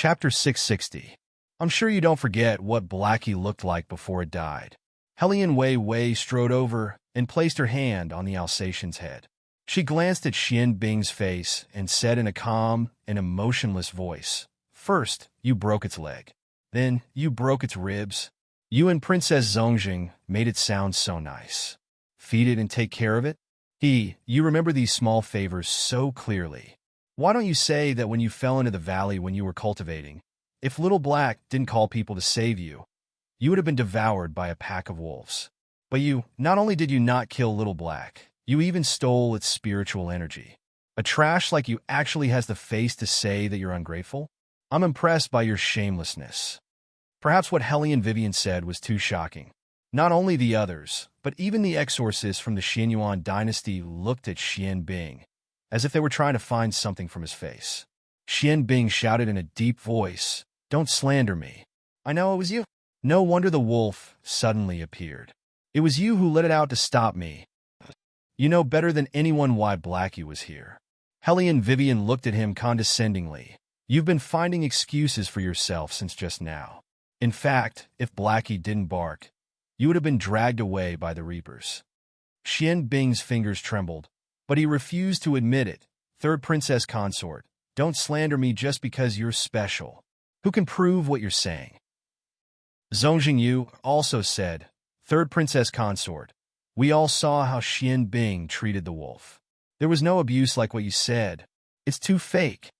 Chapter 660. I'm sure you don't forget what Blackie looked like before it died. Hellion Wei Wei strode over and placed her hand on the Alsatian's head. She glanced at Xian Bing's face and said in a calm and emotionless voice, "First, you broke its leg. Then, you broke its ribs. You and Princess Zongjing made it sound so nice. Feed it and take care of it? You remember these small favors so clearly. Why don't you say that when you fell into the valley when you were cultivating, if Little Black didn't call people to save you, you would have been devoured by a pack of wolves. But not only did you not kill Little Black, you even stole its spiritual energy. A trash like you actually has the face to say that you're ungrateful? I'm impressed by your shamelessness." Perhaps what Hellion Vivian said was too shocking. Not only the others, but even the exorcists from the Xianyuan dynasty looked at Xian Bing, as if they were trying to find something from his face. Xian Bing shouted in a deep voice, "Don't slander me. I know it was you." No wonder the wolf suddenly appeared. "It was you who let it out to stop me. You know better than anyone why Blackie was here." Hellion Vivian looked at him condescendingly. "You've been finding excuses for yourself since just now. In fact, if Blackie didn't bark, you would have been dragged away by the Reapers." Xian Bing's fingers trembled, but he refused to admit it. "Third Princess Consort, don't slander me just because you're special. Who can prove what you're saying?" Zongjing Yu also said, "Third Princess Consort, we all saw how Xian Bing treated the wolf. There was no abuse like what you said. It's too fake."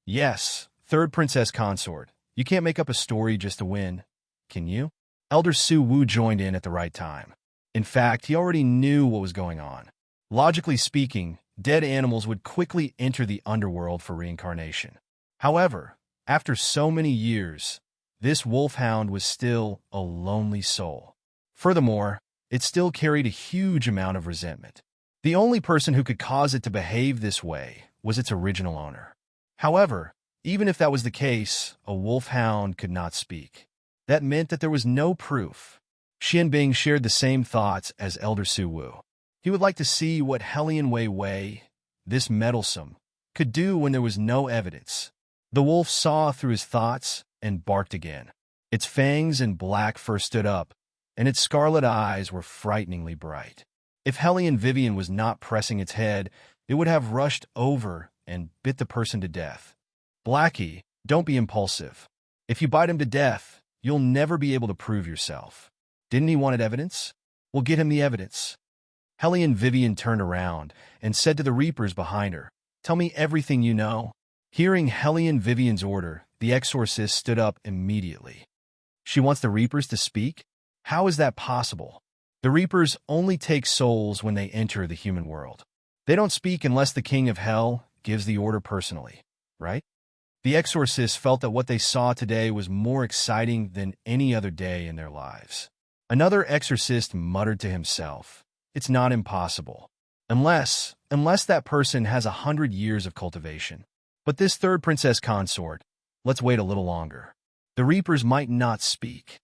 "Yes, Third Princess Consort, you can't make up a story just to win, can you?" Elder Su Wu joined in at the right time. In fact, he already knew what was going on. Logically speaking, dead animals would quickly enter the underworld for reincarnation. However, after so many years, this wolfhound was still a lonely soul. Furthermore, it still carried a huge amount of resentment. The only person who could cause it to behave this way was its original owner. However, even if that was the case, a wolfhound could not speak. That meant that there was no proof. Xian Bing shared the same thoughts as Elder Su Wu. He would like to see what Hellion Wei Wei, this meddlesome, could do when there was no evidence. The wolf saw through his thoughts and barked again. Its fangs and black fur stood up, and its scarlet eyes were frighteningly bright. If Hellion Vivian was not pressing its head, it would have rushed over and bit the person to death. "Blackie, don't be impulsive. If you bite him to death, you'll never be able to prove yourself. Didn't he want evidence? We'll get him the evidence." Hellion Vivian turned around and said to the Reapers behind her, "Tell me everything you know." Hearing Hellion Vivian's order, the exorcist stood up immediately. "She wants the Reapers to speak? How is that possible? The Reapers only take souls when they enter the human world. They don't speak unless the King of Hell gives the order personally, right?" The exorcists felt that what they saw today was more exciting than any other day in their lives. Another exorcist muttered to himself, "It's not impossible. Unless that person has 100 years of cultivation. But this Third Princess Consort, let's wait a little longer. The Reapers might not speak."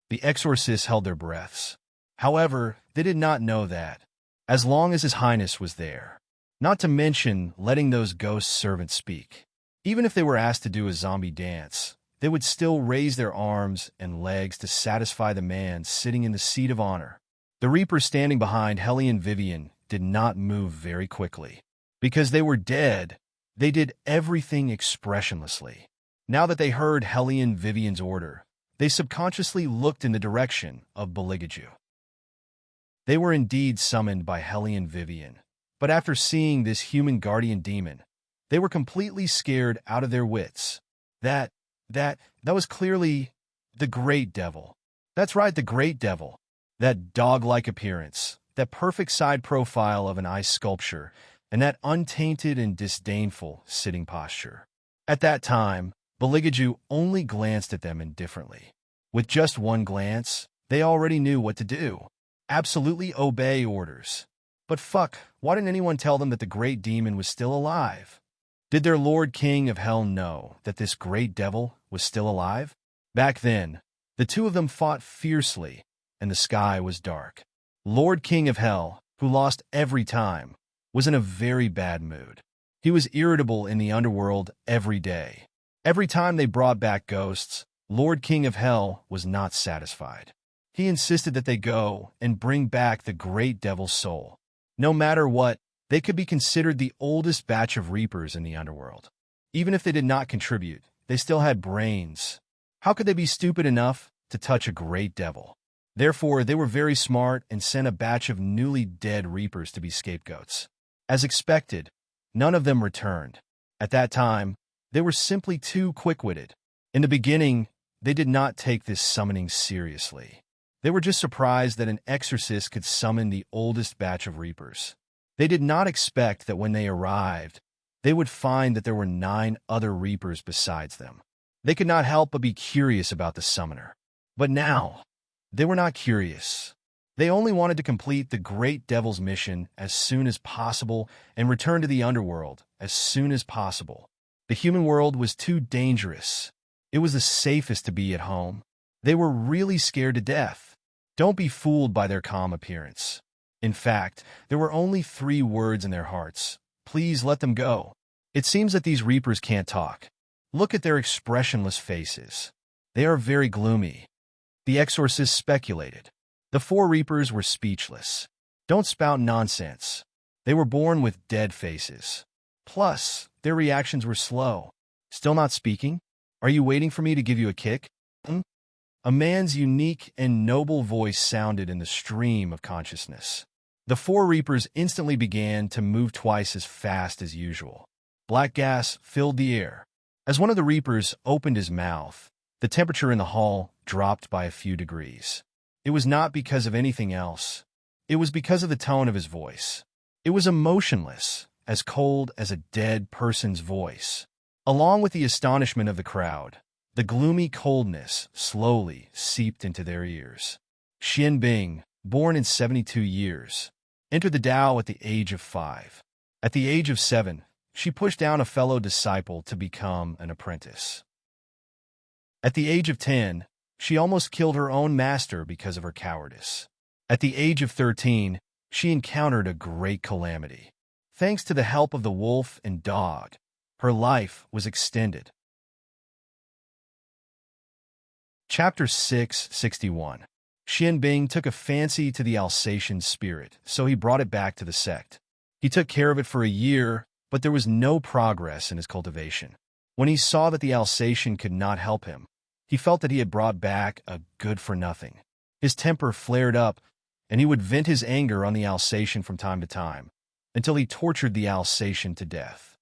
The exorcists held their breaths. However, they did not know that, as long as His Highness was there, not to mention letting those ghost servants speak. Even if they were asked to do a zombie dance, they would still raise their arms and legs to satisfy the man sitting in the seat of honor. The Reapers standing behind Hellion Vivian did not move very quickly. Because they were dead, they did everything expressionlessly. Now that they heard Hellion Vivian's order, they subconsciously looked in the direction of Beligaju. They were indeed summoned by Hellion Vivian, but after seeing this human guardian demon, they were completely scared out of their wits. That was clearly the Great Devil. That's right, the Great Devil. That dog-like appearance, that perfect side profile of an ice sculpture, and that untainted and disdainful sitting posture. At that time, Beligaju only glanced at them indifferently. With just one glance, they already knew what to do. Absolutely obey orders. But fuck, why didn't anyone tell them that the Great Demon was still alive? Did their Lord King of Hell know that this Great Devil was still alive? Back then, the two of them fought fiercely, and the sky was dark. Lord King of Hell, who lost every time, was in a very bad mood. He was irritable in the underworld every day. Every time they brought back ghosts, Lord King of Hell was not satisfied. He insisted that they go and bring back the great devil's soul. No matter what, they could be considered the oldest batch of reapers in the underworld. Even if they did not contribute, they still had brains. How could they be stupid enough to touch a great devil? Therefore, they were very smart and sent a batch of newly dead reapers to be scapegoats. As expected, none of them returned. At that time, they were simply too quick-witted. In the beginning, they did not take this summoning seriously. They were just surprised that an exorcist could summon the oldest batch of reapers. They did not expect that when they arrived, they would find that there were 9 other reapers besides them. They could not help but be curious about the summoner. But now, they were not curious. They only wanted to complete the great devil's mission as soon as possible and return to the underworld as soon as possible. The human world was too dangerous. It was the safest to be at home. They were really scared to death. Don't be fooled by their calm appearance. In fact, there were only 3 words in their hearts. Please let them go. It seems that these reapers can't talk. Look at their expressionless faces. They are very gloomy. The exorcist speculated. The 4 reapers were speechless. Don't spout nonsense. They were born with dead faces. Plus, their reactions were slow. Still not speaking? Are you waiting for me to give you a kick? A man's unique and noble voice sounded in the stream of consciousness. The 4 reapers instantly began to move twice as fast as usual. Black gas filled the air. As one of the reapers opened his mouth, the temperature in the hall dropped by a few degrees. It was not because of anything else. It was because of the tone of his voice. It was emotionless, as cold as a dead person's voice. Along with the astonishment of the crowd, the gloomy coldness slowly seeped into their ears. Xian Bing, born in 72 years, entered the Tao at the age of 5. At the age of 7, she pushed down a fellow disciple to become an apprentice. At the age of 10, she almost killed her own master because of her cowardice. At the age of 13, she encountered a great calamity. Thanks to the help of the wolf and dog, her life was extended. Chapter 661. Xian Bing took a fancy to the Alsatian spirit, so he brought it back to the sect. He took care of it for a year, but there was no progress in his cultivation. When he saw that the Alsatian could not help him, he felt that he had brought back a good-for-nothing. His temper flared up, and he would vent his anger on the Alsatian from time to time, until he tortured the Alsatian to death.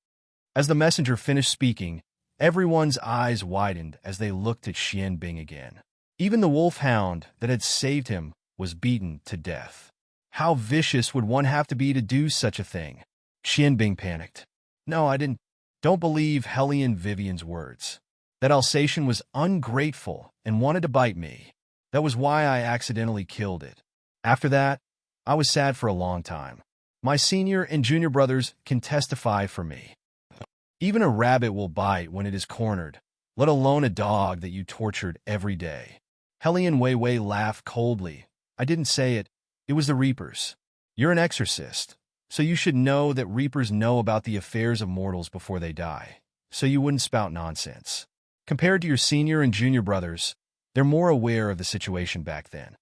As the messenger finished speaking, everyone's eyes widened as they looked at Xian Bing again. Even the wolfhound that had saved him was beaten to death. How vicious would one have to be to do such a thing? Xian Bing panicked. No, I didn't. Don't believe Hellion Vivian's words. That Alsatian was ungrateful and wanted to bite me. That was why I accidentally killed it. After that, I was sad for a long time. My senior and junior brothers can testify for me. Even a rabbit will bite when it is cornered, let alone a dog that you tortured every day. Hellion Wei Wei laughed coldly. I didn't say it. It was the Reapers. You're an exorcist, so you should know that Reapers know about the affairs of mortals before they die, so you wouldn't spout nonsense. Compared to your senior and junior brothers, they're more aware of the situation back then.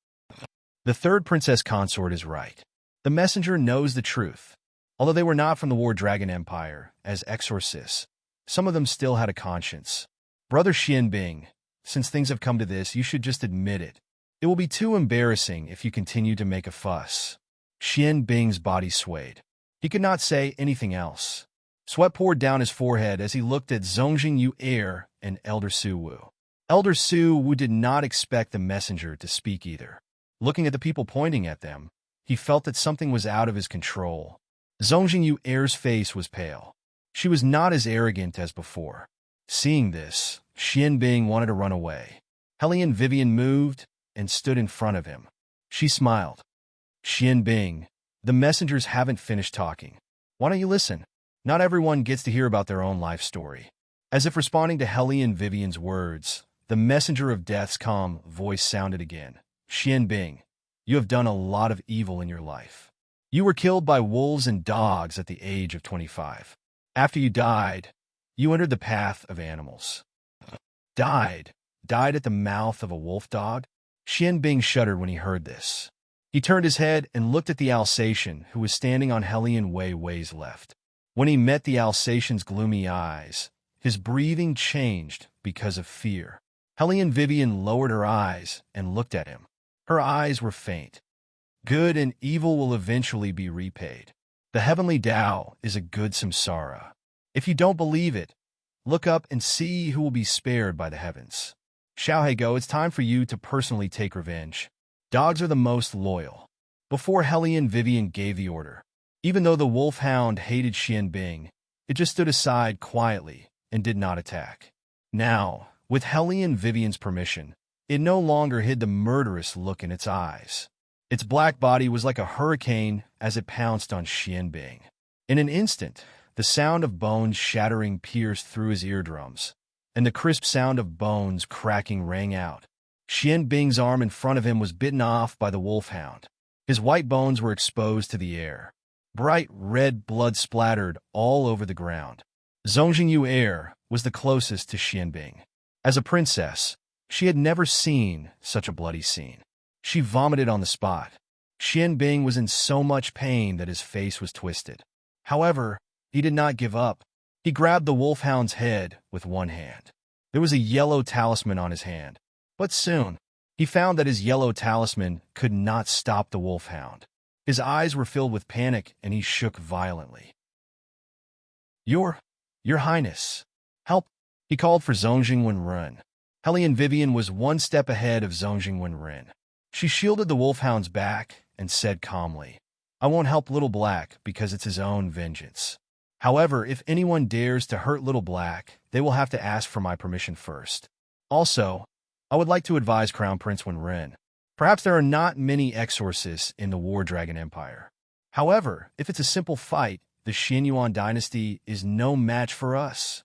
The third Princess Consort is right. The messenger knows the truth. Although they were not from the War Dragon Empire, as exorcists, some of them still had a conscience. Brother Xian Bing, since things have come to this, you should just admit it. It will be too embarrassing if you continue to make a fuss. Xian Bing's body swayed. He could not say anything else. Sweat poured down his forehead as he looked at Zongjing Yu Er and Elder Su Wu. Elder Su Wu did not expect the messenger to speak either. Looking at the people pointing at them, he felt that something was out of his control. Zongjing Yu Er's face was pale. She was not as arrogant as before. Seeing this, Xian Bing wanted to run away. Hellion Vivian moved and stood in front of him. She smiled. Xian Bing, the messengers haven't finished talking. Why don't you listen? Not everyone gets to hear about their own life story. As if responding to Hellion Vivian's words, the messenger of death's calm voice sounded again. Xian Bing, you have done a lot of evil in your life. You were killed by wolves and dogs at the age of 25. After you died, You entered the path of animals. Died. Died at the mouth of a wolf dog? Xian Bing shuddered when he heard this. He turned his head and looked at the Alsatian who was standing on Helian Wei Wei's left. When he met the Alsatian's gloomy eyes, his breathing changed because of fear. Helian Vivian lowered her eyes and looked at him. Her eyes were faint. Good and evil will eventually be repaid. The heavenly Tao is a good samsara. If you don't believe it, look up and see who will be spared by the heavens. Xiaohego, it's time for you to personally take revenge. Dogs are the most loyal. Before Helian Vivian gave the order, even though the wolfhound hated Xian Bing, it just stood aside quietly and did not attack. Now, with Helian Vivian's permission, it no longer hid the murderous look in its eyes. Its black body was like a hurricane as it pounced on Xian Bing. In an instant, the sound of bones shattering pierced through his eardrums, and the crisp sound of bones cracking rang out. Xian Bing's arm in front of him was bitten off by the wolfhound. His white bones were exposed to the air. Bright red blood splattered all over the ground. Zongjingyu Air was the closest to Xian Bing. As a princess, she had never seen such a bloody scene. She vomited on the spot. Xian Bing was in so much pain that his face was twisted. However, he did not give up. He grabbed the wolfhound's head with one hand. There was a yellow talisman on his hand. But soon, he found that his yellow talisman could not stop the wolfhound. His eyes were filled with panic, and he shook violently. Your Highness, help! He called for Zongjing Wenren. Helian Vivian was one step ahead of Zongjing Wenren. She shielded the wolfhound's back and said calmly, I won't help Little Black because it's his own vengeance. However, if anyone dares to hurt Little Black, they will have to ask for my permission first. Also, I would like to advise Crown Prince Wenren. Perhaps there are not many exorcists in the War Dragon Empire. However, if it's a simple fight, the Xianyuan dynasty is no match for us.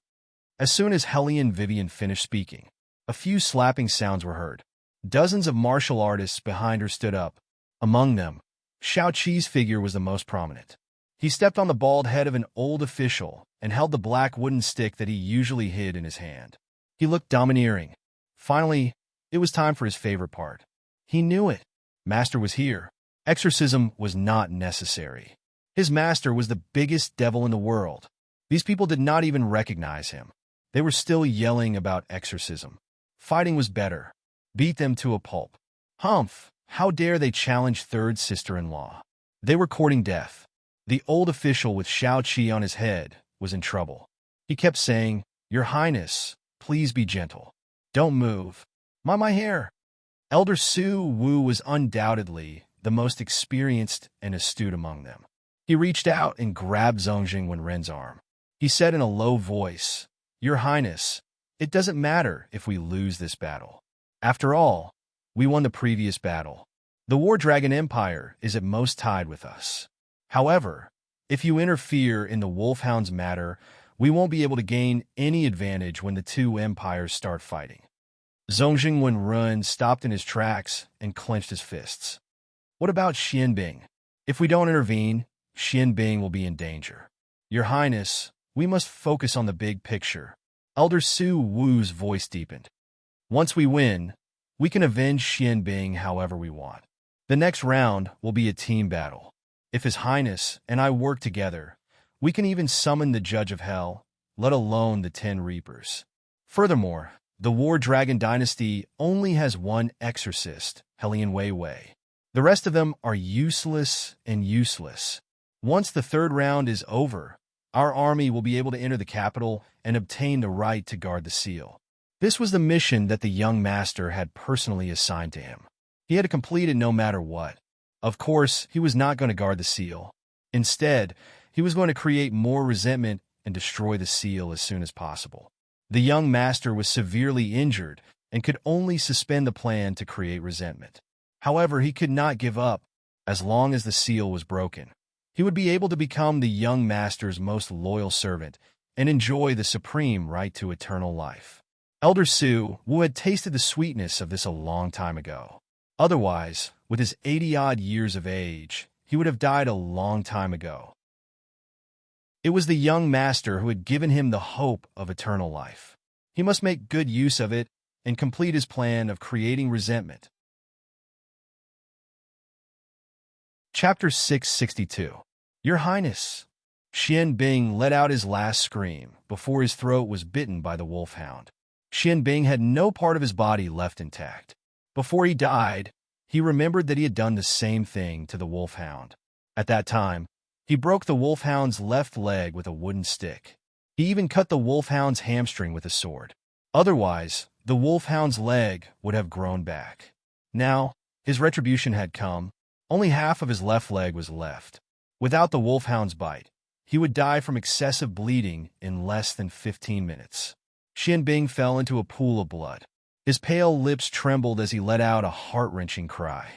As soon as Helian Vivian finished speaking, a few slapping sounds were heard. Dozens of martial artists behind her stood up. Among them, Xiao Qi's figure was the most prominent. He stepped on the bald head of an old official and held the black wooden stick that he usually hid in his hand. He looked domineering. Finally, it was time for his favorite part. He knew it. Master was here. Exorcism was not necessary. His master was the biggest devil in the world. These people did not even recognize him. They were still yelling about exorcism. Fighting was better. Beat them to a pulp. Humph! How dare they challenge third sister-in-law? They were courting death. The old official with Xiao Qi on his head was in trouble. He kept saying, Your Highness, please be gentle. Don't move. My hair. Elder Su Wu was undoubtedly the most experienced and astute among them. He reached out and grabbed Zongjing Wenren's arm. He said in a low voice, Your Highness, it doesn't matter if we lose this battle. After all, we won the previous battle. The War Dragon Empire is at most tied with us. However, if you interfere in the Wolfhound's matter, we won't be able to gain any advantage when the two empires start fighting. Zongjing Wenren stopped in his tracks and clenched his fists. What about Xian Bing? If we don't intervene, Xian Bing will be in danger. Your Highness, we must focus on the big picture. Elder Su Wu's voice deepened. Once we win, we can avenge Xian Bing however we want. The next round will be a team battle. If His Highness and I work together, we can even summon the Judge of Hell, let alone the 10 Reapers. Furthermore, the War Dragon Dynasty only has one exorcist, Helian Wei Wei. The rest of them are useless and useless. Once the third round is over, our army will be able to enter the capital and obtain the right to guard the seal. This was the mission that the young master had personally assigned to him. He had to complete it no matter what. Of course, he was not going to guard the seal. Instead, he was going to create more resentment and destroy the seal as soon as possible. The young master was severely injured and could only suspend the plan to create resentment. However, he could not give up as long as the seal was broken. He would be able to become the young master's most loyal servant and enjoy the supreme right to eternal life. Elder Su Wu had tasted the sweetness of this a long time ago. Otherwise, with his 80-odd years of age, he would have died a long time ago. It was the young master who had given him the hope of eternal life. He must make good use of it and complete his plan of creating resentment. Chapter 662. Your Highness. Xian Bing let out his last scream before his throat was bitten by the wolfhound. Xian Bing had no part of his body left intact. Before he died, he remembered that he had done the same thing to the wolfhound. At that time, he broke the wolfhound's left leg with a wooden stick. He even cut the wolfhound's hamstring with a sword. Otherwise, the wolfhound's leg would have grown back. Now, his retribution had come. Only half of his left leg was left. Without the wolfhound's bite, he would die from excessive bleeding in less than 15 minutes. Xian Bing fell into a pool of blood. His pale lips trembled as he let out a heart-wrenching cry.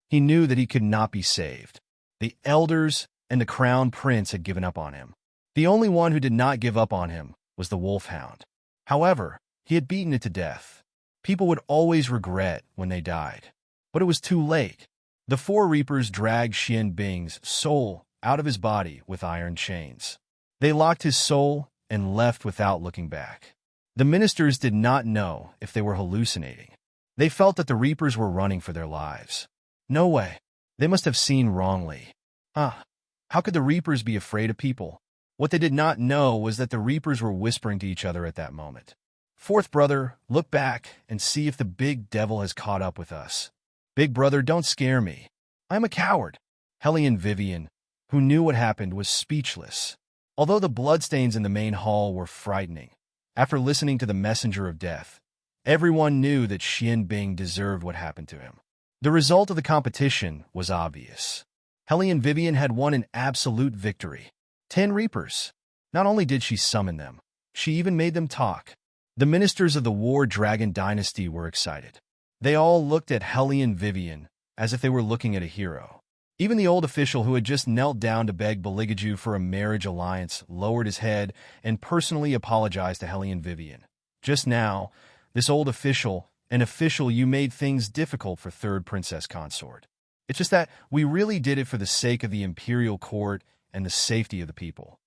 He knew that he could not be saved. The elders and the crown prince had given up on him. The only one who did not give up on him was the wolfhound. However, he had beaten it to death. People would always regret when they died. But it was too late. The four reapers dragged Xian Bing's soul out of his body with iron chains. They locked his soul and left without looking back. The ministers did not know if they were hallucinating. They felt that the reapers were running for their lives. No way. They must have seen wrongly. How could the reapers be afraid of people? What they did not know was that the reapers were whispering to each other at that moment. Fourth brother, look back and see if the big devil has caught up with us. Big brother, don't scare me. I'm a coward. Hellion Vivian, who knew what happened, was speechless. Although the bloodstains in the main hall were frightening, after listening to the messenger of death, everyone knew that Xian Bing deserved what happened to him. The result of the competition was obvious. Hellion Vivian had won an absolute victory. 10 reapers. Not only did she summon them, she even made them talk. The ministers of the War Dragon dynasty were excited. They all looked at Hellion Vivian as if they were looking at a hero. Even the old official who had just knelt down to beg Beligaju for a marriage alliance lowered his head and personally apologized to Hellion Vivian. Just now, this old official, you made things difficult for third Princess Consort. It's just that we really did it for the sake of the imperial court and the safety of the people.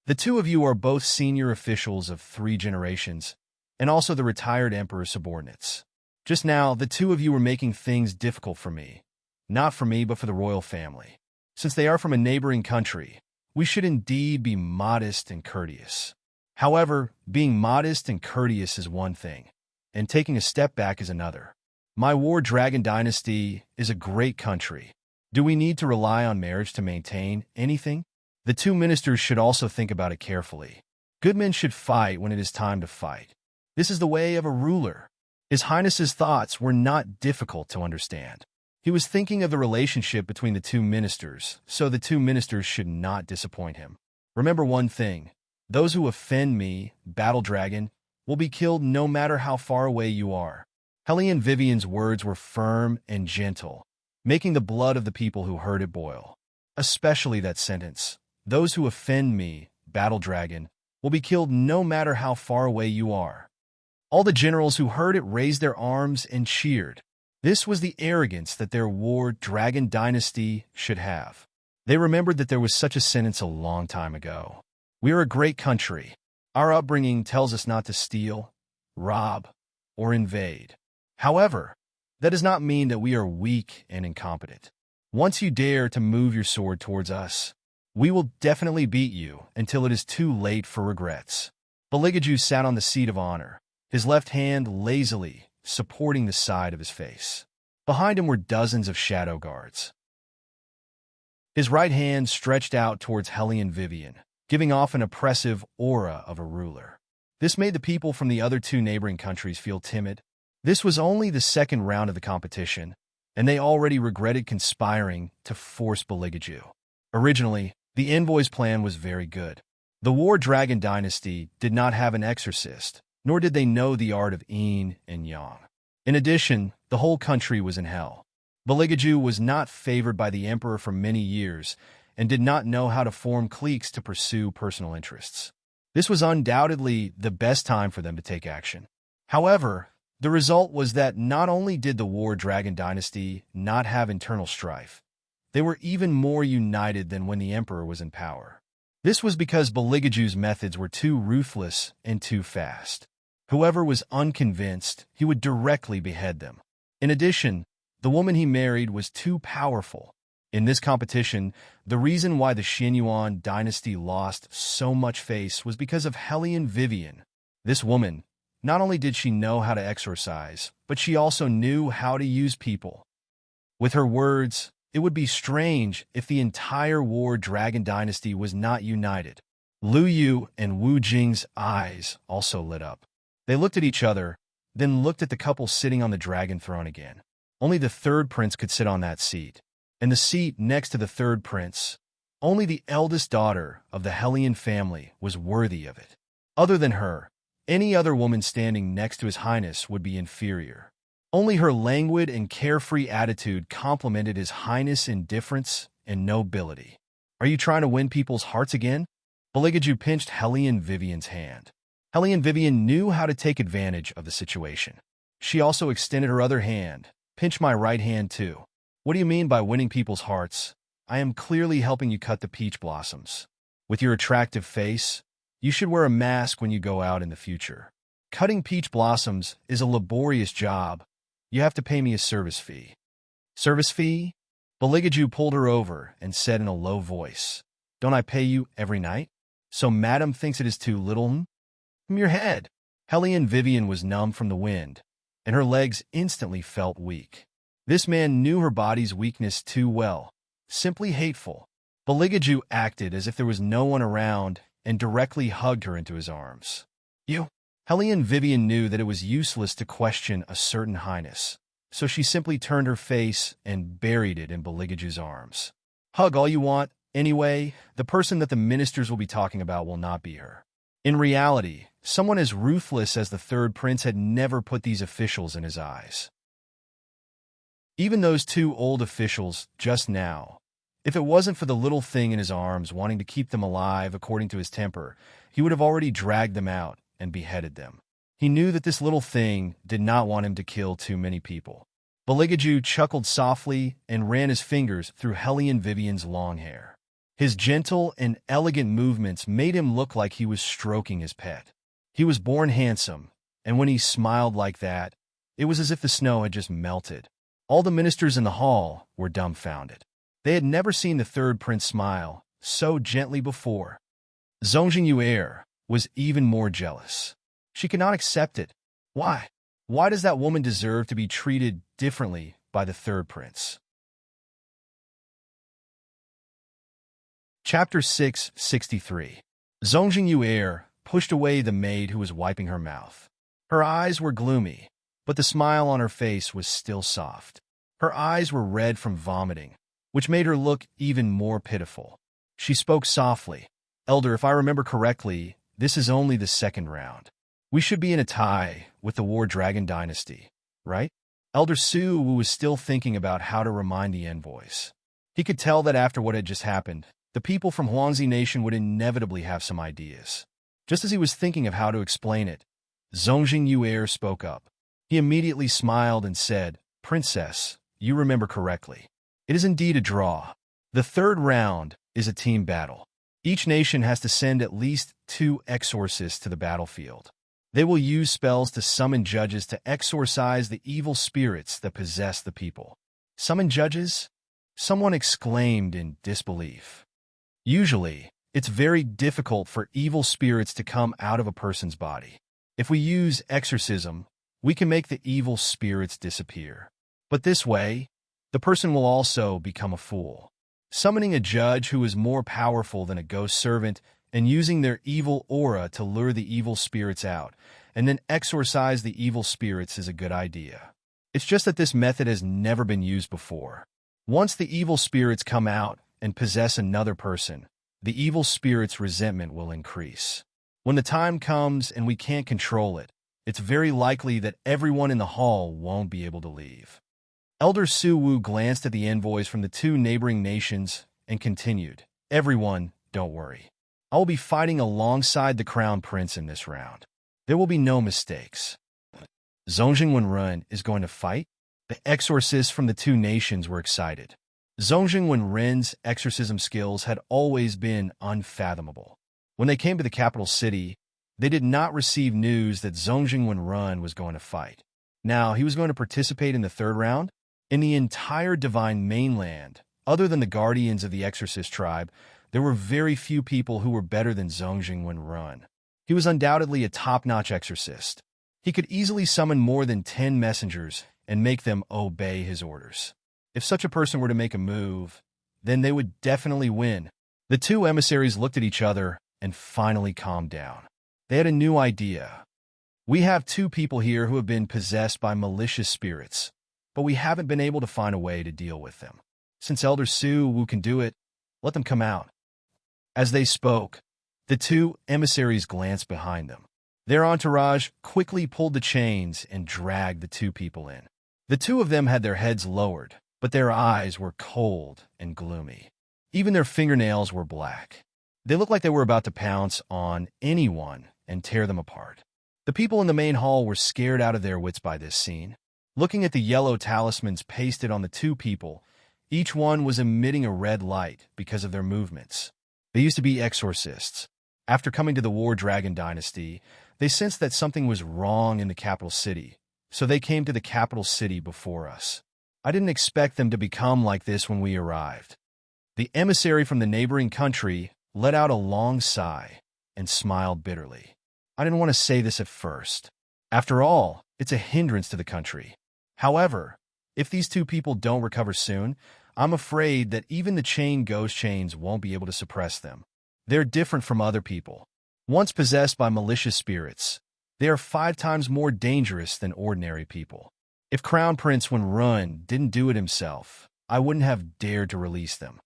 The two of you are both senior officials of 3 generations, and also the retired emperor's subordinates. Just now, the two of you were making things difficult for me. Not for me, but for the royal family. Since they are from a neighboring country, we should indeed be modest and courteous. However, being modest and courteous is one thing, and taking a step back is another. My War Dragon dynasty is a great country. Do we need to rely on marriage to maintain anything? The two ministers should also think about it carefully. Good men should fight when it is time to fight. This is the way of a ruler. His Highness's thoughts were not difficult to understand. He was thinking of the relationship between the two ministers, so the two ministers should not disappoint him. Remember one thing. Those who offend me, Battle Dragon, will be killed no matter how far away you are. Hellion Vivian's words were firm and gentle, making the blood of the people who heard it boil. Especially that sentence. Those who offend me, Battle Dragon, will be killed no matter how far away you are. All the generals who heard it raised their arms and cheered. This was the arrogance that their War Dragon dynasty should have. They remembered that there was such a sentence a long time ago. We are a great country. Our upbringing tells us not to steal, rob, or invade. However, that does not mean that we are weak and incompetent. Once you dare to move your sword towards us, we will definitely beat you until it is too late for regrets. Beligaju sat on the seat of honor, his left hand lazily supporting the side of his face. Behind him were dozens of shadow guards. His right hand stretched out towards Hellion Vivian, giving off an oppressive aura of a ruler. This made the people from the other 2 neighboring countries feel timid. This was only the second round of the competition, and they already regretted conspiring to force Beligaju. Originally, the envoy's plan was very good. The War Dragon dynasty did not have an exorcist, nor did they know the art of yin and yang. In addition, the whole country was in hell. Beligaju was not favored by the emperor for many years and did not know how to form cliques to pursue personal interests. This was undoubtedly the best time for them to take action. However, the result was that not only did the War Dragon dynasty not have internal strife, they were even more united than when the emperor was in power. This was because Beligaju's methods were too ruthless and too fast. Whoever was unconvinced, he would directly behead them. In addition, the woman he married was too powerful. In this competition, the reason why the Xianyuan dynasty lost so much face was because of Hellion Vivian. This woman, not only did she know how to exorcise, but she also knew how to use people. With her words, it would be strange if the entire War Dragon dynasty was not united. Lu Yu and Wu Jing's eyes also lit up. They looked at each other, then looked at the couple sitting on the dragon throne again. Only the third prince could sit on that seat. And the seat next to the third prince, only the eldest daughter of the Hellion family was worthy of it. Other than her, any other woman standing next to His Highness would be inferior. Only her languid and carefree attitude complemented His Highness' indifference and nobility. Are you trying to win people's hearts again? Beligaju pinched Hellion Vivian's hand. Hellion Vivian knew how to take advantage of the situation. She also extended her other hand. Pinch my right hand too. What do you mean by winning people's hearts? I am clearly helping you cut the peach blossoms. With your attractive face, you should wear a mask when you go out in the future. Cutting peach blossoms is a laborious job. You have to pay me a service fee. Service fee? Beligaju pulled her over and said in a low voice, Don't I pay you every night? So madam thinks it is too little? From your head. Hellion Vivian was numb from the wind, and her legs instantly felt weak. This man knew her body's weakness too well. Simply hateful. Beligaju acted as if there was no one around and directly hugged her into his arms. You? Hellion Vivian knew that it was useless to question a certain highness, so she simply turned her face and buried it in Beligaju's arms. Hug all you want. Anyway, the person that the ministers will be talking about will not be her. In reality, someone as ruthless as the third prince had never put these officials in his eyes. Even those two old officials just now. If it wasn't for the little thing in his arms wanting to keep them alive according to his temper, he would have already dragged them out and beheaded them. He knew that this little thing did not want him to kill too many people. Beligaju chuckled softly and ran his fingers through Hellion Vivian's long hair. His gentle and elegant movements made him look like he was stroking his pet. He was born handsome, and when he smiled like that, it was as if the snow had just melted. All the ministers in the hall were dumbfounded. They had never seen the third prince smile so gently before. Zongjing Yu'er was even more jealous. She could not accept it. Why? Why does that woman deserve to be treated differently by the third prince? Chapter 663. Zongjing Yu'er pushed away the maid who was wiping her mouth. Her eyes were gloomy, but the smile on her face was still soft. Her eyes were red from vomiting, which made her look even more pitiful. She spoke softly. Elder, if I remember correctly, this is only the second round. We should be in a tie with the War Dragon dynasty, right? Elder Su Wu was still thinking about how to remind the envoys. He could tell that after what had just happened, the people from Huangzi Nation would inevitably have some ideas. Just as he was thinking of how to explain it, Zongjing Yu'er spoke up. He immediately smiled and said, Princess, you remember correctly. It is indeed a draw. The third round is a team battle. Each nation has to send at least 2 exorcists to the battlefield. They will use spells to summon judges to exorcise the evil spirits that possess the people. Summon judges? Someone exclaimed in disbelief. Usually, it's very difficult for evil spirits to come out of a person's body. If we use exorcism, we can make the evil spirits disappear. But this way, the person will also become a fool. Summoning a judge who is more powerful than a ghost servant and using their evil aura to lure the evil spirits out, and then exorcise the evil spirits is a good idea. It's just that this method has never been used before. Once the evil spirits come out and possess another person, the evil spirit's resentment will increase. When the time comes and we can't control it, it's very likely that everyone in the hall won't be able to leave. Elder Su Wu glanced at the envoys from the 2 neighboring nations and continued, Everyone, don't worry. I will be fighting alongside the Crown Prince in this round. There will be no mistakes. Zongjing Wenrun is going to fight? The exorcists from the 2 nations were excited. Zongjing Wenren's exorcism skills had always been unfathomable. When they came to the capital city, they did not receive news that Zongjing Wenren was going to fight. Now, he was going to participate in the third round? In the entire Divine Mainland, other than the guardians of the Exorcist tribe, there were very few people who were better than Zongjing Wenren. He was undoubtedly a top-notch exorcist. He could easily summon more than 10 messengers and make them obey his orders. If such a person were to make a move, then they would definitely win. The two emissaries looked at each other and finally calmed down. They had a new idea. We have two people here who have been possessed by malicious spirits, but we haven't been able to find a way to deal with them. Since Elder Su Wu can do it, let them come out. As they spoke, the two emissaries glanced behind them. Their entourage quickly pulled the chains and dragged the two people in. The two of them had their heads lowered, but their eyes were cold and gloomy. Even their fingernails were black. They looked like they were about to pounce on anyone and tear them apart. The people in the main hall were scared out of their wits by this scene. Looking at the yellow talismans pasted on the two people, each one was emitting a red light because of their movements. They used to be exorcists. After coming to the War Dragon Dynasty, they sensed that something was wrong in the capital city, so they came to the capital city before us. I didn't expect them to become like this when we arrived. The emissary from the neighboring country let out a long sigh and smiled bitterly. I didn't want to say this at first. After all, it's a hindrance to the country. However, if these two people don't recover soon, I'm afraid that even the chain ghost chains won't be able to suppress them. They're different from other people. Once possessed by malicious spirits, they are 5 times more dangerous than ordinary people. If Crown Prince Wenren didn't do it himself, I wouldn't have dared to release them.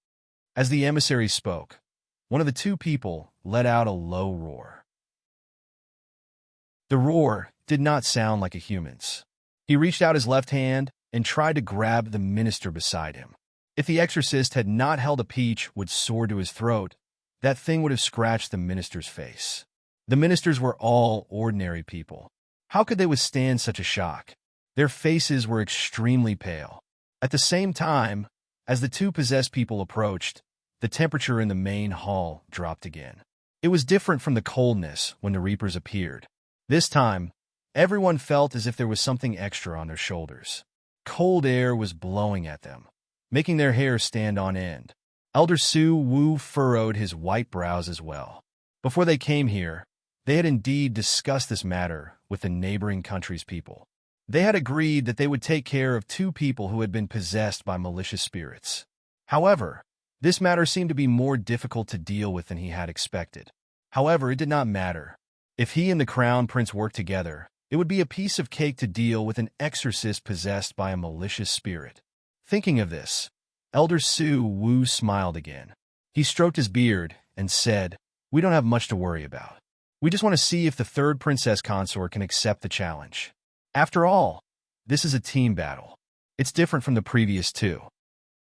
As the emissary spoke, one of the two people let out a low roar. The roar did not sound like a human's. He reached out his left hand and tried to grab the minister beside him. If the exorcist had not held a peach with sword to his throat, that thing would have scratched the minister's face. The ministers were all ordinary people. How could they withstand such a shock? Their faces were extremely pale. At the same time, as the two possessed people approached, the temperature in the main hall dropped again. It was different from the coldness when the Reapers appeared. This time, everyone felt as if there was something extra on their shoulders. Cold air was blowing at them, making their hair stand on end. Elder Su Wu furrowed his white brows as well. Before they came here, they had indeed discussed this matter with the neighboring country's people. They had agreed that they would take care of 2 people who had been possessed by malicious spirits. However, this matter seemed to be more difficult to deal with than he had expected. However, it did not matter. If he and the Crown Prince worked together, it would be a piece of cake to deal with an exorcist possessed by a malicious spirit. Thinking of this, Elder Su Wu smiled again. He stroked his beard and said, "We don't have much to worry about. We just want to see if the third Princess Consort can accept the challenge. After all, this is a team battle. It's different from the previous 2.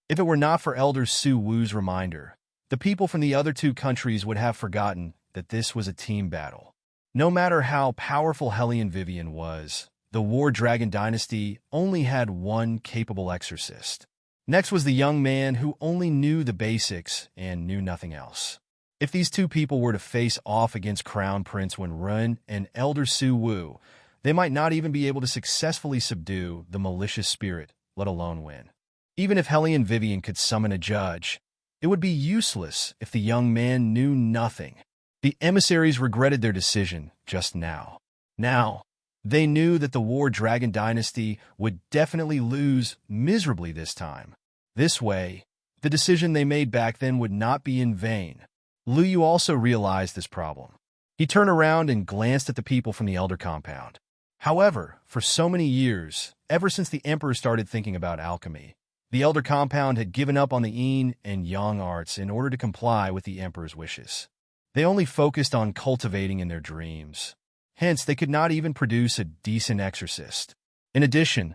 If it were not for Elder Su Wu's reminder, the people from the other 2 countries would have forgotten that this was a team battle. No matter how powerful Hellion Vivian was, the War Dragon Dynasty only had one capable exorcist. Next was the young man who only knew the basics and knew nothing else. If these 2 people were to face off against Crown Prince Wenren and Elder Su Wu, they might not even be able to successfully subdue the malicious spirit, let alone win. Even if Hellion Vivian could summon a judge, it would be useless if the young man knew nothing. The emissaries regretted their decision just now. Now, they knew that the War Dragon Dynasty would definitely lose miserably this time. This way, the decision they made back then would not be in vain. Lu Yu also realized this problem. He turned around and glanced at the people from the Elder Compound. However, for so many years, ever since the Emperor started thinking about alchemy, the Elder Compound had given up on the Yin and Yang arts in order to comply with the Emperor's wishes. They only focused on cultivating in their dreams. Hence, they could not even produce a decent exorcist. In addition,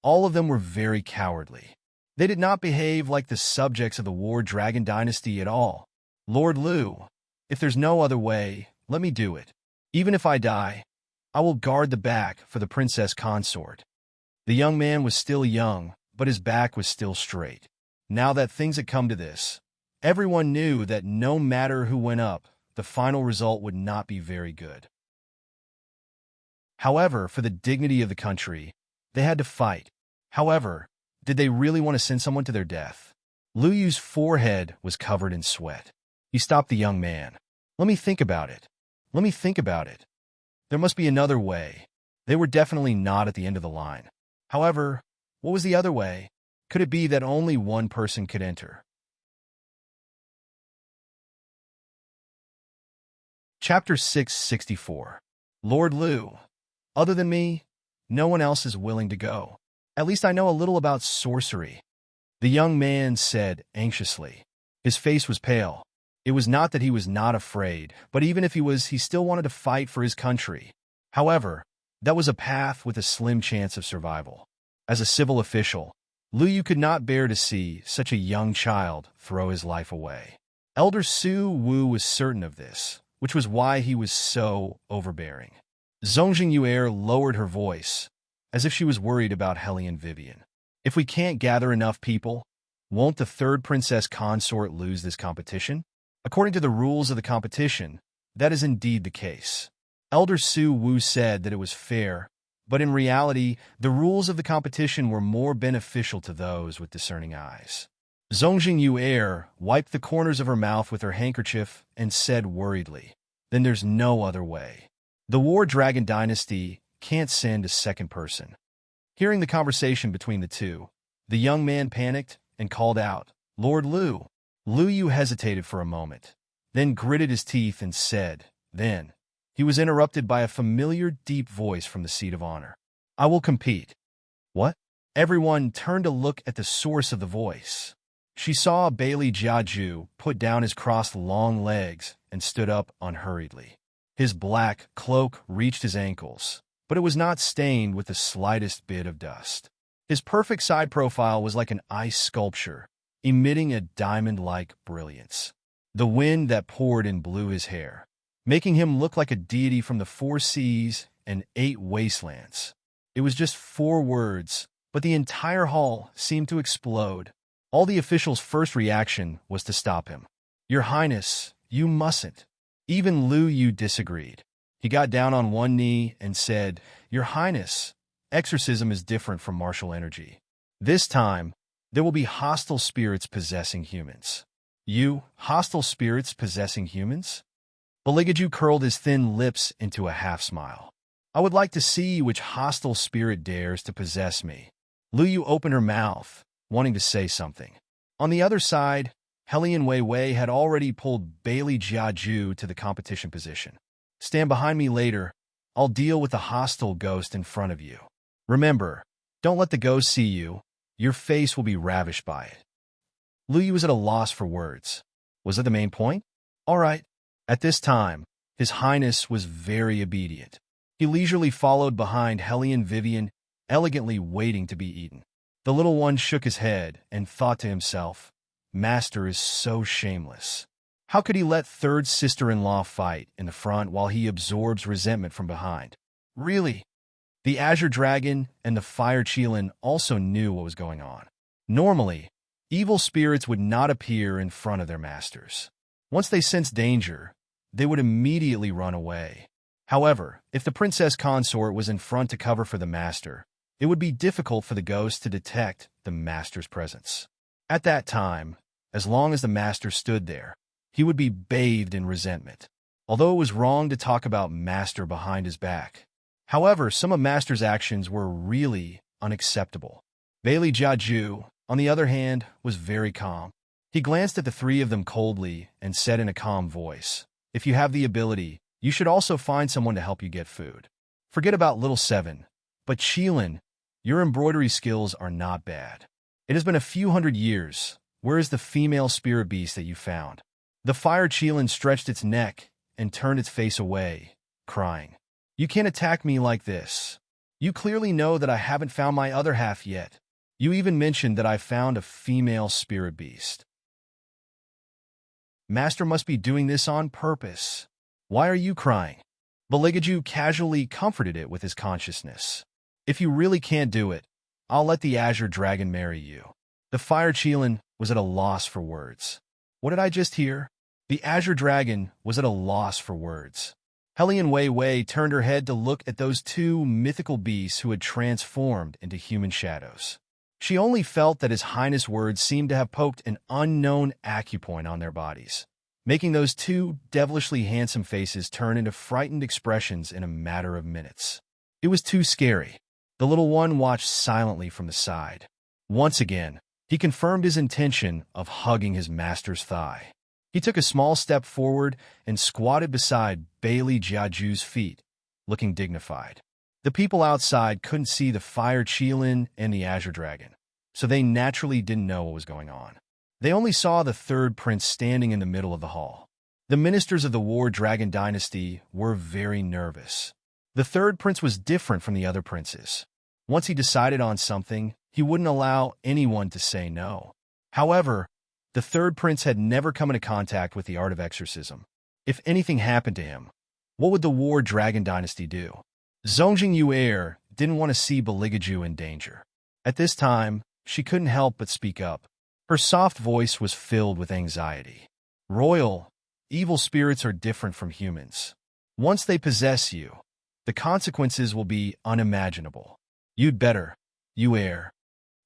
all of them were very cowardly. They did not behave like the subjects of the War Dragon Dynasty at all. Lord Lu, if there's no other way, let me do it. Even if I die, I will guard the back for the Princess Consort. The young man was still young, but his back was still straight. Now that things had come to this, everyone knew that no matter who went up, the final result would not be very good. However, for the dignity of the country, they had to fight. However, did they really want to send someone to their death? Lu Yu's forehead was covered in sweat. He stopped the young man. Let me think about it. Let me think about it. There must be another way. They were definitely not at the end of the line. However, what was the other way? Could it be that only one person could enter? Chapter 664. Lord Lu. Other than me, no one else is willing to go. At least I know a little about sorcery, the young man said anxiously. His face was pale. It was not that he was not afraid, but even if he was, he still wanted to fight for his country. However, that was a path with a slim chance of survival. As a civil official, Lu Yu could not bear to see such a young child throw his life away. Elder Su Wu was certain of this, which was why he was so overbearing. Zongjing Yuer lowered her voice, as if she was worried about Hellion Vivian. If we can't gather enough people, won't the third princess consort lose this competition? According to the rules of the competition, that is indeed the case. Elder Su Wu said that it was fair, but in reality, the rules of the competition were more beneficial to those with discerning eyes. Zongjing Yuer wiped the corners of her mouth with her handkerchief and said worriedly, "Then there's no other way. The War Dragon Dynasty can't send a second person." Hearing the conversation between the two, the young man panicked and called out, "Lord Lu." Lu Yu hesitated for a moment, then gritted his teeth and said, "Then." He was interrupted by a familiar deep voice from the seat of honor. "I will compete." What? Everyone turned to look at the source of the voice. She saw Bailey Jiaju put down his crossed long legs and stood up unhurriedly. His black cloak reached his ankles, but it was not stained with the slightest bit of dust. His perfect side profile was like an ice sculpture, emitting a diamond-like brilliance. The wind that poured in blew his hair, making him look like a deity from the 4 seas and 8 wastelands. It was just 4 words, but the entire hall seemed to explode. All the officials' first reaction was to stop him. "Your Highness, you mustn't." Even Lu Yu disagreed. He got down on one knee and said, "Your Highness, exorcism is different from martial energy. This time, there will be hostile spirits possessing humans." "You, hostile spirits possessing humans?" Baligaju curled his thin lips into a half-smile. "I would like to see which hostile spirit dares to possess me." Lu Yu opened her mouth, wanting to say something. On the other side, Hellion Wei had already pulled Bailey Jiaju to the competition position. "Stand behind me later. I'll deal with the hostile ghost in front of you. Remember, don't let the ghost see you. Your face will be ravished by it." Lu Yu was at a loss for words. Was that the main point? All right. At this time, His Highness was very obedient. He leisurely followed behind Hellion Vivian, elegantly waiting to be eaten. The little one shook his head and thought to himself, "Master is so shameless. How could he let third sister-in-law fight in the front while he absorbs resentment from behind?" Really? The Azure Dragon and the Fire Qilin also knew what was going on. Normally, evil spirits would not appear in front of their masters. Once they sensed danger, they would immediately run away. However, if the princess consort was in front to cover for the master, it would be difficult for the ghost to detect the master's presence. At that time, as long as the master stood there, he would be bathed in resentment. Although it was wrong to talk about master behind his back. However, some of master's actions were really unacceptable. Bailey Jiaju, on the other hand, was very calm. He glanced at the 3 of them coldly and said in a calm voice, "If you have the ability, you should also find someone to help you get food. Forget about little 7, but Qilin, your embroidery skills are not bad. It has been a few hundred years. Where is the female spirit beast that you found?" The Fire Qilin stretched its neck and turned its face away, crying, "You can't attack me like this. You clearly know that I haven't found my other half yet. You even mentioned that I found a female spirit beast. Master must be doing this on purpose. Why are you crying?" Baligaju casually comforted it with his consciousness. "If you really can't do it, I'll let the Azure Dragon marry you." The fire Qilin was at a loss for words. What did I just hear? The Azure Dragon was at a loss for words. Helian Wei Wei turned her head to look at those two mythical beasts who had transformed into human shadows. She only felt that His Highness' words seemed to have poked an unknown acupoint on their bodies, making those two devilishly handsome faces turn into frightened expressions in a matter of minutes. It was too scary. The little one watched silently from the side. Once again, he confirmed his intention of hugging his master's thigh. He took a small step forward and squatted beside Bailey Jiaju's feet, looking dignified. The people outside couldn't see the fire Qilin and the Azure Dragon, so they naturally didn't know what was going on. They only saw the third prince standing in the middle of the hall. The ministers of the War Dragon dynasty were very nervous. The third prince was different from the other princes. Once he decided on something, he wouldn't allow anyone to say no. However, the third prince had never come into contact with the art of exorcism. If anything happened to him, what would the War Dragon dynasty do? Zongjing Yu'er didn't want to see Beligaju in danger. At this time, she couldn't help but speak up. Her soft voice was filled with anxiety. Royal, evil spirits are different from humans. Once they possess you, the consequences will be unimaginable. You'd better, Yu'er.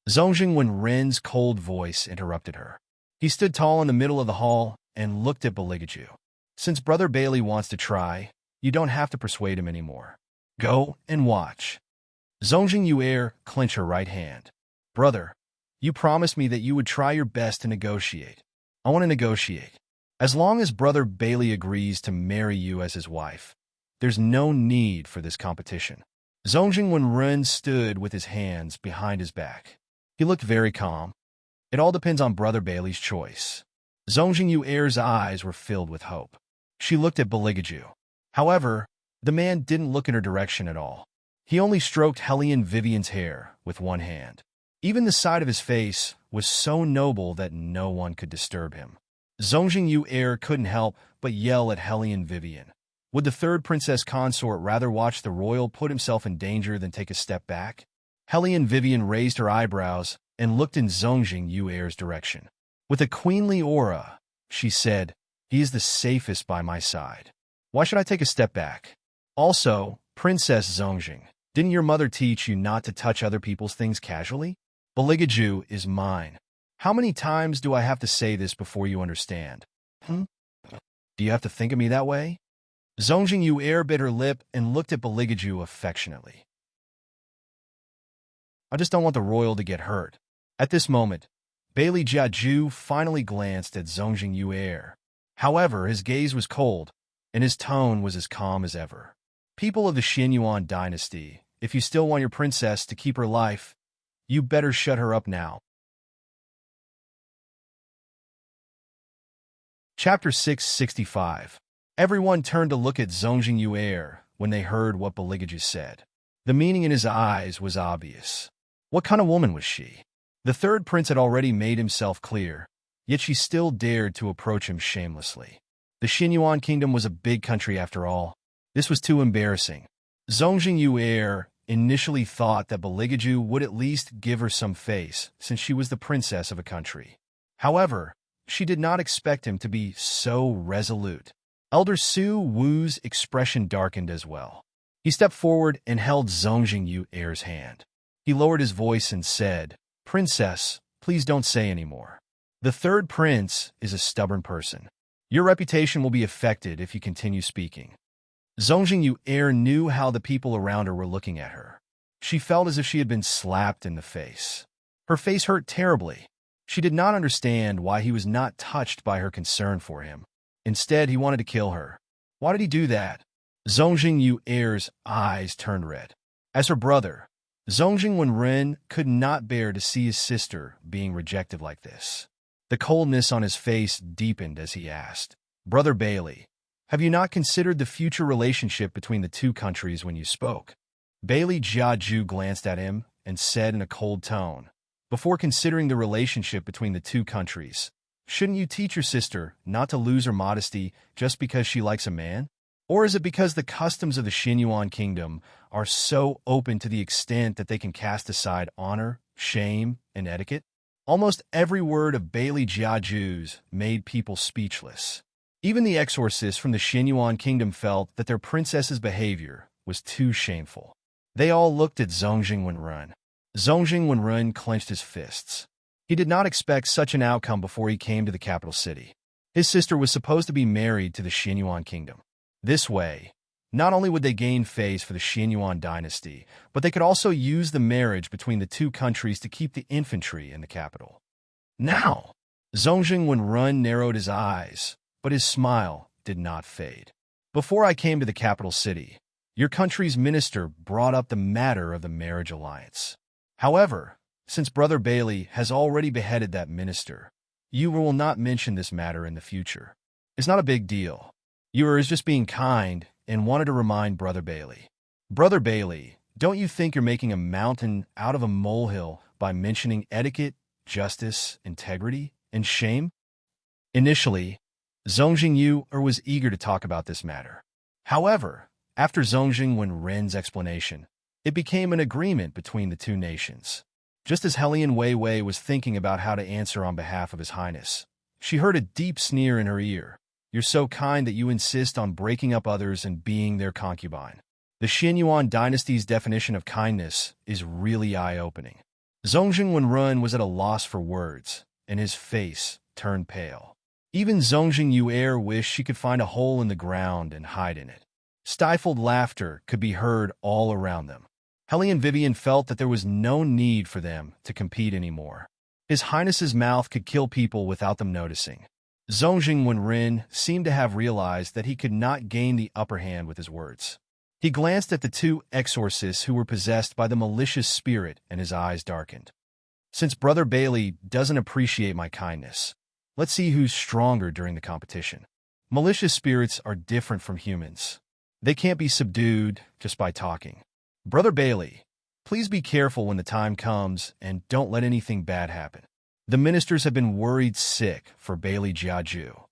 Zongjing Wenren's cold voice interrupted her. He stood tall in the middle of the hall and looked at Beligaju. Since Brother Bailey wants to try, you don't have to persuade him anymore. Go and watch. Zongjing Yu'er clenched her right hand. Brother, you promised me that you would try your best to negotiate. I want to negotiate. As long as Brother Bailey agrees to marry you as his wife, there's no need for this competition. Zongjing Wenren stood with his hands behind his back. He looked very calm. It all depends on Brother Bailey's choice. Zongjing Yu'er's eyes were filled with hope. She looked at Beligaju. However, the man didn't look in her direction at all. He only stroked Helian Vivian's hair with one hand. Even the side of his face was so noble that no one could disturb him. Zongjing Yu'er couldn't help but yell at Helian Vivian. Would the third Princess Consort rather watch the royal put himself in danger than take a step back? Helian Vivian raised her eyebrows and looked in Zongjing Yu'er's direction. With a queenly aura, she said, "He is the safest by my side. Why should I take a step back? Also, Princess Zongjing, didn't your mother teach you not to touch other people's things casually? Beligaju is mine. How many times do I have to say this before you understand? Do you have to think of me that way?" Zongjing Yu'er bit her lip and looked at Beligaju affectionately. I just don't want the royal to get hurt. At this moment, Bailey Jiaju finally glanced at Zongjing Yu'er. However, his gaze was cold, and his tone was as calm as ever. People of the Xinyuan dynasty, if you still want your princess to keep her life, you better shut her up now. Chapter 665. Everyone turned to look at Zongjing Yu'er when they heard what Beligaju said. The meaning in his eyes was obvious. What kind of woman was she? The third prince had already made himself clear, yet she still dared to approach him shamelessly. The Xinyuan kingdom was a big country after all. This was too embarrassing. Zongjing Yu'er initially thought that Beligaju would at least give her some face since she was the princess of a country. However, she did not expect him to be so resolute. Elder Su Wu's expression darkened as well. He stepped forward and held Zongjing Yu'er's hand. He lowered his voice and said, "Princess, please don't say any more. The third prince is a stubborn person. Your reputation will be affected if you continue speaking." Zongjing Yu'er knew how the people around her were looking at her. She felt as if she had been slapped in the face. Her face hurt terribly. She did not understand why he was not touched by her concern for him. Instead, he wanted to kill her. Why did he do that? Zongjing Yu'er's eyes turned red. As her brother, Zongjing Wenren could not bear to see his sister being rejected like this. The coldness on his face deepened as he asked, "Brother Bailey, have you not considered the future relationship between the two countries when you spoke?" Bailey Jiaju glanced at him and said in a cold tone, "Before considering the relationship between the two countries, shouldn't you teach your sister not to lose her modesty just because she likes a man? Or is it because the customs of the Xinyuan kingdom are so open to the extent that they can cast aside honor, shame, and etiquette?" Almost every word of Bailey Jiaju's made people speechless. Even the exorcists from the Xinyuan kingdom felt that their princess's behavior was too shameful. They all looked at Zongjing Wenrun. Zongjing Wenrun clenched his fists. He did not expect such an outcome before he came to the capital city. His sister was supposed to be married to the Xinyuan kingdom. This way, not only would they gain phase for the Xinyuan dynasty, but they could also use the marriage between the two countries to keep the infantry in the capital. Now, Zongjing Wenrun narrowed his eyes, but his smile did not fade. Before I came to the capital city, your country's minister brought up the matter of the marriage alliance. However, since Brother Bailey has already beheaded that minister, you will not mention this matter in the future. It's not a big deal. You are just being kind and wanted to remind Brother Bailey. Brother Bailey, don't you think you're making a mountain out of a molehill by mentioning etiquette, justice, integrity, and shame? Initially, Zongjing Yu was eager to talk about this matter. However, after Zongjing Wenren's explanation, it became an agreement between the two nations. Just as Helian Wei was thinking about how to answer on behalf of His Highness, she heard a deep sneer in her ear. You're so kind that you insist on breaking up others and being their concubine. The Xinyuan dynasty's definition of kindness is really eye-opening. Zongjing Wenrun was at a loss for words, and his face turned pale. Even Zongjing Yu wished she could find a hole in the ground and hide in it. Stifled laughter could be heard all around them. Helian Vivian felt that there was no need for them to compete anymore. His Highness's mouth could kill people without them noticing. Zongjing Wenren seemed to have realized that he could not gain the upper hand with his words. He glanced at the two exorcists who were possessed by the malicious spirit, and his eyes darkened. Since Brother Bailey doesn't appreciate my kindness, let's see who's stronger during the competition. Malicious spirits are different from humans. They can't be subdued just by talking. Brother Bailey, please be careful when the time comes and don't let anything bad happen. The ministers have been worried sick for Bailey Jiaju.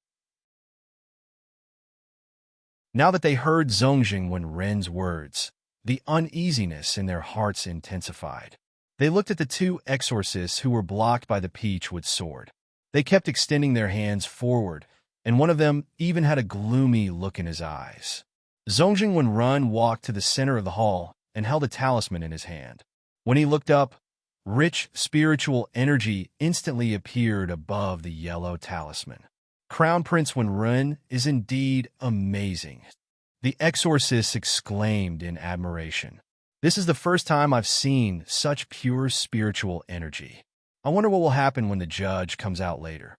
Now that they heard Zongjing Wenren's words, the uneasiness in their hearts intensified. They looked at the two exorcists who were blocked by the peachwood sword. They kept extending their hands forward, and one of them even had a gloomy look in his eyes. Zongjing Wenrun walked to the center of the hall and held a talisman in his hand. When he looked up, rich spiritual energy instantly appeared above the yellow talisman. Crown Prince Wenrun is indeed amazing. The exorcists exclaimed in admiration. This is the first time I've seen such pure spiritual energy. I wonder what will happen when the judge comes out later.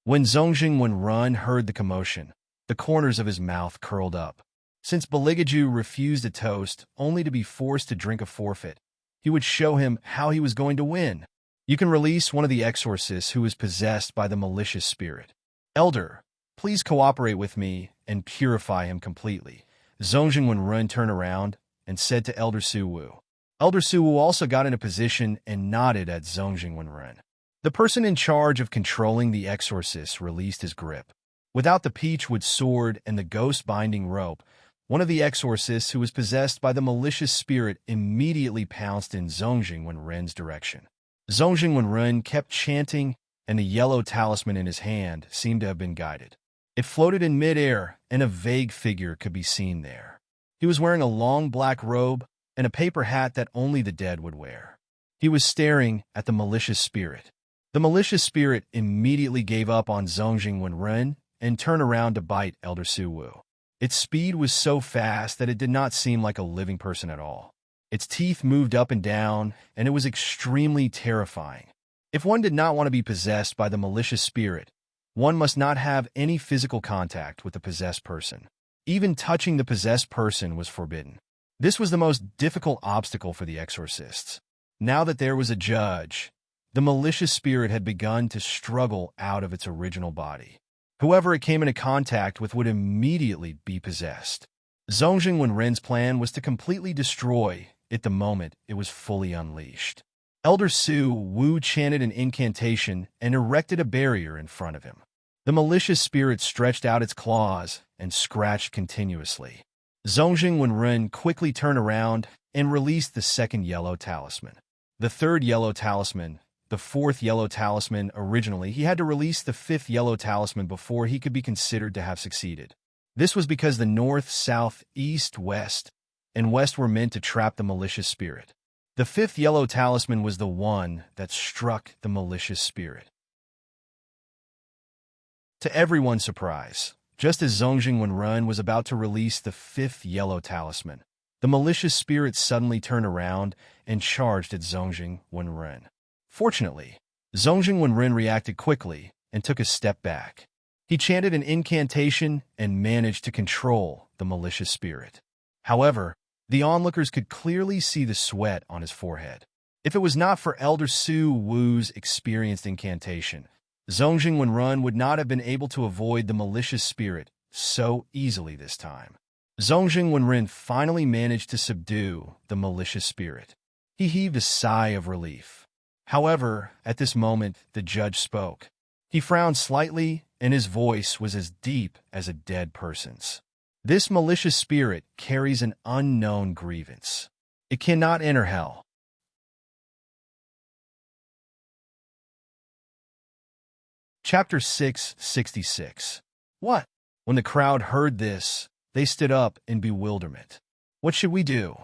When Zongjing Wenrun heard the commotion, the corners of his mouth curled up. Since Baligaju refused a toast only to be forced to drink a forfeit, he would show him how he was going to win. You can release one of the exorcists who is possessed by the malicious spirit. Elder, please cooperate with me and purify him completely. Zongjing Wenrun turned around and said to Elder Suwu. Elder Suwu also got in a position and nodded at Zongjing Wenrun. The person in charge of controlling the exorcist released his grip. Without the peachwood sword and the ghost-binding rope, one of the exorcists who was possessed by the malicious spirit immediately pounced in Zongjing Wenren's direction. Zongjing Wenren kept chanting, and the yellow talisman in his hand seemed to have been guided. It floated in midair, and a vague figure could be seen there. He was wearing a long black robe and a paper hat that only the dead would wear. He was staring at the malicious spirit. The malicious spirit immediately gave up on Zongjing Wenren and turned around to bite Elder Suwu. Its speed was so fast that it did not seem like a living person at all. Its teeth moved up and down, and it was extremely terrifying. If one did not want to be possessed by the malicious spirit, one must not have any physical contact with the possessed person. Even touching the possessed person was forbidden. This was the most difficult obstacle for the exorcists. Now that there was a judge, the malicious spirit had begun to struggle out of its original body. Whoever it came into contact with would immediately be possessed. Zongjing Wenren's plan was to completely destroy it the moment it was fully unleashed. Elder Su Wu chanted an incantation and erected a barrier in front of him. The malicious spirit stretched out its claws and scratched continuously. Zongjing Wenren quickly turned around and released the second yellow talisman. The third yellow talisman, the fourth yellow talisman originally, he had to release the fifth yellow talisman before he could be considered to have succeeded. This was because the north, south, east, west, and west were meant to trap the malicious spirit. The fifth yellow talisman was the one that struck the malicious spirit. To everyone's surprise, just as Zongjing Wenrun was about to release the fifth yellow talisman, the malicious spirit suddenly turned around and charged at Zongjing Wenrun. Fortunately, Zongjing Wenrun reacted quickly and took a step back. He chanted an incantation and managed to control the malicious spirit. However, the onlookers could clearly see the sweat on his forehead. If it was not for Elder Su Wu's experienced incantation, Zongjing Wenrun would not have been able to avoid the malicious spirit so easily this time. Zongjing Wenrun finally managed to subdue the malicious spirit. He heaved a sigh of relief. However, at this moment, the judge spoke. He frowned slightly, and his voice was as deep as a dead person's. This malicious spirit carries an unknown grievance. It cannot enter hell. Chapter 666. What? When the crowd heard this, they stood up in bewilderment. What should we do?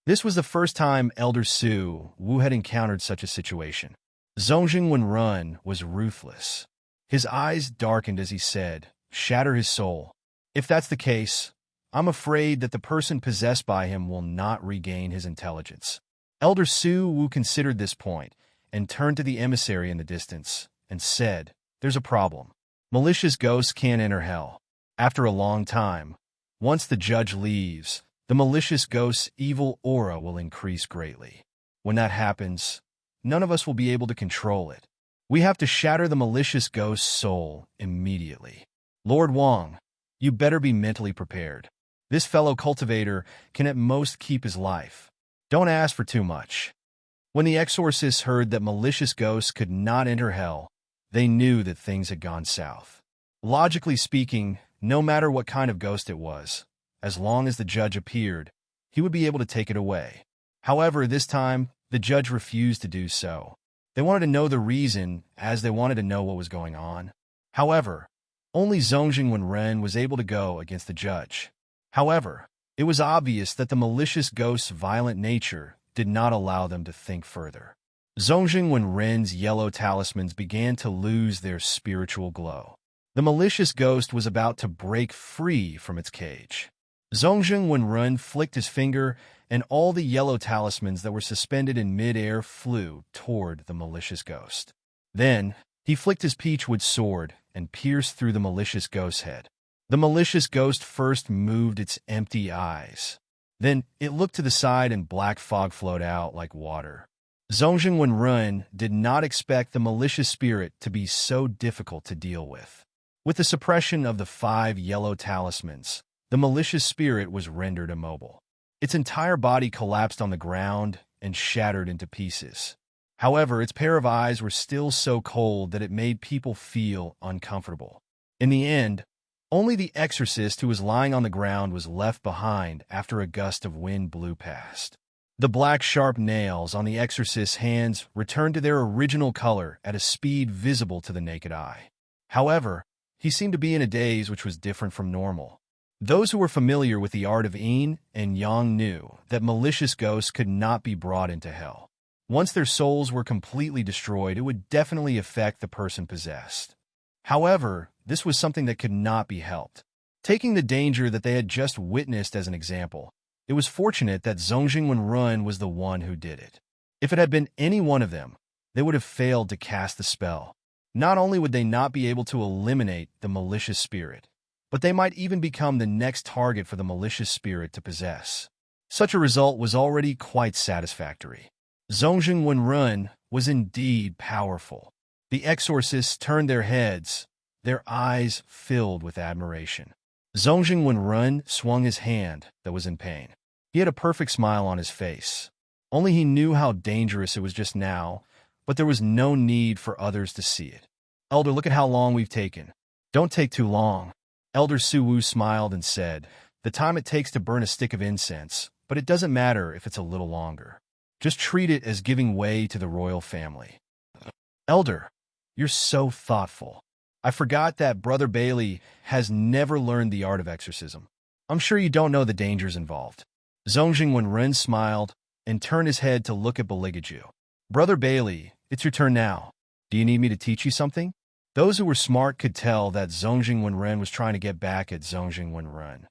This was the first time Elder Su Wu had encountered such a situation. Zongjing Wenrun was ruthless. His eyes darkened as he said, "Shatter his soul. If that's the case, I'm afraid that the person possessed by him will not regain his intelligence." Elder Su Wu considered this point and turned to the emissary in the distance and said, "There's a problem. Malicious ghosts can't enter hell. After a long time, once the judge leaves, the malicious ghost's evil aura will increase greatly. When that happens, none of us will be able to control it. We have to shatter the malicious ghost's soul immediately. Lord Wang, you better be mentally prepared. This fellow cultivator can at most keep his life. Don't ask for too much." When the exorcists heard that malicious ghosts could not enter hell, they knew that things had gone south. Logically speaking, no matter what kind of ghost it was, as long as the judge appeared, he would be able to take it away. However, this time, the judge refused to do so. They wanted to know the reason, as they wanted to know what was going on. However, only Zongjing Wenren was able to go against the judge. However, it was obvious that the malicious ghost's violent nature did not allow them to think further. Zongjing Wenren's yellow talismans began to lose their spiritual glow. The malicious ghost was about to break free from its cage. Zongjing Wenren flicked his finger, and all the yellow talismans that were suspended in mid-air flew toward the malicious ghost. Then, he flicked his peachwood sword and pierced through the malicious ghost's head. The malicious ghost first moved its empty eyes. Then, it looked to the side and black fog flowed out like water. Zongjing Wenren did not expect the malicious spirit to be so difficult to deal with. With the suppression of the 5 yellow talismans, the malicious spirit was rendered immobile. Its entire body collapsed on the ground and shattered into pieces. However, its pair of eyes were still so cold that it made people feel uncomfortable. In the end, only the exorcist who was lying on the ground was left behind after a gust of wind blew past. The black sharp nails on the exorcist's hands returned to their original color at a speed visible to the naked eye. However, he seemed to be in a daze which was different from normal. Those who were familiar with the art of yin and yang knew that malicious ghosts could not be brought into hell. Once their souls were completely destroyed, it would definitely affect the person possessed. However, this was something that could not be helped. Taking the danger that they had just witnessed as an example, it was fortunate that Zongjing Wenrun was the one who did it. If it had been any one of them, they would have failed to cast the spell. Not only would they not be able to eliminate the malicious spirit, but they might even become the next target for the malicious spirit to possess. Such a result was already quite satisfactory. Zongjing Wenrun was indeed powerful. The exorcists turned their heads, their eyes filled with admiration. Zongjing Wenrun swung his hand that was in pain. He had a perfect smile on his face. Only he knew how dangerous it was just now, but there was no need for others to see it. "Elder, look at how long we've taken. Don't take too long." Elder Su Wu smiled and said, "The time it takes to burn a stick of incense, but it doesn't matter if it's a little longer. Just treat it as giving way to the royal family." Elder, you're so thoughtful. I forgot that Brother Bailey has never learned the art of exorcism. I'm sure you don't know the dangers involved. Zongjing Wenren smiled and turned his head to look at Beligaju. Brother Bailey, it's your turn now. Do you need me to teach you something? Those who were smart could tell that Zongjing Wenren was trying to get back at Zongjing Wenren.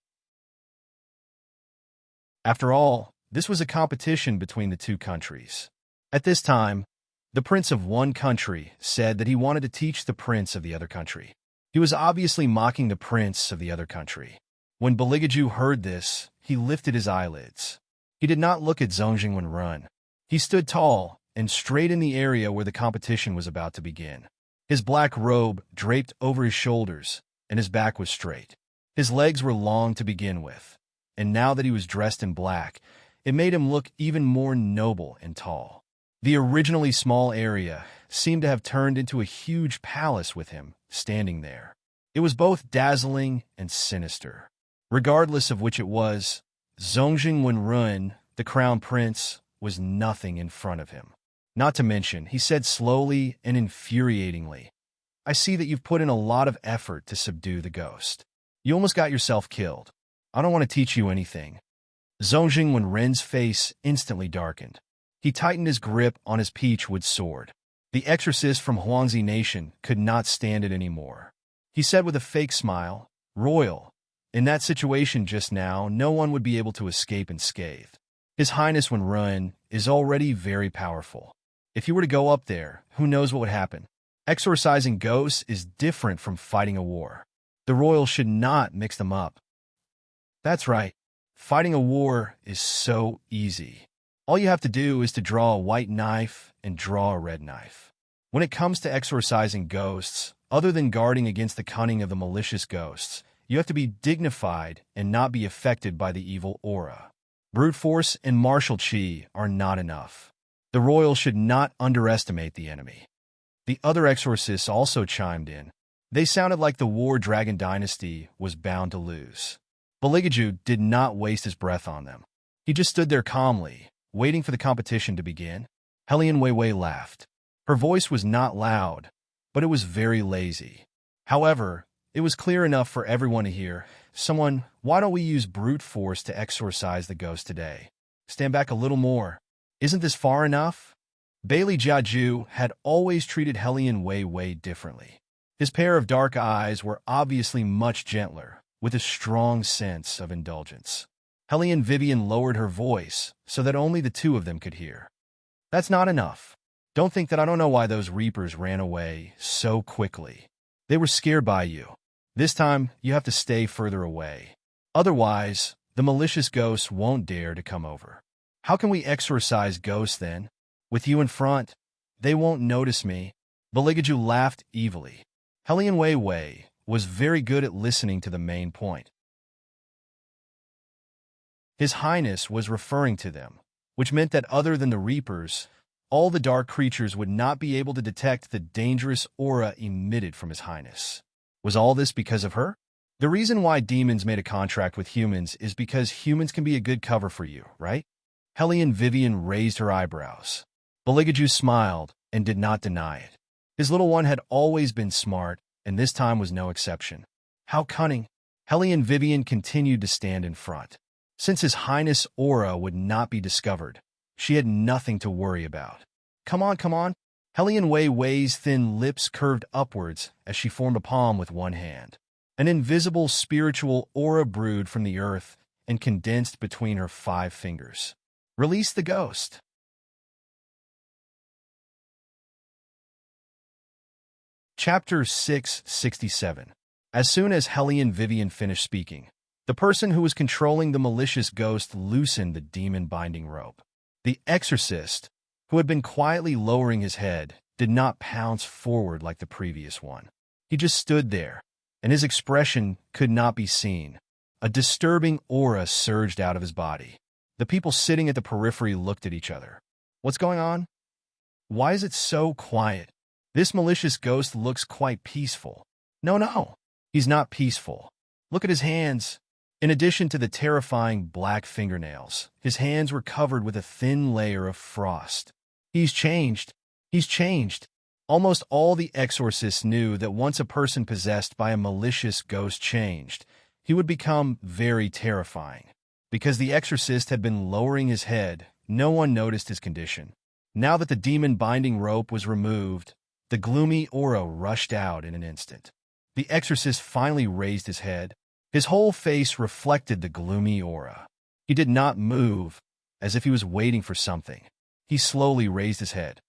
After all, this was a competition between the two countries. At this time, the prince of one country said that he wanted to teach the prince of the other country. He was obviously mocking the prince of the other country. When Beligaju heard this, he lifted his eyelids. He did not look at Zongjing Wenren. He stood tall and straight in the area where the competition was about to begin. His black robe draped over his shoulders, and his back was straight. His legs were long to begin with, and now that he was dressed in black, it made him look even more noble and tall. The originally small area seemed to have turned into a huge palace with him standing there. It was both dazzling and sinister. Regardless of which it was, Zongjing Wenren, the crown prince, was nothing in front of him. Not to mention, he said slowly and infuriatingly, I see that you've put in a lot of effort to subdue the ghost. You almost got yourself killed. I don't want to teach you anything. Zongjing Wenren's face instantly darkened. He tightened his grip on his peachwood sword. The exorcist from Huangzi Nation could not stand it anymore. He said with a fake smile, Royal, in that situation just now, no one would be able to escape unscathed. His Highness Wenren is already very powerful. If you were to go up there, who knows what would happen? Exorcising ghosts is different from fighting a war. The royal should not mix them up. That's right. Fighting a war is so easy. All you have to do is to draw a white knife and draw a red knife. When it comes to exorcising ghosts, other than guarding against the cunning of the malicious ghosts, you have to be dignified and not be affected by the evil aura. Brute force and martial chi are not enough. The royal should not underestimate the enemy. The other exorcists also chimed in. They sounded like the War Dragon dynasty was bound to lose. Beligaju did not waste his breath on them. He just stood there calmly, waiting for the competition to begin. Helian Weiwei laughed. Her voice was not loud, but it was very lazy. However, it was clear enough for everyone to hear. Someone, why don't we use brute force to exorcise the ghost today? Stand back a little more. Isn't this far enough? Bailey Jiaju had always treated Helian Weiwei differently. His pair of dark eyes were obviously much gentler, with a strong sense of indulgence. Helian Vivian lowered her voice so that only the two of them could hear. That's not enough. Don't think that I don't know why those reapers ran away so quickly. They were scared by you. This time, you have to stay further away. Otherwise, the malicious ghosts won't dare to come over. How can we exorcise ghosts then? With you in front, they won't notice me. Beligaju laughed evilly. Helian Weiwei was very good at listening to the main point. His Highness was referring to them, which meant that other than the Reapers, all the dark creatures would not be able to detect the dangerous aura emitted from His Highness. Was all this because of her? The reason why demons made a contract with humans is because humans can be a good cover for you, right? Helian Vivian raised her eyebrows. Beligaju smiled and did not deny it. His little one had always been smart, and this time was no exception. How cunning! Helian Vivian continued to stand in front. Since His Highness' aura would not be discovered, she had nothing to worry about. Come on, come on! Helian Weiwei's thin lips curved upwards as she formed a palm with one hand. An invisible spiritual aura brewed from the earth and condensed between her 5 fingers. Release the ghost. Chapter 667. As soon as Helian Vivian finished speaking, the person who was controlling the malicious ghost loosened the demon-binding rope. The exorcist, who had been quietly lowering his head, did not pounce forward like the previous one. He just stood there, and his expression could not be seen. A disturbing aura surged out of his body. The people sitting at the periphery looked at each other. What's going on? Why is it so quiet? This malicious ghost looks quite peaceful. No, he's not peaceful. Look at his hands. In addition to the terrifying black fingernails, his hands were covered with a thin layer of frost. He's changed. He's changed. Almost all the exorcists knew that once a person possessed by a malicious ghost changed, he would become very terrifying. Because the exorcist had been lowering his head, no one noticed his condition. Now that the demon-binding rope was removed, the gloomy aura rushed out in an instant. The exorcist finally raised his head. His whole face reflected the gloomy aura. He did not move, as if he was waiting for something. He slowly raised his head.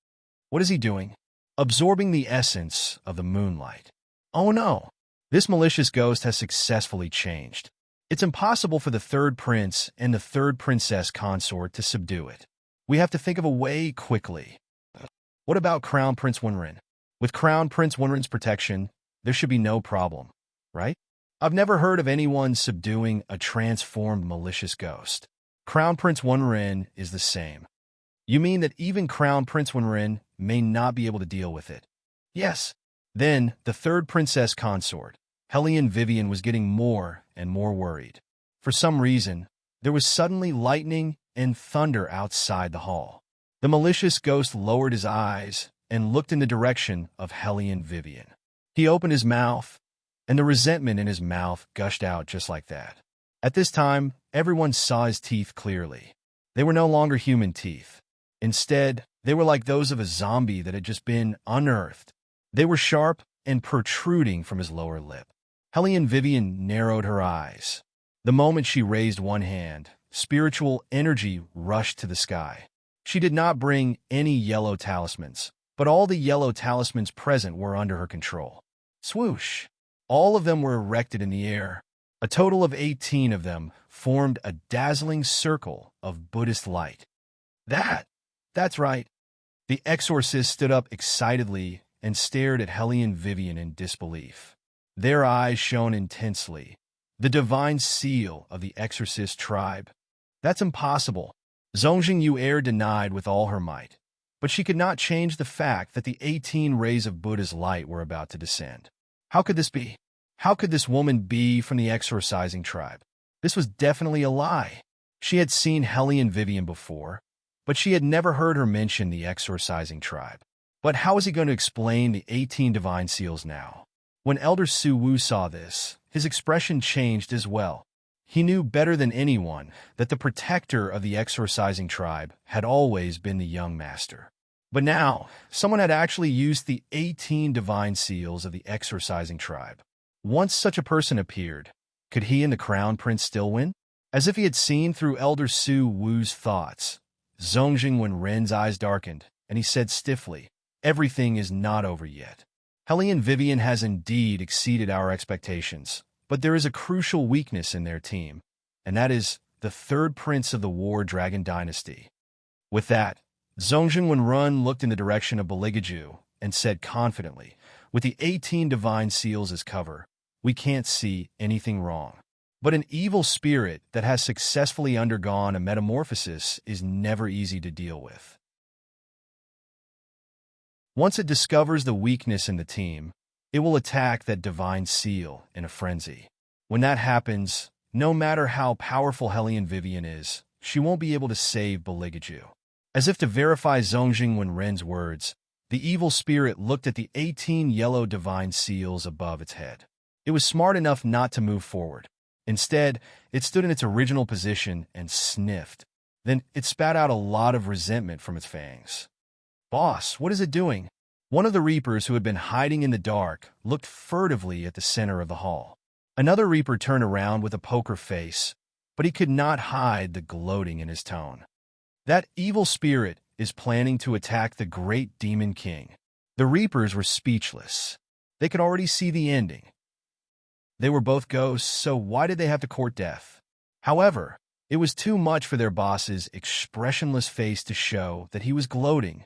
What is he doing? Absorbing the essence of the moonlight. Oh no! This malicious ghost has successfully changed. It's impossible for the third prince and the third princess consort to subdue it. We have to think of a way quickly. What about Crown Prince Wenren? With Crown Prince Wenren's protection, there should be no problem, right? I've never heard of anyone subduing a transformed malicious ghost. Crown Prince Wenren is the same. You mean that even Crown Prince Wenren may not be able to deal with it? Yes. Then, the third princess consort, Hellion Vivian, was getting more and more worried. For some reason, there was suddenly lightning and thunder outside the hall. The malicious ghost lowered his eyes and looked in the direction of Hellion Vivian. He opened his mouth, and the resentment in his mouth gushed out just like that. At this time, everyone saw his teeth clearly. They were no longer human teeth. Instead, they were like those of a zombie that had just been unearthed. They were sharp and protruding from his lower lip. Hellion Vivian narrowed her eyes. The moment she raised one hand, spiritual energy rushed to the sky. She did not bring any yellow talismans, but all the yellow talismans present were under her control. Swoosh! All of them were erected in the air. A total of 18 of them formed a dazzling circle of Buddhist light. That's right. The exorcist stood up excitedly and stared at Hellion Vivian in disbelief. Their eyes shone intensely. The divine seal of the exorcist tribe. That's impossible. Zongjing Yu'er denied with all her might, but she could not change the fact that the 18 rays of Buddha's light were about to descend. How could this be? How could this woman be from the exorcising tribe? This was definitely a lie. She had seen Hellion Vivian before, but she had never heard her mention the exorcising tribe. But how was he going to explain the 18 divine seals now? When Elder Su Wu saw this, his expression changed as well. He knew better than anyone that the protector of the exorcising tribe had always been the young master. But now, someone had actually used the 18 divine seals of the exorcising tribe. Once such a person appeared, could he and the Crown Prince still win? As if he had seen through Elder Su Wu's thoughts, Zongjing Wenren's eyes darkened, and he said stiffly, "Everything is not over yet. Hellion Vivian has indeed exceeded our expectations, but there is a crucial weakness in their team, and that is the third prince of the War Dragon Dynasty." With that, Zongjing Wenren looked in the direction of Beligaju and said confidently, "With the 18 divine seals as cover, we can't see anything wrong. But an evil spirit that has successfully undergone a metamorphosis is never easy to deal with. Once it discovers the weakness in the team, it will attack that divine seal in a frenzy. When that happens, no matter how powerful Hellion Vivian is, she won't be able to save Beligaju." As if to verify Zongjing Wenren's words, the evil spirit looked at the 18 yellow divine seals above its head. It was smart enough not to move forward. Instead, it stood in its original position and sniffed. Then it spat out a lot of resentment from its fangs. "Boss, what is it doing?" One of the Reapers who had been hiding in the dark looked furtively at the center of the hall. Another Reaper turned around with a poker face, but he could not hide the gloating in his tone. That evil spirit is planning to attack the great Demon King. The Reapers were speechless. They could already see the ending. They were both ghosts, so why did they have to court death? However, it was too much for their boss's expressionless face to show that he was gloating.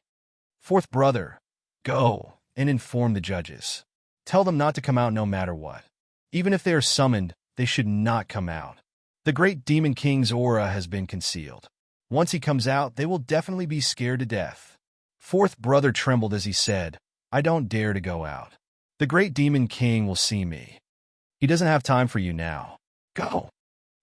"Fourth brother, go and inform the judges. Tell them not to come out no matter what. Even if they are summoned, they should not come out. The great Demon King's aura has been concealed. Once he comes out, they will definitely be scared to death." Fourth brother trembled as he said, "I don't dare to go out. The great Demon King will see me. He doesn't have time for you now. Go."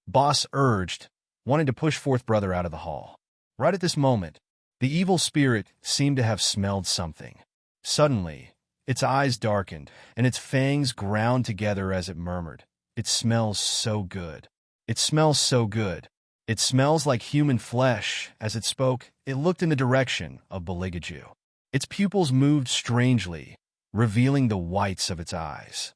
Boss urged, wanting to push fourth brother out of the hall. Right at this moment, the evil spirit seemed to have smelled something. Suddenly, its eyes darkened, and its fangs ground together as it murmured, "It smells so good. It smells so good. It smells like human flesh." As it spoke, it looked in the direction of Beligaju. Its pupils moved strangely, revealing the whites of its eyes.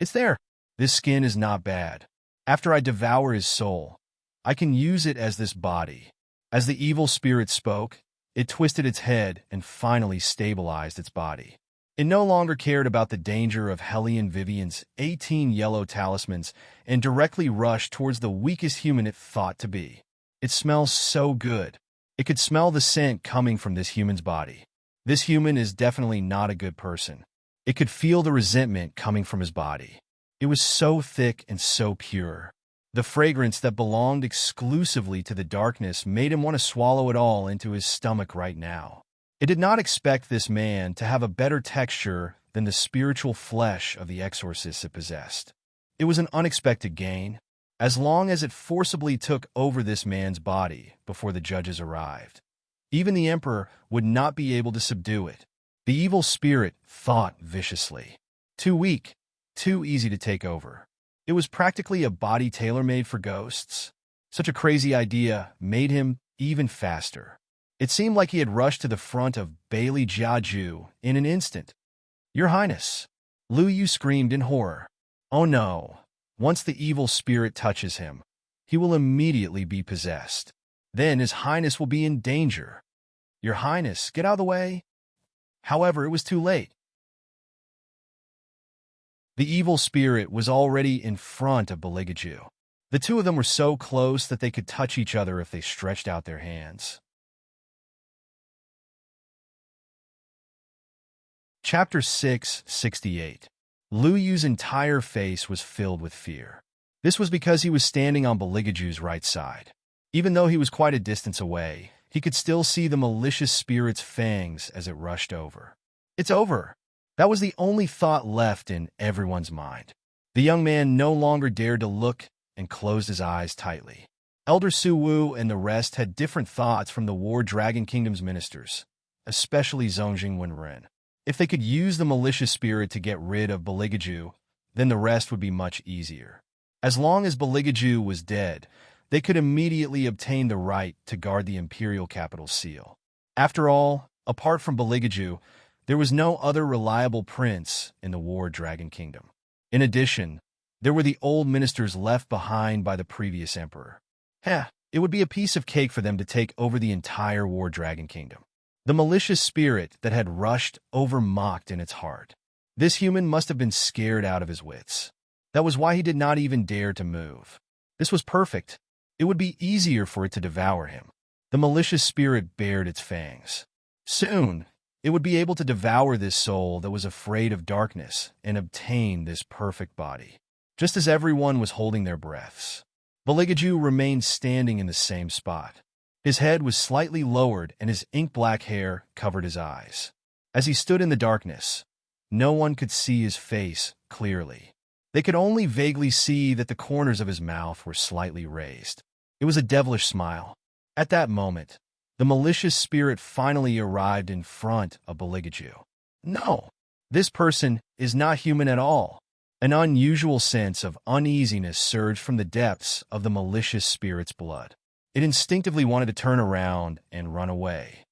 "It's there. This skin is not bad. After I devour his soul, I can use it as this body." As the evil spirit spoke, it twisted its head and finally stabilized its body. It no longer cared about the danger of Hellion Vivian's 18 yellow talismans and directly rushed towards the weakest human it thought to be. "It smells so good." It could smell the scent coming from this human's body. This human is definitely not a good person. It could feel the resentment coming from his body. It was so thick and so pure. The fragrance that belonged exclusively to the darkness made him want to swallow it all into his stomach right now. It did not expect this man to have a better texture than the spiritual flesh of the exorcists it possessed. It was an unexpected gain, as long as it forcibly took over this man's body before the judges arrived. Even the emperor would not be able to subdue it. The evil spirit thought viciously. Too weak, too easy to take over. It was practically a body tailor-made for ghosts. Such a crazy idea made him even faster. It seemed like he had rushed to the front of Bailey Jiaju in an instant. "Your Highness!" Lu Yu screamed in horror. Oh no! Once the evil spirit touches him, he will immediately be possessed. Then His Highness will be in danger. "Your Highness, get out of the way!" However, it was too late. The evil spirit was already in front of Beligaju. The two of them were so close that they could touch each other if they stretched out their hands. Chapter 668. Lu Yu's entire face was filled with fear. This was because he was standing on Beligaju's right side. Even though he was quite a distance away, he could still see the malicious spirit's fangs as it rushed over. "It's over." That was the only thought left in everyone's mind. The young man no longer dared to look and closed his eyes tightly. Elder Su Wu and the rest had different thoughts from the War Dragon Kingdom's ministers, especially Zongjing Wenren. If they could use the malicious spirit to get rid of Beligaju, then the rest would be much easier. As long as Beligaju was dead, they could immediately obtain the right to guard the imperial capital seal. After all, apart from Beligaju, there was no other reliable prince in the War Dragon Kingdom. In addition, there were the old ministers left behind by the previous emperor. It would be a piece of cake for them to take over the entire War Dragon Kingdom. The malicious spirit that had rushed over mocked in its heart. This human must have been scared out of his wits. That was why he did not even dare to move. This was perfect. It would be easier for it to devour him. The malicious spirit bared its fangs. Soon, it would be able to devour this soul that was afraid of darkness and obtain this perfect body. Just as everyone was holding their breaths, Beligaju remained standing in the same spot. His head was slightly lowered and his ink-black hair covered his eyes. As he stood in the darkness, no one could see his face clearly. They could only vaguely see that the corners of his mouth were slightly raised. It was a devilish smile. At that moment, the malicious spirit finally arrived in front of Beligaju. No, this person is not human at all. An unusual sense of uneasiness surged from the depths of the malicious spirit's blood. It instinctively wanted to turn around and run away.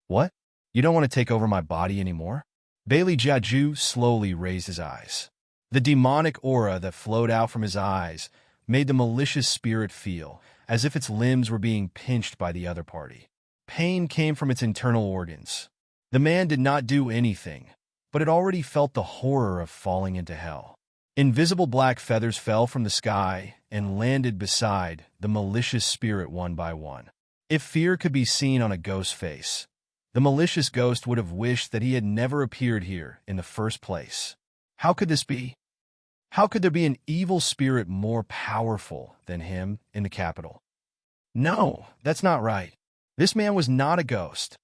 "What? You don't want to take over my body anymore?" Bailey Jiaju slowly raised his eyes. The demonic aura that flowed out from his eyes made the malicious spirit feel as if its limbs were being pinched by the other party. Pain came from its internal organs. The man did not do anything, but it already felt the horror of falling into hell. Invisible black feathers fell from the sky and landed beside the malicious spirit one by one. If fear could be seen on a ghost's face, the malicious ghost would have wished that he had never appeared here in the first place. How could this be? How could there be an evil spirit more powerful than him in the capital? No, that's not right. This man was not a ghost.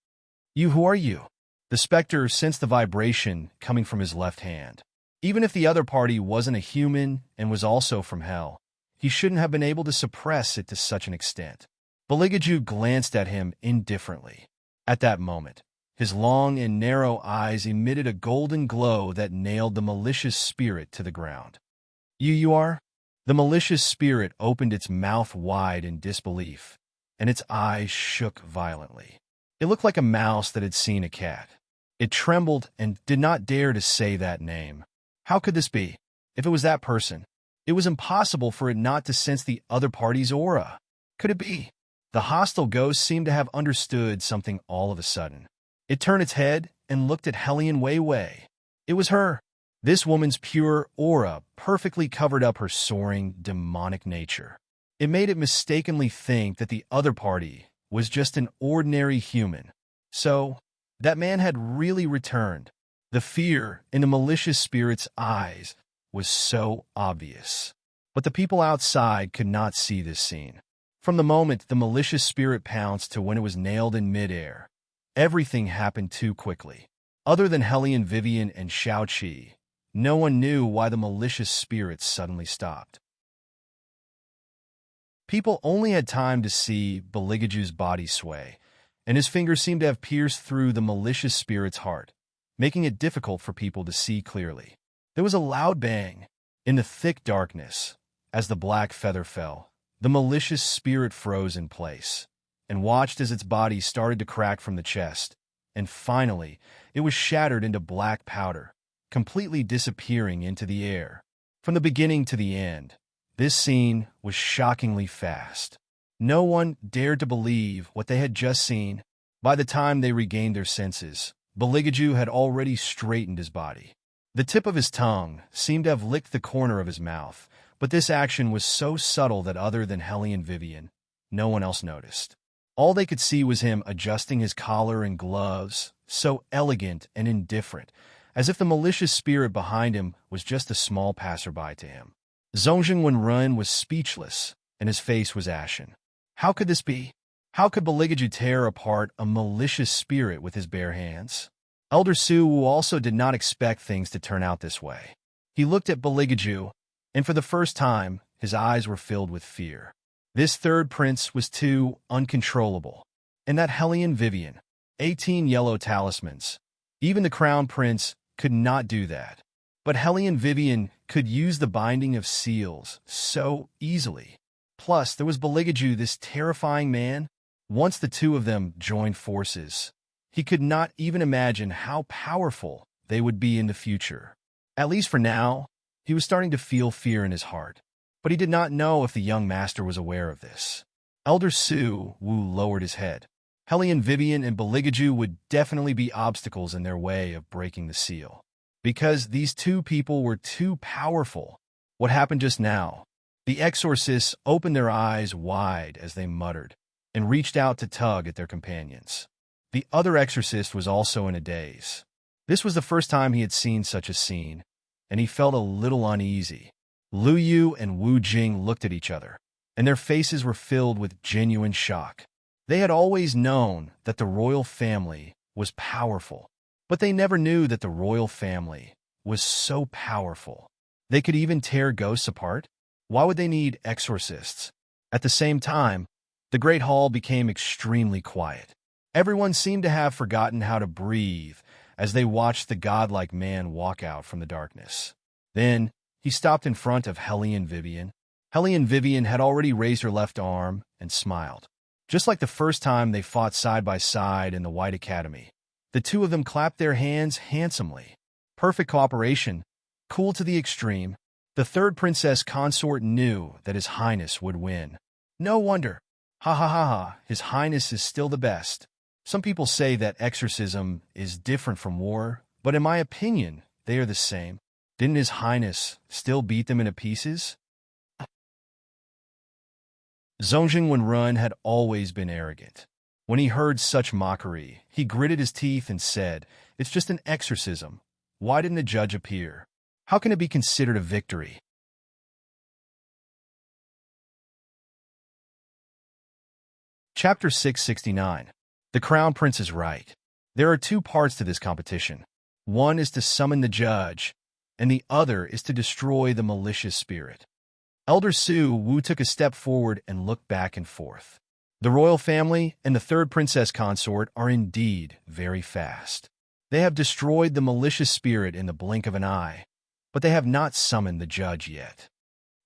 Who are you? The specter sensed the vibration coming from his left hand. Even if the other party wasn't a human and was also from hell, he shouldn't have been able to suppress it to such an extent. Beligaju glanced at him indifferently. At that moment, His long and narrow eyes emitted a golden glow that nailed the malicious spirit to the ground. You are? The malicious spirit opened its mouth wide in disbelief, and its eyes shook violently. It looked like a mouse that had seen a cat. It trembled and did not dare to say that name. How could this be? If it was that person, it was impossible for it not to sense the other party's aura. Could it be? The hostile ghost seemed to have understood something all of a sudden. It turned its head and looked at Hellion Wei Wei. It was her. This woman's pure aura perfectly covered up her soaring, demonic nature. It made it mistakenly think that the other party was just an ordinary human. So, that man had really returned. The fear in the malicious spirit's eyes was so obvious. But the people outside could not see this scene. From the moment the malicious spirit pounced to when it was nailed in midair, everything happened too quickly. Other than Hellion Vivian and Xiao Qi, no one knew why the malicious spirit suddenly stopped. People only had time to see Beligaju's body sway, and his fingers seemed to have pierced through the malicious spirit's heart, making it difficult for people to see clearly. There was a loud bang in the thick darkness. As the black feather fell, the malicious spirit froze in place and watched as its body started to crack from the chest, and finally, it was shattered into black powder, completely disappearing into the air. From the beginning to the end, this scene was shockingly fast. No one dared to believe what they had just seen. By the time they regained their senses, Beligaju had already straightened his body. The tip of his tongue seemed to have licked the corner of his mouth, but this action was so subtle that other than Hellion Vivian, no one else noticed. All they could see was him adjusting his collar and gloves, so elegant and indifferent, as if the malicious spirit behind him was just a small passerby to him. Zongjing Wenrun was speechless, and his face was ashen. How could this be? How could Beligaju tear apart a malicious spirit with his bare hands? Elder Su Wu also did not expect things to turn out this way. He looked at Beligaju, and for the first time, his eyes were filled with fear. This third prince was too uncontrollable. And that Hellion Vivian, 18 yellow talismans. Even the crown prince could not do that. But Hellion Vivian could use the binding of seals so easily. Plus, there was Beligaju, this terrifying man. Once the two of them joined forces, he could not even imagine how powerful they would be in the future. At least for now, he was starting to feel fear in his heart. But he did not know if the young master was aware of this. Elder Su Wu lowered his head. Hellion Vivian and Beligaju would definitely be obstacles in their way of breaking the seal. Because these two people were too powerful. What happened just now? The exorcists opened their eyes wide as they muttered, and reached out to tug at their companions. The other exorcist was also in a daze. This was the first time he had seen such a scene, and he felt a little uneasy. Lu Yu and Wu Jing looked at each other, and their faces were filled with genuine shock. They had always known that the royal family was powerful, but they never knew that the royal family was so powerful. They could even tear ghosts apart? Why would they need exorcists? At the same time, the great hall became extremely quiet. Everyone seemed to have forgotten how to breathe as they watched the godlike man walk out from the darkness. Then, he stopped in front of Hellion Vivian. Hellion Vivian had already raised her left arm and smiled. Just like the first time they fought side by side in the White Academy, the two of them clapped their hands handsomely. Perfect cooperation, cool to the extreme. The third princess consort knew that His Highness would win. No wonder. Ha ha ha ha, His Highness is still the best. Some people say that exorcism is different from war, but in my opinion, they are the same. Didn't His Highness still beat them into pieces? Zongjing Wenrun had always been arrogant. When he heard such mockery, he gritted his teeth and said, "It's just an exorcism. Why didn't a judge appear? How can it be considered a victory?" Chapter 669. The Crown Prince is right. There are two parts to this competition. One is to summon the judge, and the other is to destroy the malicious spirit. Elder Su Wu took a step forward and looked back and forth. The royal family and the third princess consort are indeed very fast. They have destroyed the malicious spirit in the blink of an eye, but they have not summoned the judge yet.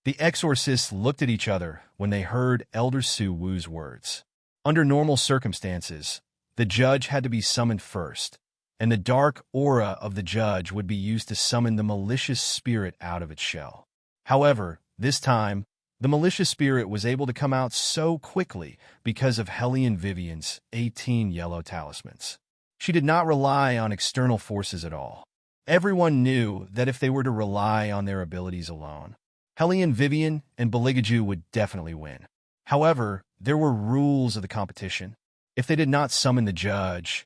The exorcists looked at each other when they heard Elder Su Wu's words. Under normal circumstances, the judge had to be summoned first, and the dark aura of the judge would be used to summon the malicious spirit out of its shell. However, this time, the malicious spirit was able to come out so quickly because of Hellion Vivian's 18 yellow talismans. She did not rely on external forces at all. Everyone knew that if they were to rely on their abilities alone, Hellion Vivian and Beligaju would definitely win. However, there were rules of the competition. If they did not summon the judge,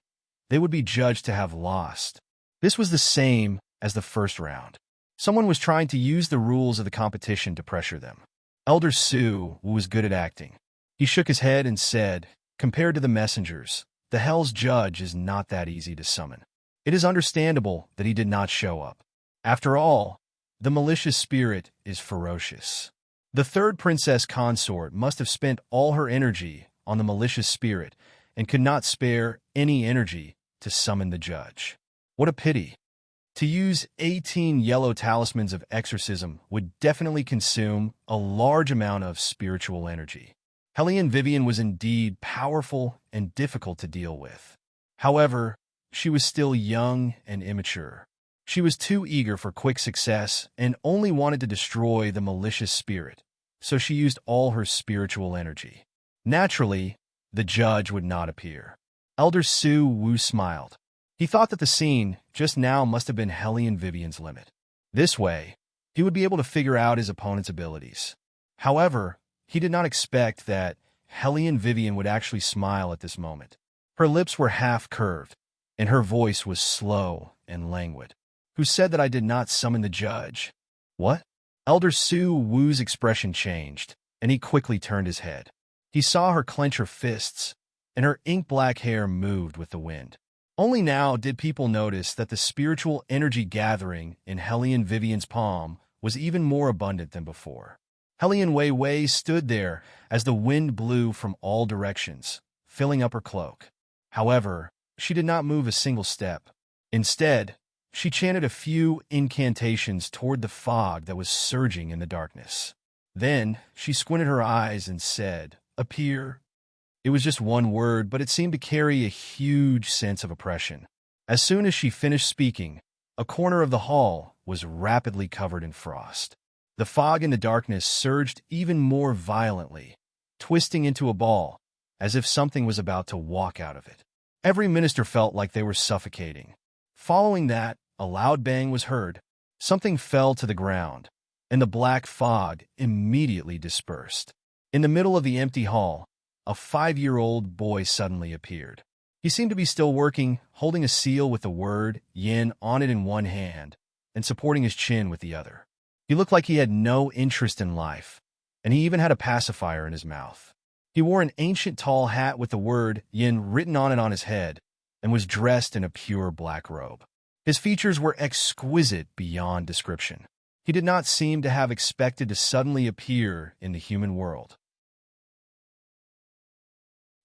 they would be judged to have lost. This was the same as the first round. Someone was trying to use the rules of the competition to pressure them. Elder Su was good at acting. He shook his head and said, "Compared to the messengers, the Hell's Judge is not that easy to summon. It is understandable that he did not show up. After all, the malicious spirit is ferocious." The third princess consort must have spent all her energy on the malicious spirit and could not spare any energy to summon the judge. What a pity. To use 18 yellow talismans of exorcism would definitely consume a large amount of spiritual energy. Hellion Vivian was indeed powerful and difficult to deal with. However, she was still young and immature. She was too eager for quick success and only wanted to destroy the malicious spirit, so she used all her spiritual energy. Naturally, the judge would not appear. Elder Su Wu smiled. He thought that the scene just now must have been Hellion Vivian's limit. This way, he would be able to figure out his opponent's abilities. However, he did not expect that Hellion Vivian would actually smile at this moment. Her lips were half-curved, and her voice was slow and languid. "Who said that I did not summon the judge?" "What?" Elder Su Wu's expression changed, and he quickly turned his head. He saw her clench her fists, and her ink-black hair moved with the wind. Only now did people notice that the spiritual energy gathering in Hellion Vivian's palm was even more abundant than before. Hellion Wei Wei stood there as the wind blew from all directions, filling up her cloak. However, she did not move a single step. Instead, she chanted a few incantations toward the fog that was surging in the darkness. Then, she squinted her eyes and said, "Appear." It was just one word, but it seemed to carry a huge sense of oppression. As soon as she finished speaking, a corner of the hall was rapidly covered in frost. The fog in the darkness surged even more violently, twisting into a ball, as if something was about to walk out of it. Every minister felt like they were suffocating. Following that, a loud bang was heard. Something fell to the ground, and the black fog immediately dispersed. In the middle of the empty hall, a 5-year-old boy suddenly appeared. He seemed to be still working, holding a seal with the word yin on it in one hand and supporting his chin with the other. He looked like he had no interest in life, and he even had a pacifier in his mouth. He wore an ancient tall hat with the word yin written on it on his head and was dressed in a pure black robe. His features were exquisite beyond description. He did not seem to have expected to suddenly appear in the human world.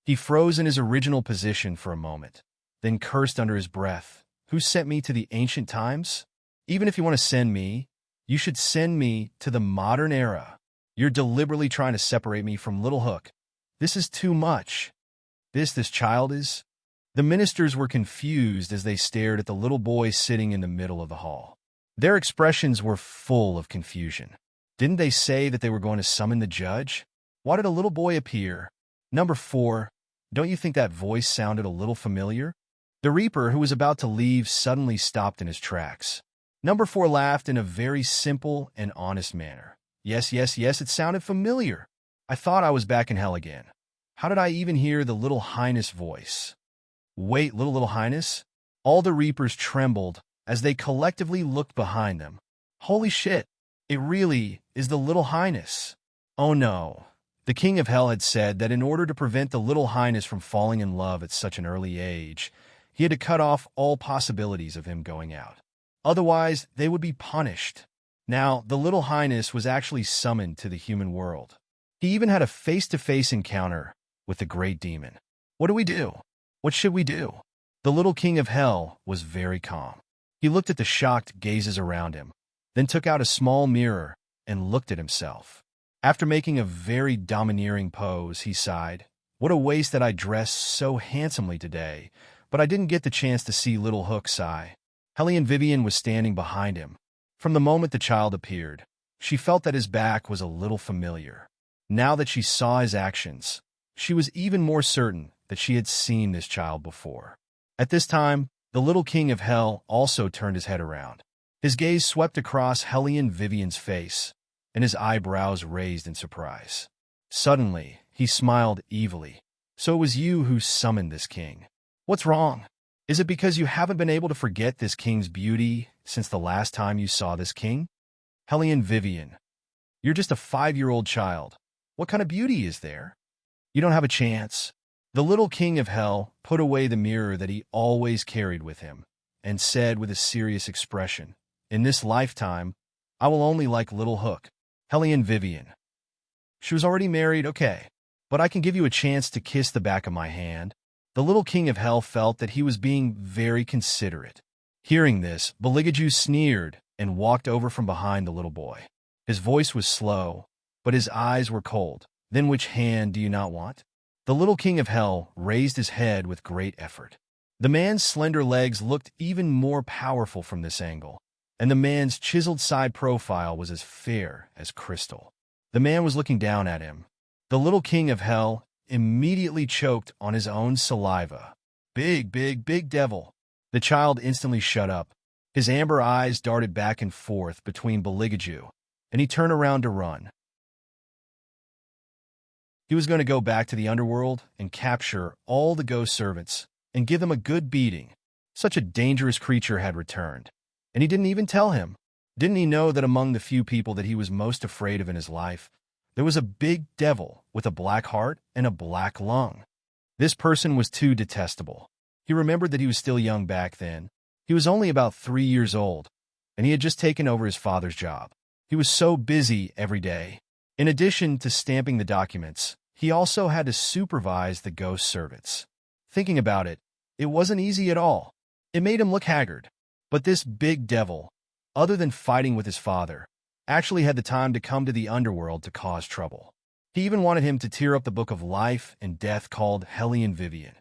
He froze in his original position for a moment, then cursed under his breath. "Who sent me to the ancient times? Even if you want to send me, you should send me to the modern era. You're deliberately trying to separate me from Little Hook. This is too much." This child is? The ministers were confused as they stared at the little boy sitting in the middle of the hall. Their expressions were full of confusion. Didn't they say that they were going to summon the judge? Why did a little boy appear? Number 4. Don't you think that voice sounded a little familiar? The Reaper, who was about to leave, suddenly stopped in his tracks. Number 4 laughed in a very simple and honest manner. Yes, it sounded familiar. I thought I was back in hell again. How did I even hear the Little Highness voice? Wait, Little Highness? All the Reapers trembled as they collectively looked behind them. Holy shit, it really is the Little Highness. Oh no. The King of Hell had said that in order to prevent the Little Highness from falling in love at such an early age, he had to cut off all possibilities of him going out. Otherwise, they would be punished. Now, the Little Highness was actually summoned to the human world. He even had a face-to-face encounter with the great demon. What do we do? What should we do? The little king of hell was very calm. He looked at the shocked gazes around him, then took out a small mirror and looked at himself. After making a very domineering pose, he sighed, "What a waste that I dressed so handsomely today, but I didn't get the chance to see Little Hook sigh." Hellion Vivian was standing behind him. From the moment the child appeared, she felt that his back was a little familiar. Now that she saw his actions, she was even more certain that she had seen this child before. At this time, the little king of hell also turned his head around. His gaze swept across Hellion Vivian's face, and his eyebrows raised in surprise. Suddenly, he smiled evilly. "So it was you who summoned this king. What's wrong? Is it because you haven't been able to forget this king's beauty since the last time you saw this king?" "Hellion Vivian, you're just a 5-year-old child. What kind of beauty is there? You don't have a chance." The little king of hell put away the mirror that he always carried with him and said with a serious expression, "In this lifetime, I will only like Little Hook." "Hellion Vivian, she was already married, okay, but I can give you a chance to kiss the back of my hand." The little king of hell felt that he was being very considerate. Hearing this, Beligaju sneered and walked over from behind the little boy. His voice was slow, but his eyes were cold. "Then which hand do you not want?" The little king of hell raised his head with great effort. The man's slender legs looked even more powerful from this angle, and the man's chiseled side profile was as fair as crystal. The man was looking down at him. The little king of hell immediately choked on his own saliva. "Big, big, big devil." The child instantly shut up. His amber eyes darted back and forth between Beligaju, and he turned around to run. He was going to go back to the underworld and capture all the ghost servants and give them a good beating. Such a dangerous creature had returned, and he didn't even tell him. Didn't he know that among the few people that he was most afraid of in his life, there was a big devil with a black heart and a black lung? This person was too detestable. He remembered that he was still young back then. He was only about 3 years old, and he had just taken over his father's job. He was so busy every day. In addition to stamping the documents, he also had to supervise the ghost servants. Thinking about it, it wasn't easy at all. It made him look haggard. But this big devil, other than fighting with his father, actually had the time to come to the underworld to cause trouble. He even wanted him to tear up the book of life and death called Hellion Vivian.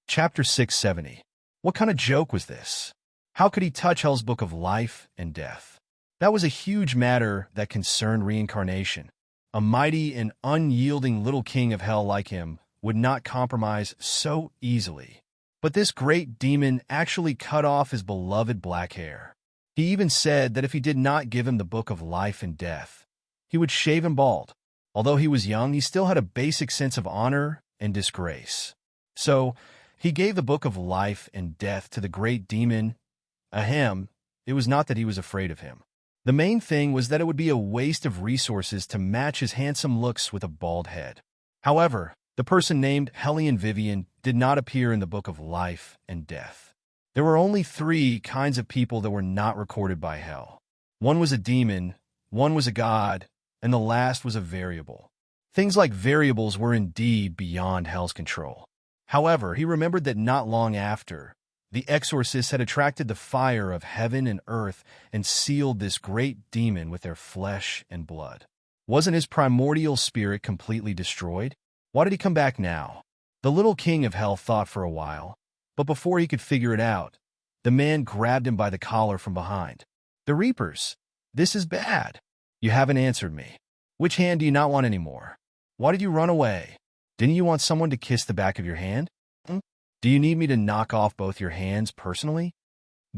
Chapter 670. What kind of joke was this? How could he touch Hell's book of life and death? That was a huge matter that concerned reincarnation. A mighty and unyielding little king of hell like him would not compromise so easily. But this great demon actually cut off his beloved black hair. He even said that if he did not give him the book of life and death, he would shave him bald. Although he was young, he still had a basic sense of honor and disgrace. So, he gave the book of life and death to the great demon. Ahem, it was not that he was afraid of him. The main thing was that it would be a waste of resources to match his handsome looks with a bald head. However, the person named Hellion Vivian did not appear in the book of life and death. There were only 3 kinds of people that were not recorded by hell. One was a demon, one was a god, and the last was a variable. Things like variables were indeed beyond hell's control. However, he remembered that not long after, the exorcists had attracted the fire of heaven and earth and sealed this great demon with their flesh and blood. Wasn't his primordial spirit completely destroyed? Why did he come back now? The little king of hell thought for a while, but before he could figure it out, the man grabbed him by the collar from behind. "The Reapers, this is bad. You haven't answered me. Which hand do you not want anymore? Why did you run away? Didn't you want someone to kiss the back of your hand? Do you need me to knock off both your hands personally?"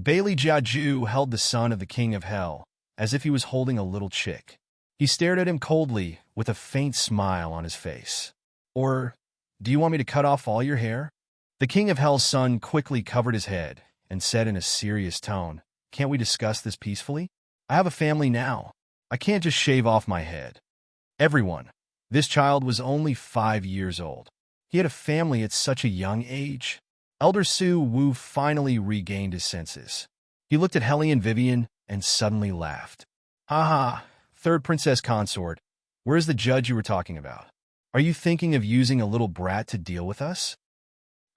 Bailey Jiaju held the son of the king of hell, as if he was holding a little chick. He stared at him coldly, with a faint smile on his face. "Or, do you want me to cut off all your hair?" The king of hell's son quickly covered his head and said in a serious tone, "Can't we discuss this peacefully? I have a family now. I can't just shave off my head." Everyone. This child was only 5 years old. He had a family at such a young age. Elder Su Wu finally regained his senses. He looked at Hellion Vivian and suddenly laughed. "Ha ha, Third Princess Consort, where's the judge you were talking about? Are you thinking of using a little brat to deal with us?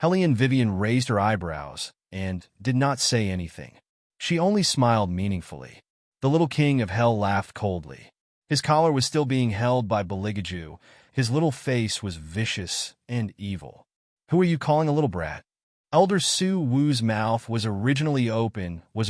Hellion Vivian raised her eyebrows and did not say anything. She only smiled meaningfully. The little king of hell laughed coldly. His collar was still being held by Beligaju. His little face was vicious and evil. Who are you calling a little brat? Elder Su Wu's mouth was originally open, was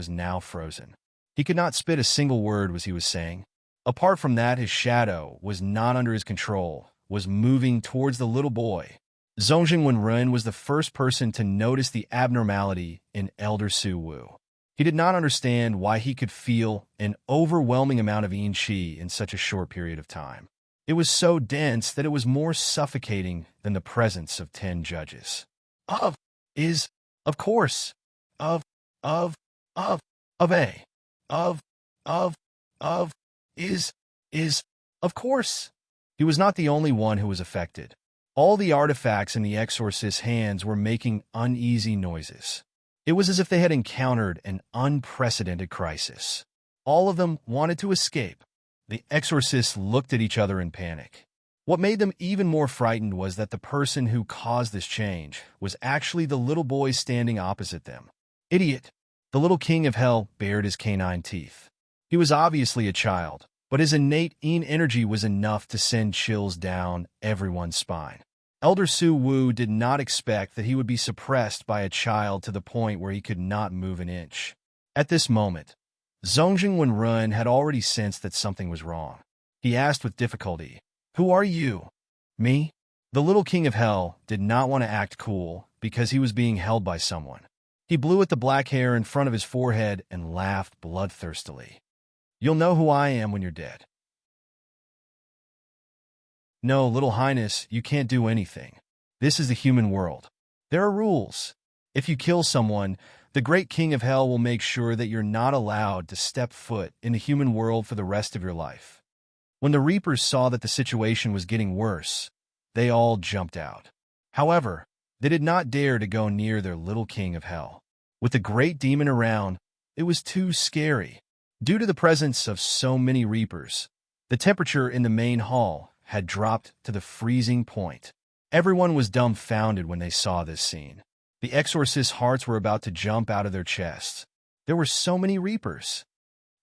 now frozen. He could not spit a single word as he was saying. Apart from that, his shadow was not under his control, was moving towards the little boy. Zongjing Wenren was the first person to notice the abnormality in Elder Su Wu. He did not understand why he could feel an overwhelming amount of yin qi in such a short period of time. It was so dense that it was more suffocating than the presence of 10 judges. Of course, He was not the only one who was affected. All the artifacts in the exorcist's hands were making uneasy noises. It was as if they had encountered an unprecedented crisis. All of them wanted to escape. The exorcists looked at each other in panic. What made them even more frightened was that the person who caused this change was actually the little boy standing opposite them. Idiot! The little king of hell bared his canine teeth. He was obviously a child, but his innate yin energy was enough to send chills down everyone's spine. Elder Su Wu did not expect that he would be suppressed by a child to the point where he could not move an inch. At this moment, Zongjing Wenren had already sensed that something was wrong. He asked with difficulty, "Who are you?" "Me?" The little king of hell did not want to act cool because he was being held by someone. He blew at the black hair in front of his forehead and laughed bloodthirstily. "You'll know who I am when you're dead." "No, Little Highness, you can't do anything. This is the human world. There are rules. If you kill someone, the great king of hell will make sure that you're not allowed to step foot in the human world for the rest of your life." When the Reapers saw that the situation was getting worse, they all jumped out. However, they did not dare to go near their little king of hell. With the great demon around, it was too scary. Due to the presence of so many Reapers, the temperature in the main hall had dropped to the freezing point. Everyone was dumbfounded when they saw this scene. The exorcist's hearts were about to jump out of their chests. There were so many Reapers.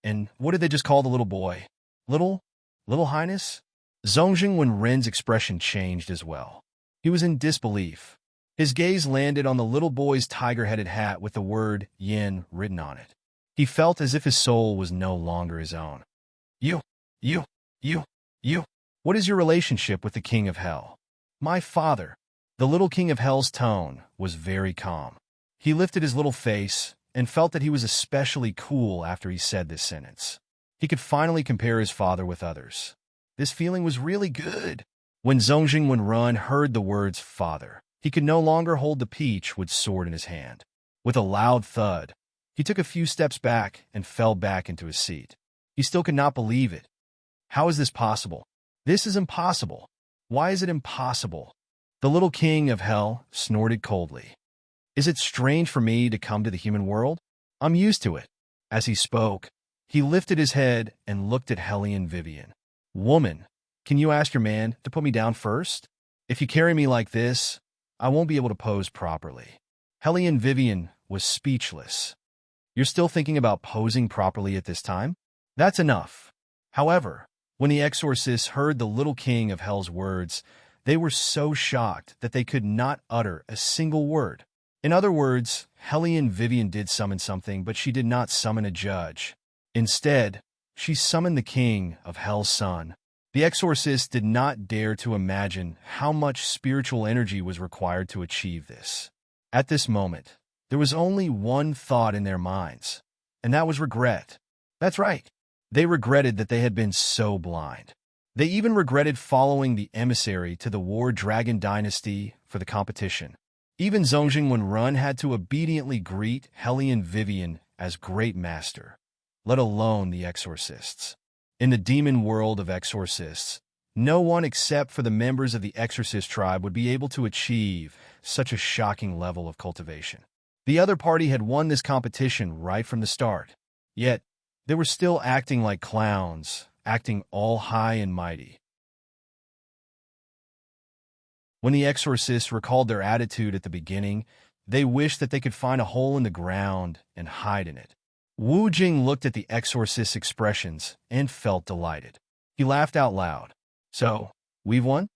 And what did they just call the little boy? Little Highness? Zongjing Wenren's expression changed as well. He was in disbelief. His gaze landed on the little boy's tiger-headed hat with the word yin written on it. He felt as if his soul was no longer his own. You. What is your relationship with the king of hell?" "My father." The little king of hell's tone was very calm. He lifted his little face and felt that he was especially cool after he said this sentence. He could finally compare his father with others. This feeling was really good. When Zongjing Wenren heard the words father, he could no longer hold the peach with sword in his hand. With a loud thud, he took a few steps back and fell back into his seat. He still could not believe it. How is this possible? This is impossible. Why is it impossible? The little king of hell snorted coldly. Is it strange for me to come to the human world? I'm used to it. As he spoke, he lifted his head and looked at Hellion Vivian. Woman, can you ask your man to put me down first? If you carry me like this, I won't be able to pose properly. Hellion Vivian was speechless. You're still thinking about posing properly at this time? That's enough. However, when the exorcists heard the little king of hell's words, they were so shocked that they could not utter a single word. In other words, Hellion Vivian did summon something, but she did not summon a judge. Instead, she summoned the king of hell's son. The exorcists did not dare to imagine how much spiritual energy was required to achieve this. At this moment, there was only one thought in their minds, and that was regret. That's right. They regretted that they had been so blind. They even regretted following the emissary to the War Dragon dynasty for the competition. Even Zongjing Wenren had to obediently greet Hellion Vivian as Great Master, let alone the exorcists. In the demon world of exorcists, no one except for the members of the exorcist tribe would be able to achieve such a shocking level of cultivation. The other party had won this competition right from the start. Yet, They were still acting like clowns, acting all high and mighty. When the exorcists recalled their attitude at the beginning, they wished that they could find a hole in the ground and hide in it. Wu Jing looked at the exorcist's expressions and felt delighted. He laughed out loud. So, we've won?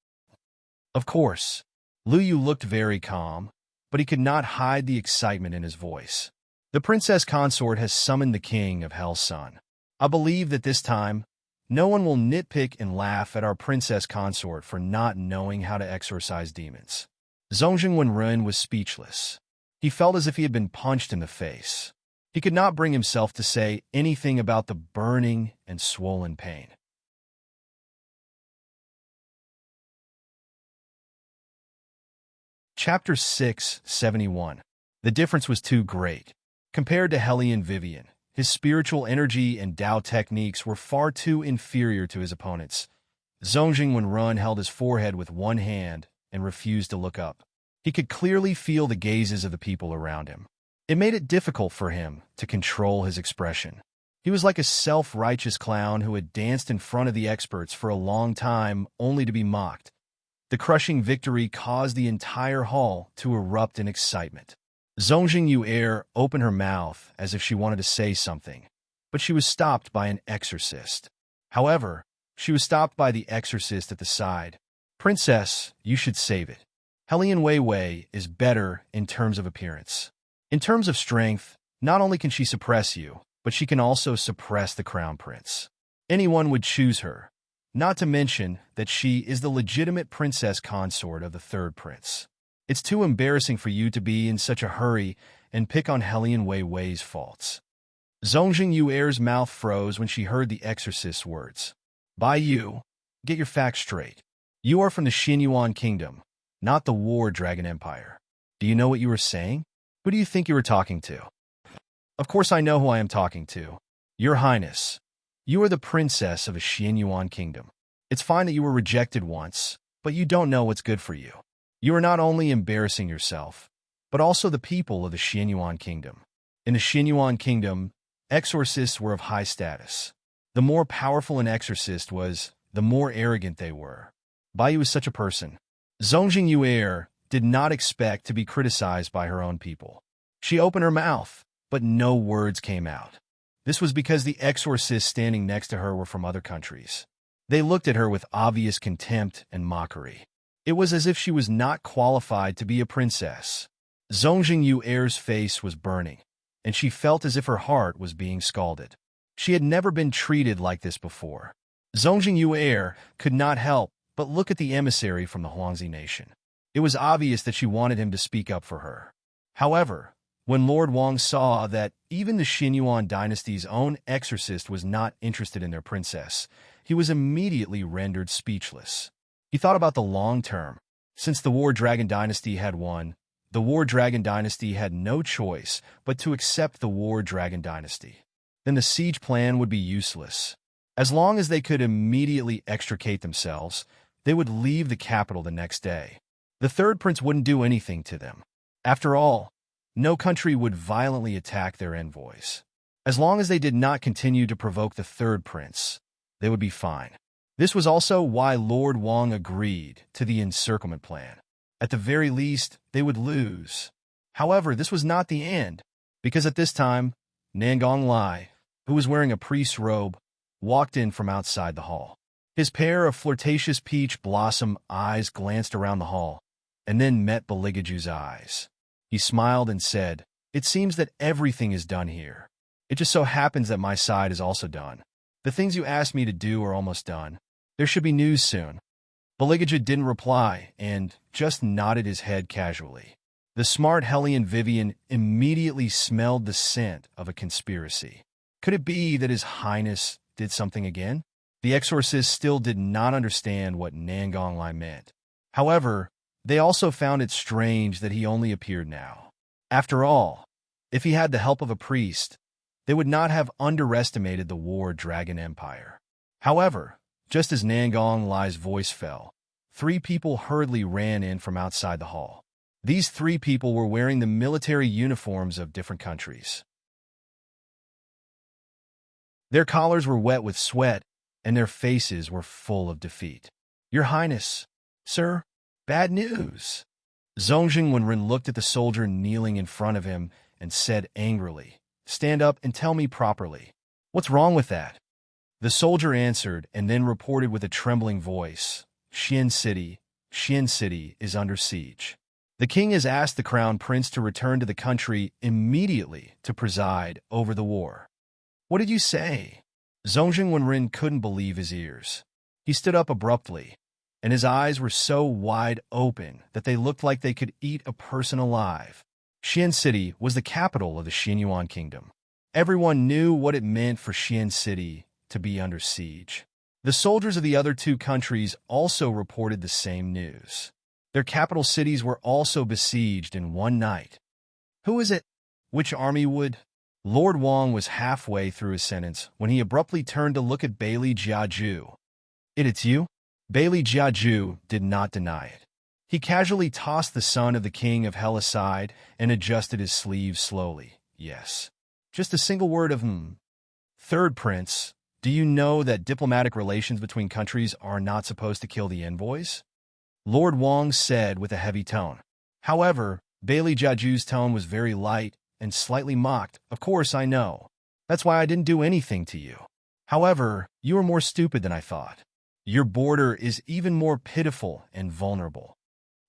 Of course. Lu Yu looked very calm, but he could not hide the excitement in his voice. The princess consort has summoned the king of Hell's Sun. I believe that this time, no one will nitpick and laugh at our princess consort for not knowing how to exorcise demons. Zongjing Wenren was speechless. He felt as if he had been punched in the face. He could not bring himself to say anything about the burning and swollen pain. Chapter 671. The difference was too great. Compared to Hellion Vivian, his spiritual energy and Dao techniques were far too inferior to his opponents. Zongjing Wenren held his forehead with one hand and refused to look up. He could clearly feel the gazes of the people around him. It made it difficult for him to control his expression. He was like a self-righteous clown who had danced in front of the experts for a long time only to be mocked. The crushing victory caused the entire hall to erupt in excitement. Zongjing Yu'er opened her mouth as if she wanted to say something, but she was stopped by an exorcist. However, she was stopped by the exorcist at the side. Princess, you should save it. Hellion Wei Wei is better in terms of appearance. In terms of strength, not only can she suppress you, but she can also suppress the crown prince. Anyone would choose her, not to mention that she is the legitimate princess consort of the third prince. It's too embarrassing for you to be in such a hurry and pick on Hellion Wei Wei's faults. Zongjing Yu'er's mouth froze when she heard the exorcist's words. By you, get your facts straight. You are from the Xinyuan Kingdom, not the War Dragon Empire. Do you know what you were saying? Who do you think you were talking to? Of course I know who I am talking to. Your Highness. You are the princess of a Xinyuan kingdom. It's fine that you were rejected once, but you don't know what's good for you. You are not only embarrassing yourself, but also the people of the Xinyuan kingdom. In the Xinyuan kingdom, exorcists were of high status. The more powerful an exorcist was, the more arrogant they were. Baiyu is such a person. Zongjing Yu'er did not expect to be criticized by her own people. She opened her mouth, but no words came out. This was because the exorcists standing next to her were from other countries. They looked at her with obvious contempt and mockery. It was as if she was not qualified to be a princess. Zongjing Yu'er's face was burning, and she felt as if her heart was being scalded. She had never been treated like this before. Zongjing Yu'er could not help but look at the emissary from the Huangzi nation. It was obvious that she wanted him to speak up for her. However, when Lord Wang saw that even the Xinyuan dynasty's own exorcist was not interested in their princess, he was immediately rendered speechless. He thought about the long term. Since the War Dragon dynasty had won, the War Dragon dynasty had no choice but to accept the War Dragon dynasty. Then the siege plan would be useless. As long as they could immediately extricate themselves, they would leave the capital the next day. The third prince wouldn't do anything to them. After all, no country would violently attack their envoys. As long as they did not continue to provoke the third prince, they would be fine. This was also why Lord Wang agreed to the encirclement plan. At the very least, they would lose. However, this was not the end, because at this time, Nangong Lai, who was wearing a priest's robe, walked in from outside the hall. His pair of flirtatious peach blossom eyes glanced around the hall, and then met Beligaju's eyes. He smiled and said, "It seems that everything is done here. It just so happens that my side is also done. The things you asked me to do are almost done. There should be news soon." Beligaju didn't reply and just nodded his head casually. The smart Hellion Vivian immediately smelled the scent of a conspiracy. Could it be that His Highness did something again? The exorcist still did not understand what Nangong Lai meant. However, they also found it strange that he only appeared now. After all, if he had the help of a priest, they would not have underestimated the War Dragon Empire. However, just as Nangong Lai's voice fell, 3 people hurriedly ran in from outside the hall. These 3 people were wearing the military uniforms of different countries. Their collars were wet with sweat, and their faces were full of defeat. "Your Highness, sir, bad news." Zongjing Wenren looked at the soldier kneeling in front of him and said angrily, "Stand up and tell me properly. What's wrong with that?" The soldier answered and then reported with a trembling voice, Xian City is under siege. The king has asked the crown prince to return to the country immediately to preside over the war." "What did you say?" Zongjing Wenren couldn't believe his ears. He stood up abruptly, and his eyes were so wide open that they looked like they could eat a person alive. Xian City was the capital of the Xianyuan kingdom. Everyone knew what it meant for Xian City to be under siege. The soldiers of the other two countries also reported the same news. Their capital cities were also besieged in one night. "Who is it? Which army would—" Lord Wang was halfway through his sentence when he abruptly turned to look at Bailey Jiaju. "It's you?" Bailey Jiaju did not deny it. He casually tossed the son of the king of hell aside and adjusted his sleeves slowly. "Yes. Just a single word of Third prince, do you know that diplomatic relations between countries are not supposed to kill the envoys?" Lord Wang said with a heavy tone. However, Bailey Jiaju's tone was very light and slightly mocked. "Of course I know. That's why I didn't do anything to you. However, you are more stupid than I thought. Your border is even more pitiful and vulnerable."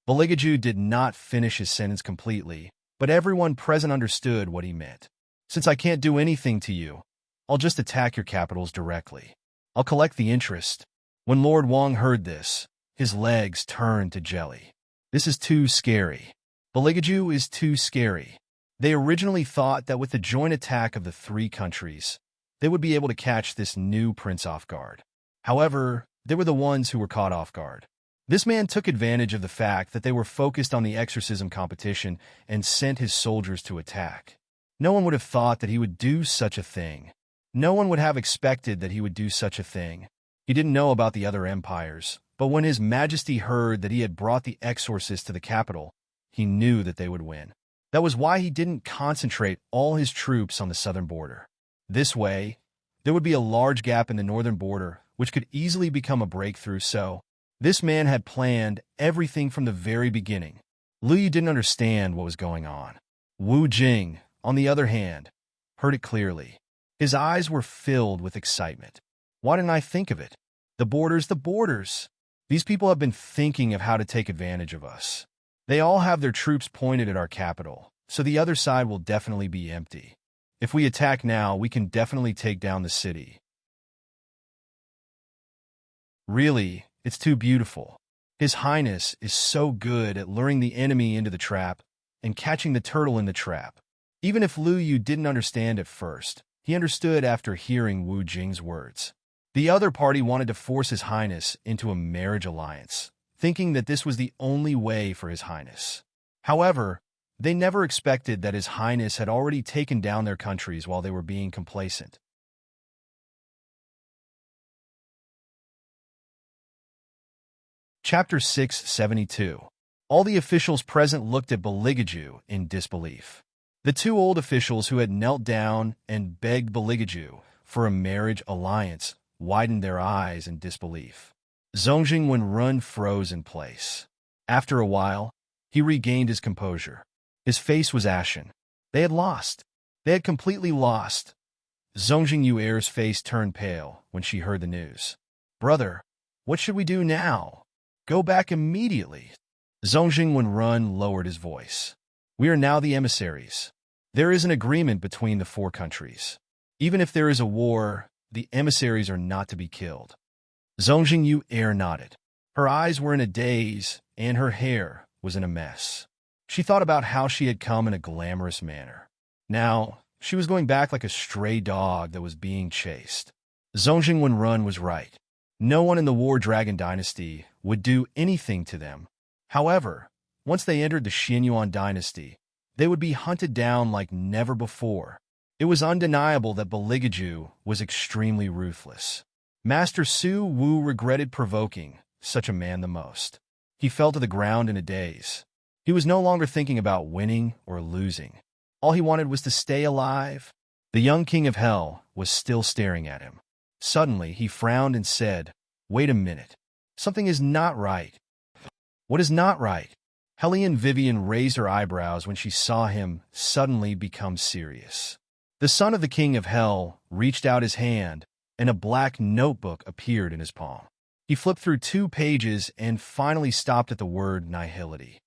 Baligaju did not finish his sentence completely, but everyone present understood what he meant. "Since I can't do anything to you, I'll just attack your capitals directly. I'll collect the interest." When Lord Wang heard this, his legs turned to jelly. This is too scary. Baligaju is too scary. They originally thought that with the joint attack of the three countries, they would be able to catch this new prince off guard. However, they were the ones who were caught off guard. This man took advantage of the fact that they were focused on the exorcism competition and sent his soldiers to attack. No one would have thought that he would do such a thing. No one would have expected that he would do such a thing. He didn't know about the other empires, but when His Majesty heard that he had brought the exorcist to the capital, he knew that they would win. That was why he didn't concentrate all his troops on the southern border. This way, there would be a large gap in the northern border, which could easily become a breakthrough. So, this man had planned everything from the very beginning. Lu Yu didn't understand what was going on. Wu Jing, on the other hand, heard it clearly. His eyes were filled with excitement. "Why didn't I think of it? The borders, the borders! These people have been thinking of how to take advantage of us. They all have their troops pointed at our capital, so the other side will definitely be empty. If we attack now, we can definitely take down the city." Really, it's too beautiful. His Highness is so good at luring the enemy into the trap and catching the turtle in the trap. Even if Lu Yu didn't understand at first, he understood after hearing Wu Jing's words. The other party wanted to force His Highness into a marriage alliance, thinking that this was the only way for His Highness. However, they never expected that His Highness had already taken down their countries while they were being complacent. Chapter 672. All the officials present looked at Baligaju in disbelief. The two old officials who had knelt down and begged Baligaju for a marriage alliance widened their eyes in disbelief. Zongjing Wenren froze in place. After a while, he regained his composure. His face was ashen. They had lost. They had completely lost. Zongjing Yuer's face turned pale when she heard the news. "Brother, what should we do now?" "Go back immediately." Zongjing Wenren lowered his voice. "We are now the emissaries. There is an agreement between the four countries. Even if there is a war, the emissaries are not to be killed." Zongjing Yuer nodded. Her eyes were in a daze, and her hair was in a mess. She thought about how she had come in a glamorous manner. Now, she was going back like a stray dog that was being chased. Zongjing Wenren was right. No one in the War Dragon dynasty would do anything to them. However, once they entered the Xianyuan dynasty, they would be hunted down like never before. It was undeniable that Baligaju was extremely ruthless. Master Su Wu regretted provoking such a man the most. He fell to the ground in a daze. He was no longer thinking about winning or losing. All he wanted was to stay alive. The young king of hell was still staring at him. Suddenly, he frowned and said, "Wait a minute. Something is not right." "What is not right?" Hellion Vivian raised her eyebrows when she saw him suddenly become serious. The son of the king of hell reached out his hand, and a black notebook appeared in his palm. He flipped through 2 pages and finally stopped at the word nihility.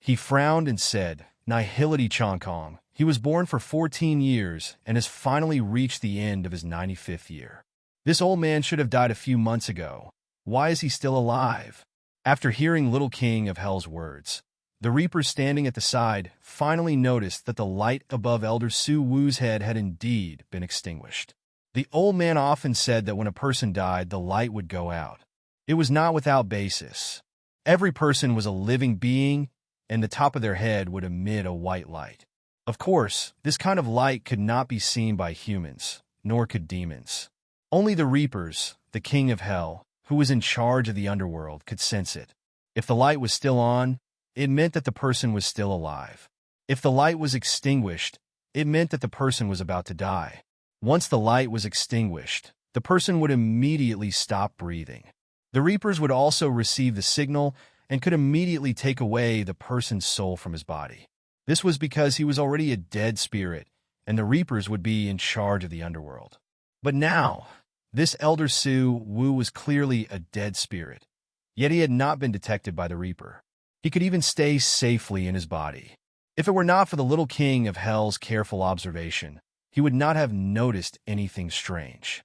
He frowned and said, "Nihility Chongkong." He was born for 14 years and has finally reached the end of his 95th year. This old man should have died a few months ago. Why is he still alive? After hearing Little King of Hell's words, the Reapers standing at the side finally noticed that the light above Elder Su Wu's head had indeed been extinguished. The old man often said that when a person died, the light would go out. It was not without basis. Every person was a living being, and the top of their head would emit a white light. Of course, this kind of light could not be seen by humans, nor could demons. Only the Reapers, the King of Hell, who was in charge of the underworld, could sense it. If the light was still on, it meant that the person was still alive. If the light was extinguished, it meant that the person was about to die. Once the light was extinguished, the person would immediately stop breathing. The Reapers would also receive the signal and could immediately take away the person's soul from his body. This was because he was already a dead spirit, and the Reapers would be in charge of the underworld. But now, this Elder Su Wu was clearly a dead spirit, yet he had not been detected by the Reaper. He could even stay safely in his body. If it were not for the Little King of Hell's careful observation, he would not have noticed anything strange.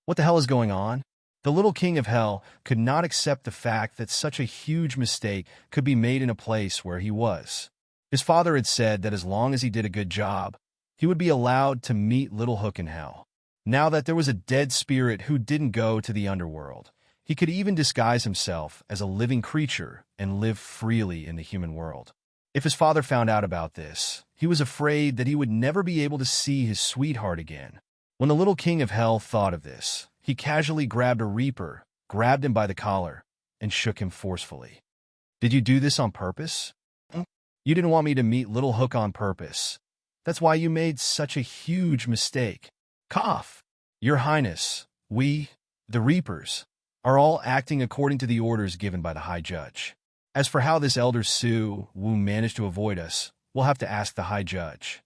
What the hell is going on? The Little King of Hell could not accept the fact that such a huge mistake could be made in a place where he was. His father had said that as long as he did a good job, he would be allowed to meet Little Hook in Hell. Now that there was a dead spirit who didn't go to the underworld, he could even disguise himself as a living creature and live freely in the human world. If his father found out about this, he was afraid that he would never be able to see his sweetheart again. When the Little King of Hell thought of this, he casually grabbed a Reaper, grabbed him by the collar, and shook him forcefully. "Did you do this on purpose? You didn't want me to meet Little Hook on purpose. That's why you made such a huge mistake." Cough. "Your Highness, we, the Reapers, are all acting according to the orders given by the High Judge. As for how this Elder Su Wu managed to avoid us, we'll have to ask the High Judge."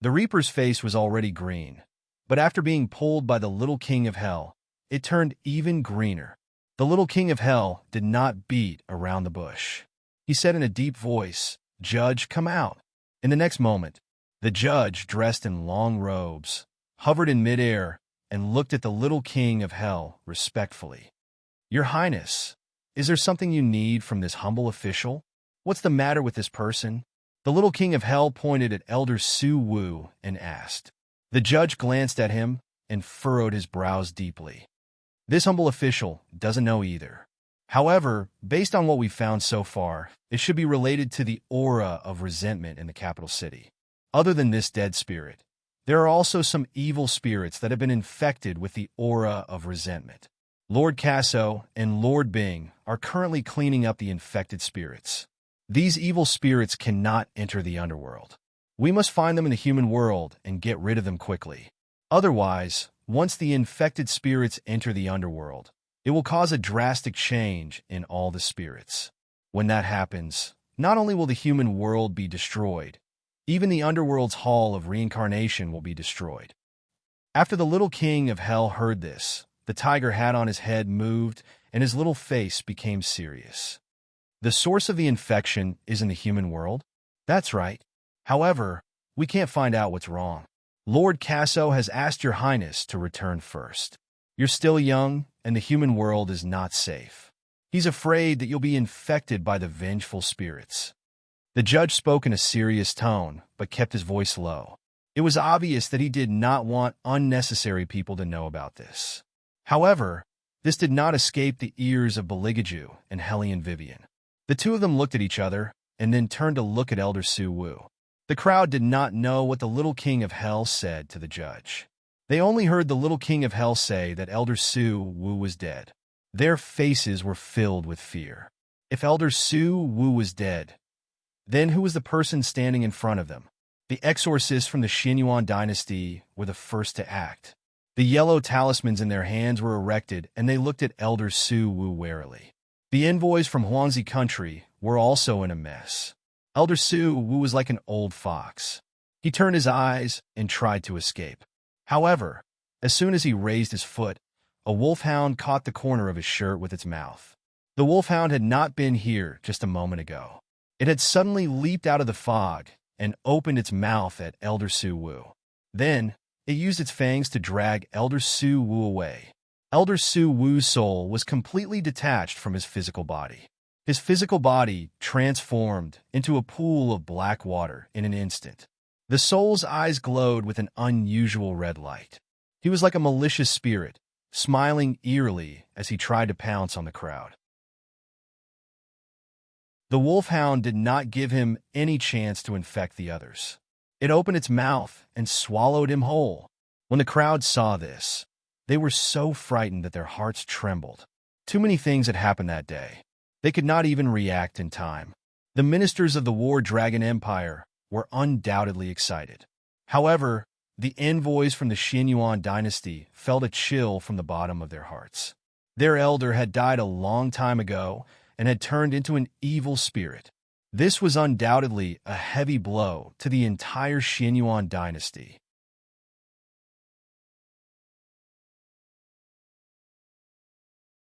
The Reaper's face was already green, but after being pulled by the Little King of Hell, it turned even greener. The Little King of Hell did not beat around the bush. He said in a deep voice, "Judge, come out." In the next moment, the judge, dressed in long robes, hovered in midair and looked at the Little King of Hell respectfully. "Your Highness, is there something you need from this humble official? What's the matter with this person?" The Little King of Hell pointed at Elder Su Wu and asked. The judge glanced at him and furrowed his brows deeply. This humble official doesn't know either. However, based on what we've found so far, it should be related to the aura of resentment in the capital city. Other than this dead spirit, there are also some evil spirits that have been infected with the aura of resentment. Lord Casso and Lord Bing are currently cleaning up the infected spirits. These evil spirits cannot enter the underworld. We must find them in the human world and get rid of them quickly. Otherwise, once the infected spirits enter the underworld, it will cause a drastic change in all the spirits. When that happens, not only will the human world be destroyed, even the underworld's hall of reincarnation will be destroyed. After the Little King of Hell heard this, the tiger hat on his head moved and his little face became serious. The source of the infection is in the human world? That's right. However, we can't find out what's wrong. Lord Casso has asked Your Highness to return first. You're still young, and the human world is not safe. He's afraid that you'll be infected by the vengeful spirits. The judge spoke in a serious tone, but kept his voice low. It was obvious that he did not want unnecessary people to know about this. However, this did not escape the ears of Beligaju and Hellion Vivian. The two of them looked at each other, and then turned to look at Elder Su Wu. The crowd did not know what the Little King of Hell said to the judge. They only heard the Little King of Hell say that Elder Su Wu was dead. Their faces were filled with fear. If Elder Su Wu was dead, then who was the person standing in front of them? The exorcists from the Xianyuan dynasty were the first to act. The yellow talismans in their hands were erected, and they looked at Elder Su Wu warily. The envoys from Huangzi country were also in a mess. Elder Su Wu was like an old fox. He turned his eyes and tried to escape. However, as soon as he raised his foot, a wolfhound caught the corner of his shirt with its mouth. The wolfhound had not been here just a moment ago. It had suddenly leaped out of the fog and opened its mouth at Elder Su Wu. Then, it used its fangs to drag Elder Su Wu away. Elder Su Wu's soul was completely detached from his physical body. His physical body transformed into a pool of black water in an instant. The soul's eyes glowed with an unusual red light. He was like a malicious spirit, smiling eerily as he tried to pounce on the crowd. The wolfhound did not give him any chance to infect the others. It opened its mouth and swallowed him whole. When the crowd saw this, they were so frightened that their hearts trembled. Too many things had happened that day. They could not even react in time. The ministers of the War Dragon Empire were undoubtedly excited. However, the envoys from the Xianyuan dynasty felt a chill from the bottom of their hearts. Their elder had died a long time ago and had turned into an evil spirit. This was undoubtedly a heavy blow to the entire Xianyuan dynasty.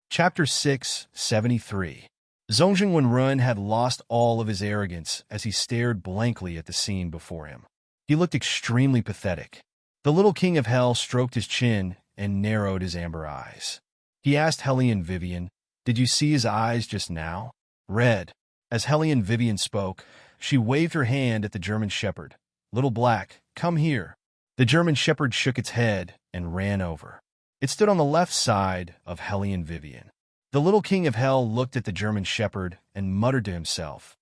Chapter 673. Zongjing Wenrun had lost all of his arrogance as he stared blankly at the scene before him. He looked extremely pathetic. The little king of hell stroked his chin and narrowed his amber eyes. He asked Hellion Vivian, "Did you see his eyes just now?" Red. As Hellion Vivian spoke, she waved her hand at the German shepherd. "Little Black, come here." The German shepherd shook its head and ran over. It stood on the left side of Hellion Vivian. The little king of hell looked at the German shepherd and muttered to himself,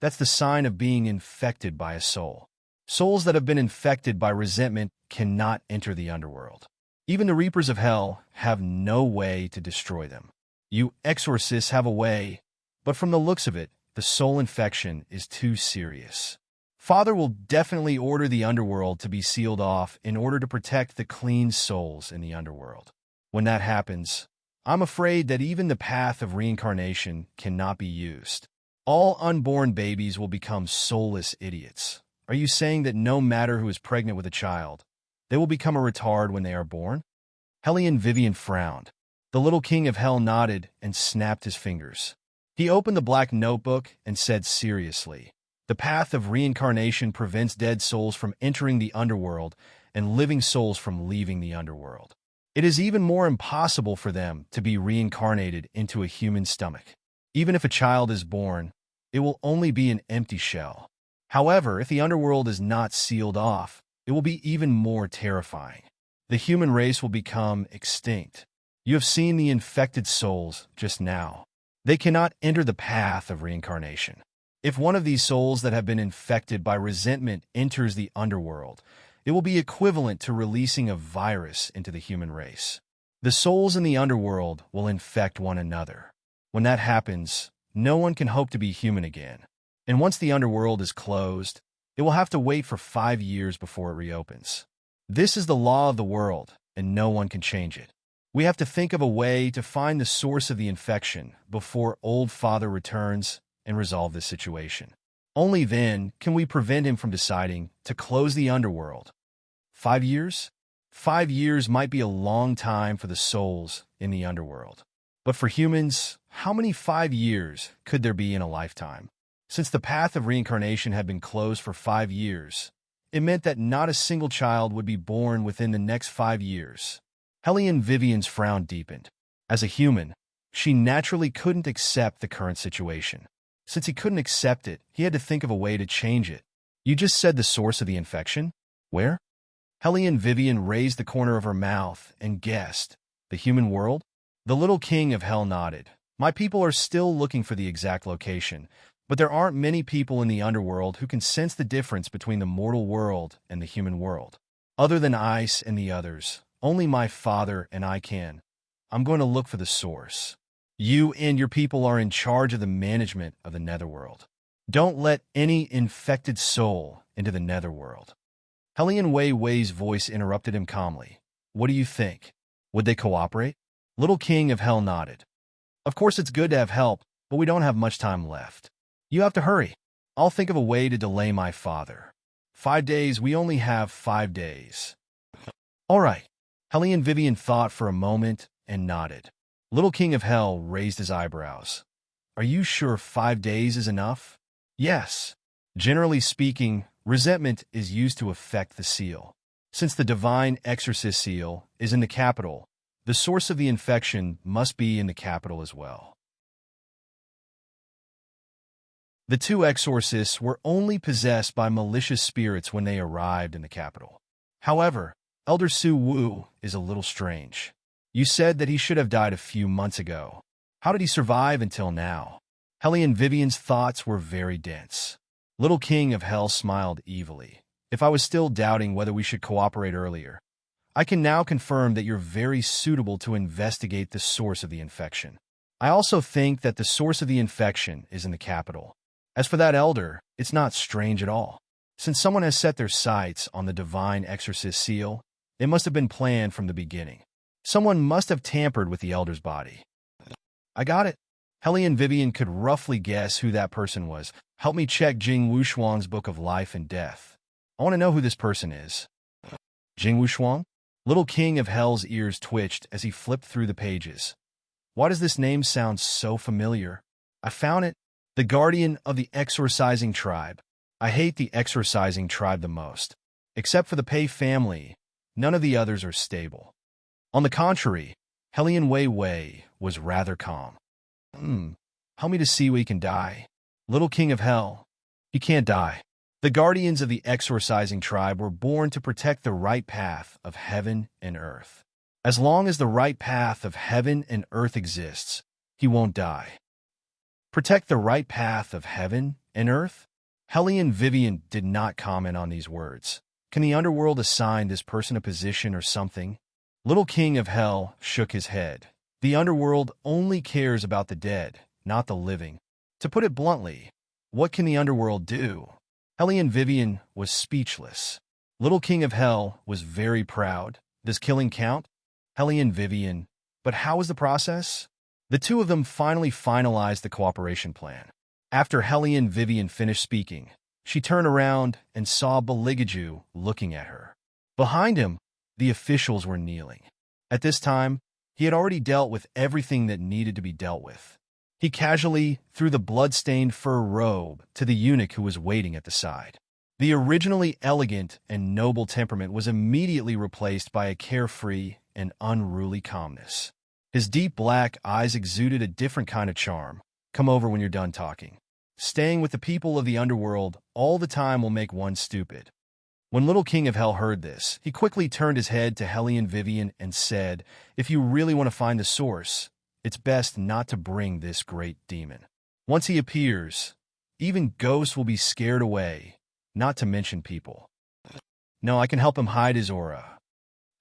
"That's the sign of being infected by a soul. Souls that have been infected by resentment cannot enter the underworld. Even the reapers of hell have no way to destroy them. You exorcists have a way, but from the looks of it, the soul infection is too serious. Father will definitely order the underworld to be sealed off in order to protect the clean souls in the underworld. When that happens, I'm afraid that even the path of reincarnation cannot be used. All unborn babies will become soulless idiots. Are you saying that no matter who is pregnant with a child, they will become a retard when they are born?" Hellion Vivian frowned. The little king of hell nodded and snapped his fingers. He opened the black notebook and said seriously, "The path of reincarnation prevents dead souls from entering the underworld and living souls from leaving the underworld. It is even more impossible for them to be reincarnated into a human stomach. Even if a child is born, it will only be an empty shell. However, if the underworld is not sealed off, it will be even more terrifying. The human race will become extinct. You have seen the infected souls just now. They cannot enter the path of reincarnation. If one of these souls that have been infected by resentment enters the underworld, it will be equivalent to releasing a virus into the human race. The souls in the underworld will infect one another. When that happens, no one can hope to be human again. And once the underworld is closed, it will have to wait for 5 years before it reopens. This is the law of the world, and no one can change it. We have to think of a way to find the source of the infection before Old Father returns and resolve this situation. Only then can we prevent him from deciding to close the underworld. 5 years? 5 years might be a long time for the souls in the underworld. But for humans, how many 5 years could there be in a lifetime? Since the path of reincarnation had been closed for 5 years, it meant that not a single child would be born within the next 5 years. Hellion Vivian's frown deepened. As a human, she naturally couldn't accept the current situation. Since he couldn't accept it, he had to think of a way to change it. "You just said the source of the infection? Where?" Hellion Vivian raised the corner of her mouth and guessed, "The human world?" The little king of hell nodded. "My people are still looking for the exact location, but there aren't many people in the underworld who can sense the difference between the mortal world and the human world. Other than Ice and the others, only my father and I can. I'm going to look for the source. You and your people are in charge of the management of the netherworld. Don't let any infected soul into the netherworld. Hellion Wei Wei's voice interrupted him calmly. What do you think? Would they cooperate? Little King of Hell nodded. Of course it's good to have help, but we don't have much time left. You have to hurry. I'll think of a way to delay my father. 5 days, we only have 5 days. All right. Hellion Vivian thought for a moment and nodded. Little King of Hell raised his eyebrows. Are you sure 5 days is enough? Yes. Generally speaking, resentment is used to affect the seal. Since the divine exorcist seal is in the capital, the source of the infection must be in the capital as well. The two exorcists were only possessed by malicious spirits when they arrived in the capital. However, Elder Su Wu is a little strange. You said that he should have died a few months ago. How did he survive until now? Hellion Vivian's thoughts were very dense. Little King of Hell smiled evilly. If I was still doubting whether we should cooperate earlier, I can now confirm that you're very suitable to investigate the source of the infection. I also think that the source of the infection is in the capital. As for that elder, it's not strange at all. Since someone has set their sights on the divine exorcist seal, it must have been planned from the beginning. Someone must have tampered with the elder's body. I got it. Hellion Vivian could roughly guess who that person was. Help me check Jing Wushuang's Book of Life and Death. I want to know who this person is. Jing Wushuang? Little King of Hell's ears twitched as he flipped through the pages. Why does this name sound so familiar? I found it. The guardian of the exorcising tribe. I hate the exorcising tribe the most. Except for the Pei family, none of the others are stable. On the contrary, Hellion Wei Wei was rather calm. Help me to see where he can die. Little King of Hell, he can't die. The guardians of the exorcising tribe were born to protect the right path of heaven and earth. As long as the right path of heaven and earth exists, he won't die. Protect the right path of heaven and earth? Hellion Vivian did not comment on these words. Can the underworld assign this person a position or something? Little King of Hell shook his head. The underworld only cares about the dead, not the living. To put it bluntly, what can the underworld do? Hellion Vivian was speechless. Little King of Hell was very proud. Does killing count? Hellion Vivian. But how was the process? The two of them finally finalized the cooperation plan. After Hellion Vivian finished speaking, she turned around and saw Beligaju looking at her. Behind him, the officials were kneeling. At this time, he had already dealt with everything that needed to be dealt with. He casually threw the blood-stained fur robe to the eunuch who was waiting at the side. The originally elegant and noble temperament was immediately replaced by a carefree and unruly calmness. His deep black eyes exuded a different kind of charm. Come over when you're done talking. Staying with the people of the underworld all the time will make one stupid. When Little King of Hell heard this, he quickly turned his head to Hellion Vivian and said, if you really want to find the source, it's best not to bring this great demon. Once he appears, even ghosts will be scared away, not to mention people. No, I can help him hide his aura.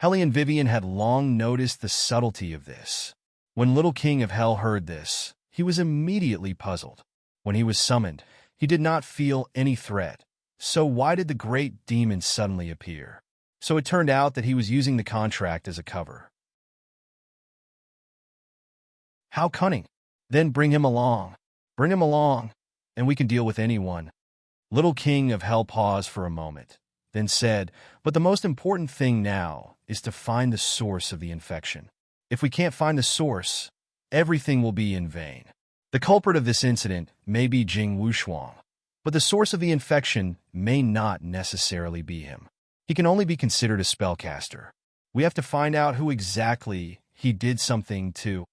Hellion Vivian had long noticed the subtlety of this. When Little King of Hell heard this, he was immediately puzzled. When he was summoned, he did not feel any threat. So why did the great demon suddenly appear? So it turned out that he was using the contract as a cover. How cunning. Then bring him along. Bring him along, and we can deal with anyone. Little King of Hell paused for a moment, then said, but the most important thing now is to find the source of the infection. If we can't find the source, everything will be in vain. The culprit of this incident may be Jing Wushuang, but the source of the infection may not necessarily be him. He can only be considered a spellcaster. We have to find out who exactly he did something to.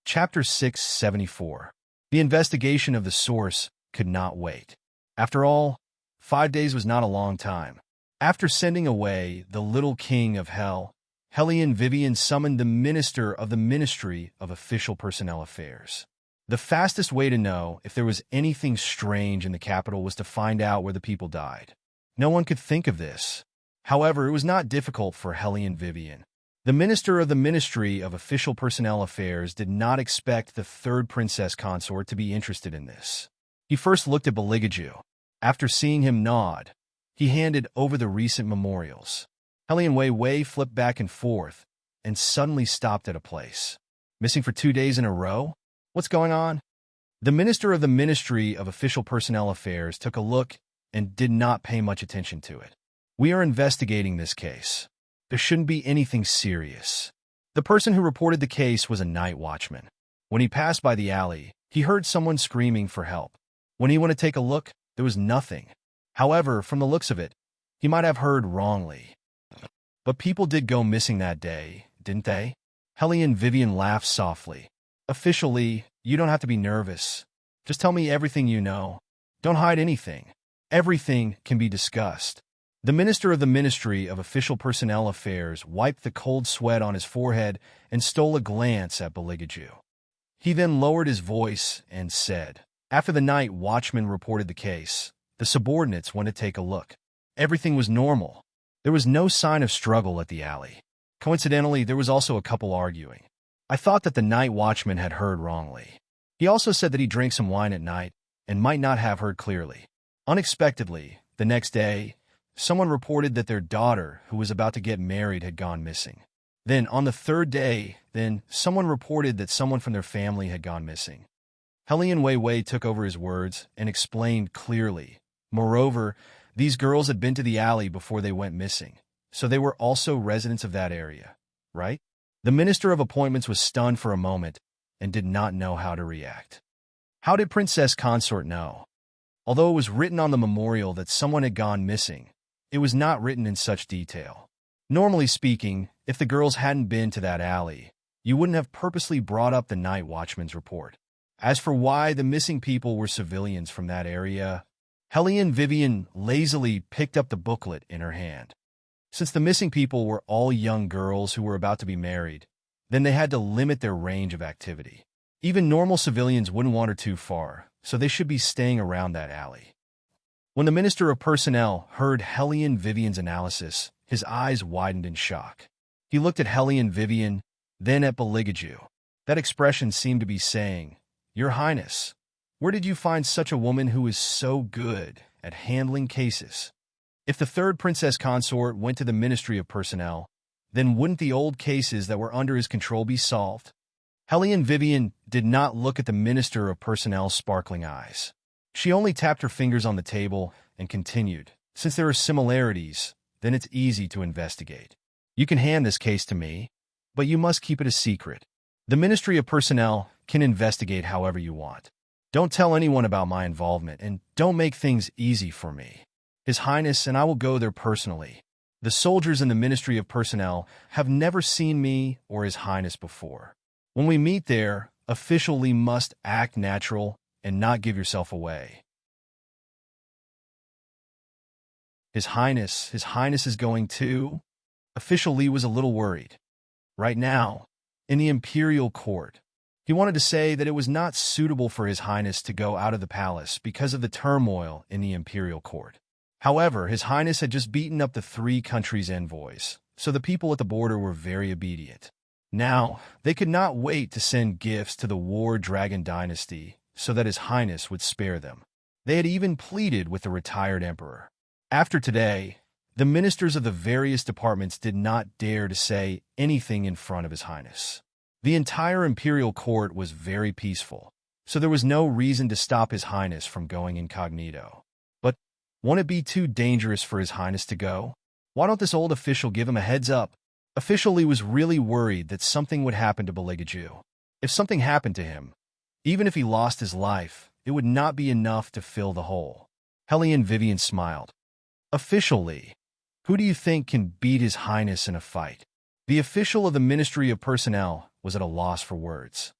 Chapter 674. The investigation of the source could not wait. After all, 5 days was not a long time. After sending away the Little King of Hell, Hellion Vivian summoned the Minister of the Ministry of Official Personnel Affairs. The fastest way to know if there was anything strange in the capital was to find out where the people died. No one could think of this. However, it was not difficult for Hellion Vivian. The minister of the Ministry of Official Personnel Affairs did not expect the third princess consort to be interested in this. He first looked at Beligaju. After seeing him nod, he handed over the recent memorials. Helian Wei flipped back and forth and suddenly stopped at a place. Missing for 2 days in a row? What's going on? The minister of the Ministry of Official Personnel Affairs took a look and did not pay much attention to it. We are investigating this case. There shouldn't be anything serious. The person who reported the case was a night watchman. When he passed by the alley, he heard someone screaming for help. When he went to take a look, there was nothing. However, from the looks of it, he might have heard wrongly. But people did go missing that day, didn't they? Helian Vivian laughed softly. Officially, you don't have to be nervous. Just tell me everything you know. Don't hide anything. Everything can be discussed. The minister of the Ministry of Official Personnel Affairs wiped the cold sweat on his forehead and stole a glance at Beligaju. He then lowered his voice and said, after the night watchman reported the case, the subordinates went to take a look. Everything was normal. There was no sign of struggle at the alley. Coincidentally, there was also a couple arguing. I thought that the night watchman had heard wrongly. He also said that he drank some wine at night and might not have heard clearly. Unexpectedly, the next day, someone reported that their daughter, who was about to get married, had gone missing. Then, on the third day, someone reported that someone from their family had gone missing. Helian Wei took over his words and explained clearly. Moreover, these girls had been to the alley before they went missing, so they were also residents of that area, right? The Minister of Appointments was stunned for a moment and did not know how to react. How did Princess Consort know? Although it was written on the memorial that someone had gone missing, it was not written in such detail. Normally speaking, if the girls hadn't been to that alley, you wouldn't have purposely brought up the night watchman's report. As for why the missing people were civilians from that area, Helian Vivian lazily picked up the booklet in her hand. Since the missing people were all young girls who were about to be married, then they had to limit their range of activity. Even normal civilians wouldn't wander too far, so they should be staying around that alley. When the Minister of Personnel heard Helian Vivian's analysis, his eyes widened in shock. He looked at Helian Vivian, then at Beligaju. That expression seemed to be saying, Your Highness, where did you find such a woman who is so good at handling cases? If the third princess consort went to the Ministry of Personnel, then wouldn't the old cases that were under his control be solved? Helian Vivian did not look at the Minister of Personnel's sparkling eyes. She only tapped her fingers on the table and continued, Since there are similarities, then it's easy to investigate. You can hand this case to me, but you must keep it a secret. The Ministry of Personnel can investigate however you want. Don't tell anyone about my involvement, and don't make things easy for me. His Highness and I will go there personally. The soldiers in the Ministry of Personnel have never seen me or His Highness before. When we meet there, officially must act natural and not give yourself away. His Highness is going to... Official Li was a little worried. Right now, in the Imperial Court, he wanted to say that it was not suitable for His Highness to go out of the palace because of the turmoil in the Imperial Court. However, His Highness had just beaten up the 3 countries' envoys, so the people at the border were very obedient. Now, they could not wait to send gifts to the War Dragon Dynasty so that His Highness would spare them. They had even pleaded with the retired emperor. After today, the ministers of the various departments did not dare to say anything in front of His Highness. The entire imperial court was very peaceful, so there was no reason to stop His Highness from going incognito. But won't it be too dangerous for His Highness to go? Why don't this old official give him a heads up? Official Li was really worried that something would happen to Beligaju. If something happened to him, even if he lost his life, it would not be enough to fill the hole. Helian Vivian smiled. Official Li, who do you think can beat His Highness in a fight? The official of the Ministry of Personnel was at a loss for words.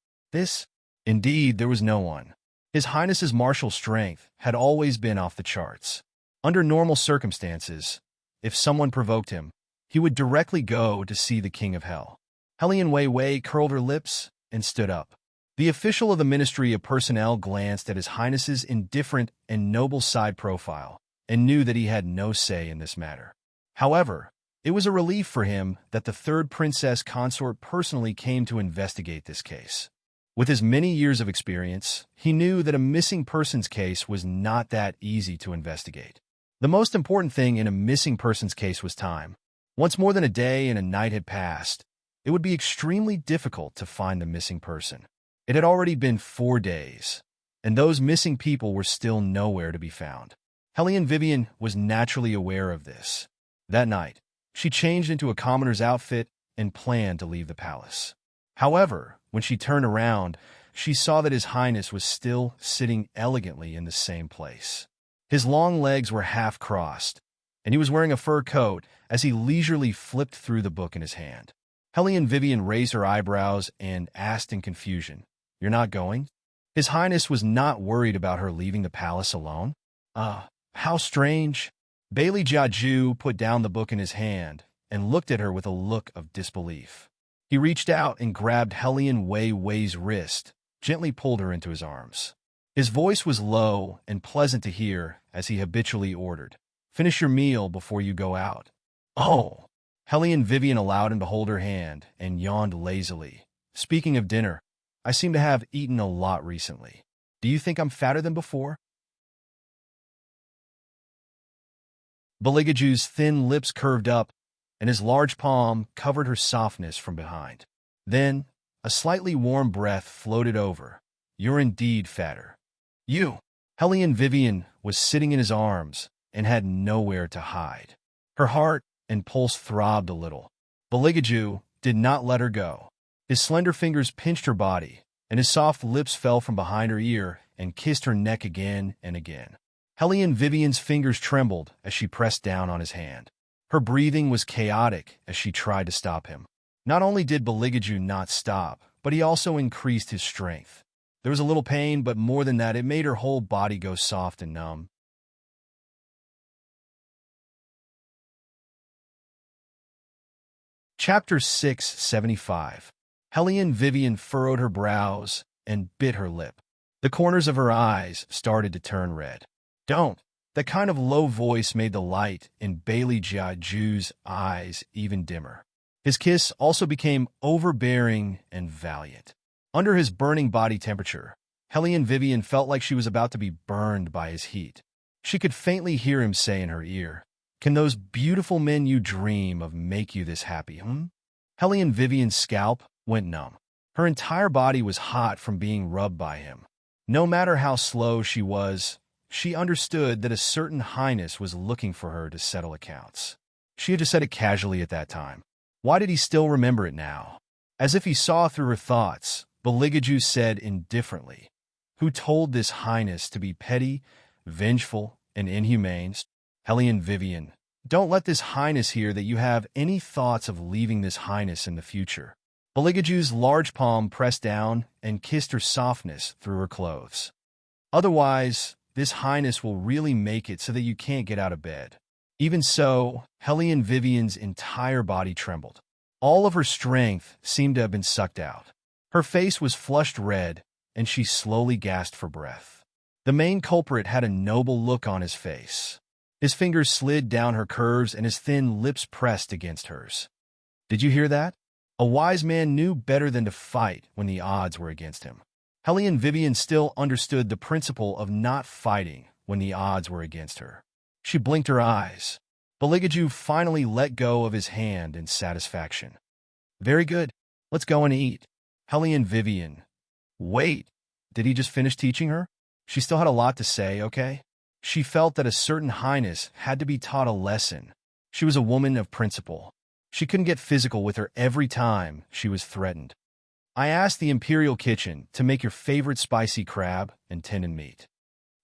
Indeed, there was no one. His Highness's martial strength had always been off the charts. Under normal circumstances, if someone provoked him, he would directly go to see the King of Hell. Helian Wei curled her lips and stood up. The official of the Ministry of Personnel glanced at His Highness's indifferent and noble side profile and knew that he had no say in this matter. However, It was a relief for him that the third princess consort personally came to investigate this case. With his many years of experience, he knew that a missing persons case was not that easy to investigate. The most important thing in a missing persons case was time. Once more than a day and a night had passed, it would be extremely difficult to find the missing person. It had already been 4 days, and those missing people were still nowhere to be found. Hellion Vivian was naturally aware of this. That night, she changed into a commoner's outfit and planned to leave the palace. However, when she turned around, she saw that His Highness was still sitting elegantly in the same place. His long legs were half crossed, and he was wearing a fur coat as he leisurely flipped through the book in his hand. Hellion Vivian raised her eyebrows and asked in confusion, "You're not going?" His Highness was not worried about her leaving the palace alone. How strange. Bailey Jiaju put down the book in his hand and looked at her with a look of disbelief. He reached out and grabbed Hellion Wei Wei's wrist, gently pulled her into his arms. His voice was low and pleasant to hear as he habitually ordered, "Finish your meal before you go out." "Oh!" Hellion Vivian allowed him to hold her hand and yawned lazily. "Speaking of dinner, I seem to have eaten a lot recently. Do you think I'm fatter than before?" Baligaju's thin lips curved up, and his large palm covered her softness from behind. Then, a slightly warm breath floated over. "You're indeed fatter." "You!" Hellion Vivian was sitting in his arms and had nowhere to hide. Her heart and pulse throbbed a little. Baligaju did not let her go. His slender fingers pinched her body, and his soft lips fell from behind her ear and kissed her neck again and again. Hellion Vivian's fingers trembled as she pressed down on his hand. Her breathing was chaotic as she tried to stop him. Not only did Baligaju not stop, but he also increased his strength. There was a little pain, but more than that, it made her whole body go soft and numb. Chapter 675. Hellion Vivian furrowed her brows and bit her lip. The corners of her eyes started to turn red. "Don't." That kind of low voice made the light in Bailey Jiaju's eyes even dimmer. His kiss also became overbearing and valiant. Under his burning body temperature, Hellion Vivian felt like she was about to be burned by his heat. She could faintly hear him say in her ear, "Can those beautiful men you dream of make you this happy, Hellion Vivian's scalp went numb. Her entire body was hot from being rubbed by him. No matter how slow she was, she understood that a certain highness was looking for her to settle accounts. She had just said it casually at that time. Why did he still remember it now? As if he saw through her thoughts, Baligaju said indifferently, "Who told this highness to be petty, vengeful, and inhumane?" "Hellion Vivian, don't let this highness hear that you have any thoughts of leaving this highness in the future." Baligaju's large palm pressed down and kissed her softness through her clothes. "Otherwise, this highness will really make it so that you can't get out of bed." Even so, Hellion Vivian's entire body trembled. All of her strength seemed to have been sucked out. Her face was flushed red, and she slowly gasped for breath. The main culprit had a noble look on his face. His fingers slid down her curves and his thin lips pressed against hers. "Did you hear that?" A wise man knew better than to fight when the odds were against him. Hellion Vivian still understood the principle of not fighting when the odds were against her. She blinked her eyes. Baligaju finally let go of his hand in satisfaction. "Very good. Let's go and eat." Hellion Vivian. Wait, did he just finish teaching her? She still had a lot to say, okay? She felt that a certain highness had to be taught a lesson. She was a woman of principle. She couldn't get physical with her every time she was threatened. "I asked the Imperial Kitchen to make your favorite spicy crab and tendon meat."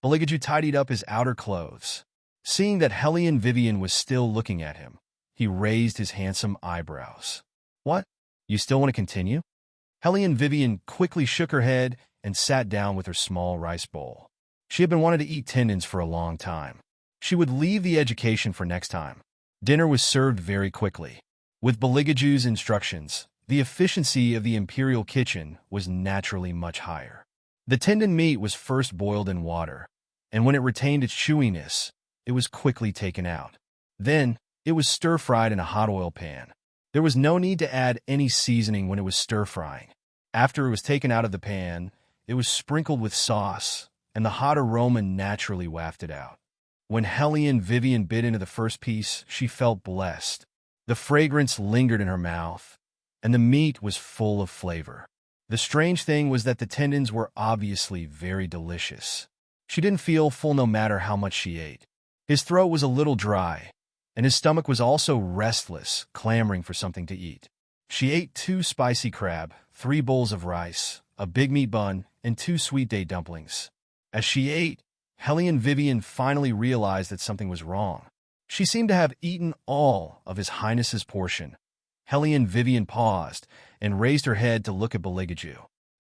Baligaju tidied up his outer clothes. Seeing that Hellion Vivian was still looking at him, he raised his handsome eyebrows. "What? You still want to continue?" Hellion Vivian quickly shook her head and sat down with her small rice bowl. She had been wanting to eat tendons for a long time. She would leave the education for next time. Dinner was served very quickly. With Baligaju's instructions, the efficiency of the Imperial Kitchen was naturally much higher. The tendon meat was first boiled in water, and when it retained its chewiness, it was quickly taken out. Then, It was stir-fried in a hot oil pan. There was no need to add any seasoning when it was stir-frying. After it was taken out of the pan, it was sprinkled with sauce, and the hot aroma naturally wafted out. When Hellion Vivian bit into the first piece, she felt blessed. The fragrance lingered in her mouth, and the meat was full of flavor. The strange thing was that the tendons were obviously very delicious. She didn't feel full no matter how much she ate. His throat was a little dry, and his stomach was also restless, clamoring for something to eat. She ate 2 spicy crab, 3 bowls of rice, a big meat bun, and 2 sweet date dumplings. As she ate, Hellion Vivian finally realized that something was wrong. She seemed to have eaten all of His Highness's portion. Hellion Vivian paused and raised her head to look at Beligaju.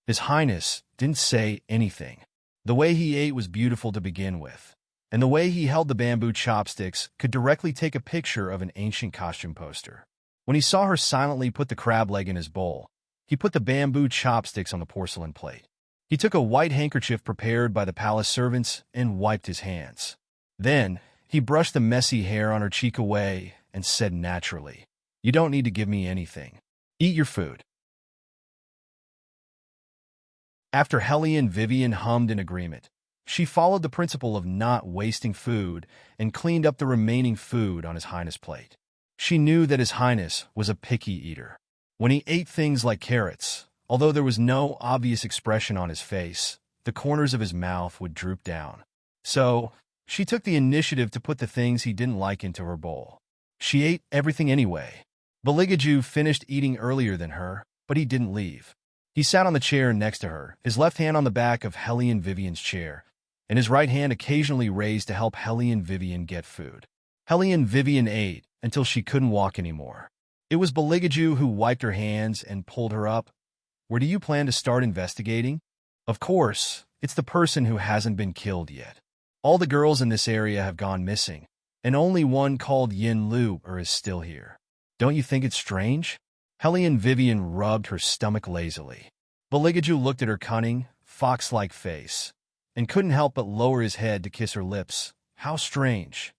His Highness didn't say anything. The way he ate was beautiful to begin with, and the way he held the bamboo chopsticks could directly take a picture of an ancient costume poster. When he saw her silently put the crab leg in his bowl, he put the bamboo chopsticks on the porcelain plate. He took a white handkerchief prepared by the palace servants and wiped his hands. Then, he brushed the messy hair on her cheek away and said naturally, "You don't need to give me anything. Eat your food." After Hellion Vivian hummed in agreement, she followed the principle of not wasting food and cleaned up the remaining food on His Highness' plate. She knew that His Highness was a picky eater. When he ate things like carrots, although there was no obvious expression on his face, the corners of his mouth would droop down. So, she took the initiative to put the things he didn't like into her bowl. She ate everything anyway. Beligaju finished eating earlier than her, but he didn't leave. He sat on the chair next to her, his left hand on the back of Hellion Vivian's chair, and his right hand occasionally raised to help Hellion Vivian get food. Hellion Vivian ate until she couldn't walk anymore. It was Beligaju who wiped her hands and pulled her up. "Where do you plan to start investigating?" "Of course, it's the person who hasn't been killed yet. All the girls in this area have gone missing, and only one called Yin Lu is still here. Don't you think it's strange?" Hellion Vivian rubbed her stomach lazily. Beligaju looked at her cunning, fox-like face, and couldn't help but lower his head to kiss her lips. How strange.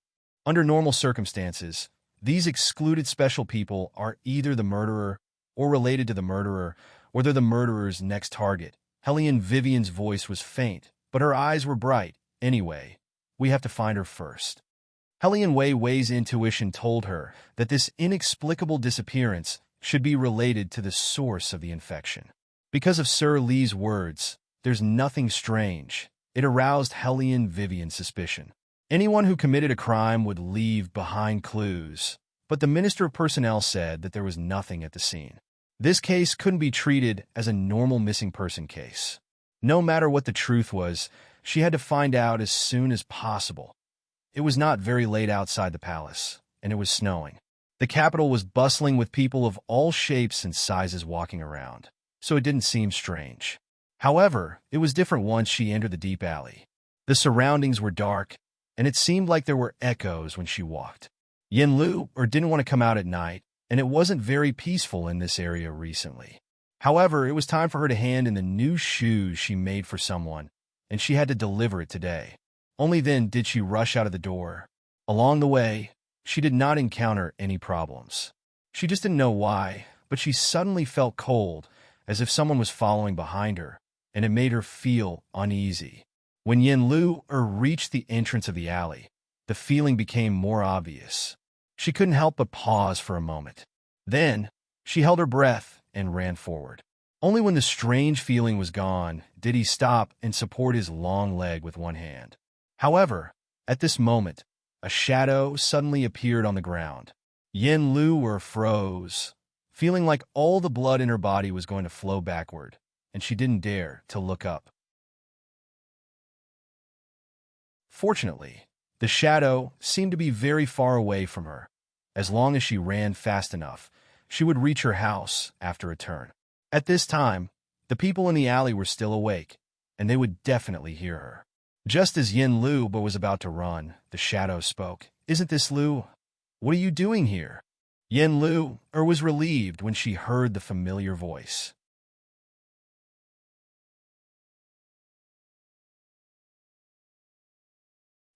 Under normal circumstances, these excluded special people are either the murderer or related to the murderer, or they're the murderer's next target. Hellion Vivian's voice was faint, but her eyes were bright. "Anyway, we have to find her first." Hellion Wei's intuition told her that this inexplicable disappearance should be related to the source of the infection. Because of Sir Lee's words, "There's nothing strange," it aroused Hellion Vivian's suspicion. Anyone who committed a crime would leave behind clues, but the Minister of Personnel said that there was nothing at the scene. This case couldn't be treated as a normal missing person case. No matter what the truth was, she had to find out as soon as possible. It was not very late outside the palace, and it was snowing. The capital was bustling with people of all shapes and sizes walking around, so it didn't seem strange. However, it was different once she entered the deep alley. The surroundings were dark, and it seemed like there were echoes when she walked. Yin Lu didn't want to come out at night, and it wasn't very peaceful in this area recently. However, it was time for her to hand in the new shoes she made for someone, and she had to deliver it today. Only then did she rush out of the door. Along the way, she did not encounter any problems. She just didn't know why, but she suddenly felt cold, as if someone was following behind her, and it made her feel uneasy. When Yin Lu reached the entrance of the alley, the feeling became more obvious. She couldn't help but pause for a moment. Then, she held her breath and ran forward. Only when the strange feeling was gone did he stop and support his long leg with one hand. However, at this moment, a shadow suddenly appeared on the ground. Yin Lu froze, feeling like all the blood in her body was going to flow backward, and she didn't dare to look up. Fortunately, the shadow seemed to be very far away from her. As long as she ran fast enough, she would reach her house after a turn. At this time, the people in the alley were still awake, and they would definitely hear her. Just as Yin Lu was about to run, the shadow spoke. "Isn't this Lu? What are you doing here?" Yin Lu was relieved when she heard the familiar voice.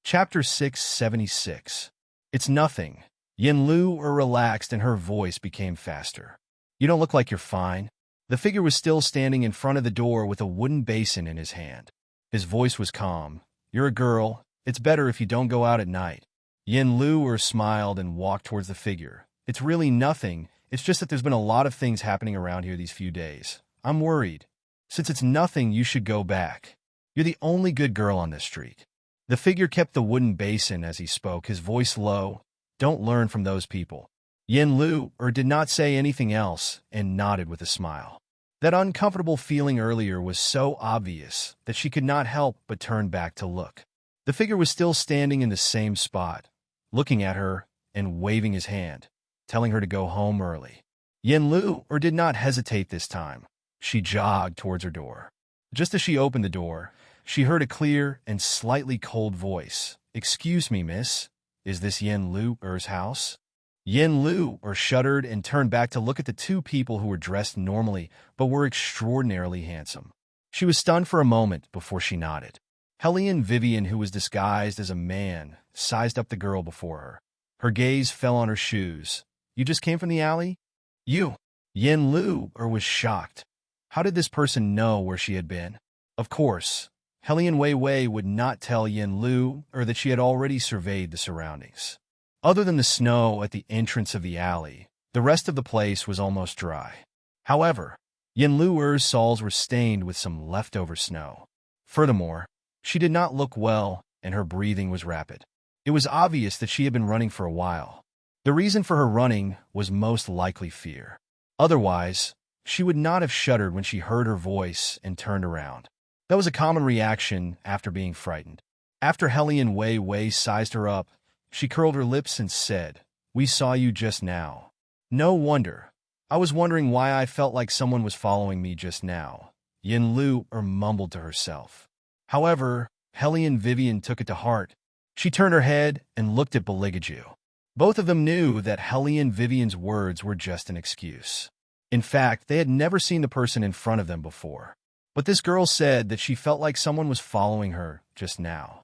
Chapter 676. It's nothing. Yin Lu relaxed and her voice became faster. You don't look like you're fine. The figure was still standing in front of the door with a wooden basin in his hand. His voice was calm. You're a girl. It's better if you don't go out at night. Yin Lu smiled and walked towards the figure. It's really nothing. It's just that there's been a lot of things happening around here these few days. I'm worried. Since it's nothing, you should go back. You're the only good girl on this street. The figure kept the wooden basin as he spoke, his voice low. Don't learn from those people. Yin Lu did not say anything else and nodded with a smile. That uncomfortable feeling earlier was so obvious that she could not help but turn back to look. The figure was still standing in the same spot, looking at her and waving his hand, telling her to go home early. Yin Lu did not hesitate this time. She jogged towards her door. Just as she opened the door, she heard a clear and slightly cold voice. Excuse me, miss. Is this Yin Lu's house? Yin Lu shuddered and turned back to look at the two people who were dressed normally but were extraordinarily handsome. She was stunned for a moment before she nodded. Hellion Vivian, who was disguised as a man, sized up the girl before her. Her gaze fell on her shoes. You just came from the alley? You? Yin Lu was shocked. How did this person know where she had been? Of course, Hellion Wei would not tell Yin Lu that she had already surveyed the surroundings. Other than the snow at the entrance of the alley, the rest of the place was almost dry. However, Yin Lu's soles were stained with some leftover snow. Furthermore, she did not look well and her breathing was rapid. It was obvious that she had been running for a while. The reason for her running was most likely fear. Otherwise, she would not have shuddered when she heard her voice and turned around. That was a common reaction after being frightened. After Hellion Wei sized her up, she curled her lips and said, We saw you just now. No wonder. I was wondering why I felt like someone was following me just now. Yin Lu mumbled to herself. However, Hellion Vivian took it to heart. She turned her head and looked at Beligaju. Both of them knew that Hellion Vivian's words were just an excuse. In fact, they had never seen the person in front of them before. But this girl said that she felt like someone was following her just now.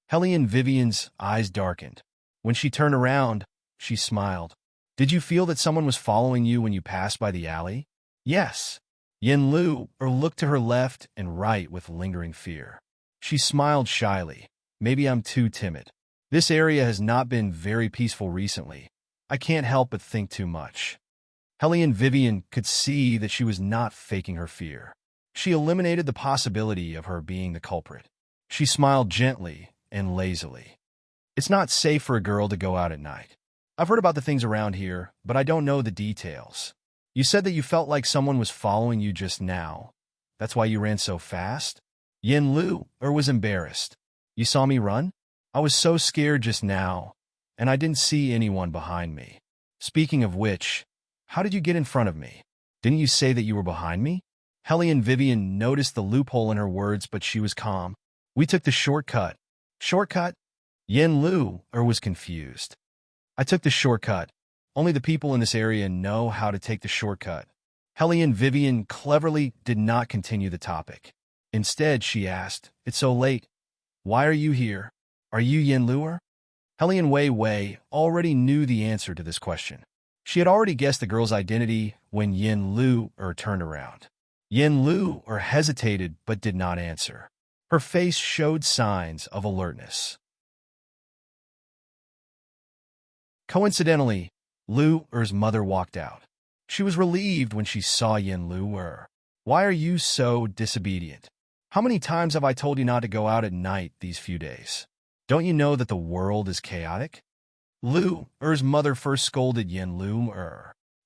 Hellion Vivian's eyes darkened. When she turned around, she smiled. Did you feel that someone was following you when you passed by the alley? Yes. Yin Lu looked to her left and right with lingering fear. She smiled shyly. Maybe I'm too timid. This area has not been very peaceful recently. I can't help but think too much. Hellion Vivian could see that she was not faking her fear. She eliminated the possibility of her being the culprit. She smiled gently and lazily. It's not safe for a girl to go out at night. I've heard about the things around here, but I don't know the details. You said that you felt like someone was following you just now. That's why you ran so fast? Yin Lu was embarrassed. You saw me run? I was so scared just now, and I didn't see anyone behind me. Speaking of which, how did you get in front of me? Didn't you say that you were behind me? Hellion Vivian noticed the loophole in her words, but she was calm. We took the shortcut. Shortcut? Yin Lu was confused. I took the shortcut. Only the people in this area know how to take the shortcut. Hellion Vivian cleverly did not continue the topic. Instead, she asked, It's so late. Why are you here? Are you Yin Lu? Hellion Wei already knew the answer to this question. She had already guessed the girl's identity when Yin Lu turned around. Yin Lu hesitated but did not answer. Her face showed signs of alertness. Coincidentally, Lu's mother walked out. She was relieved when she saw Yin Lu. Why are you so disobedient? How many times have I told you not to go out at night these few days? Don't you know that the world is chaotic? Lu's mother first scolded Yin Lu.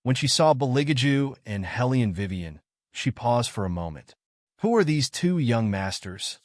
When she saw Beligaju and Hellion Vivian, she paused for a moment. Who are these two young masters?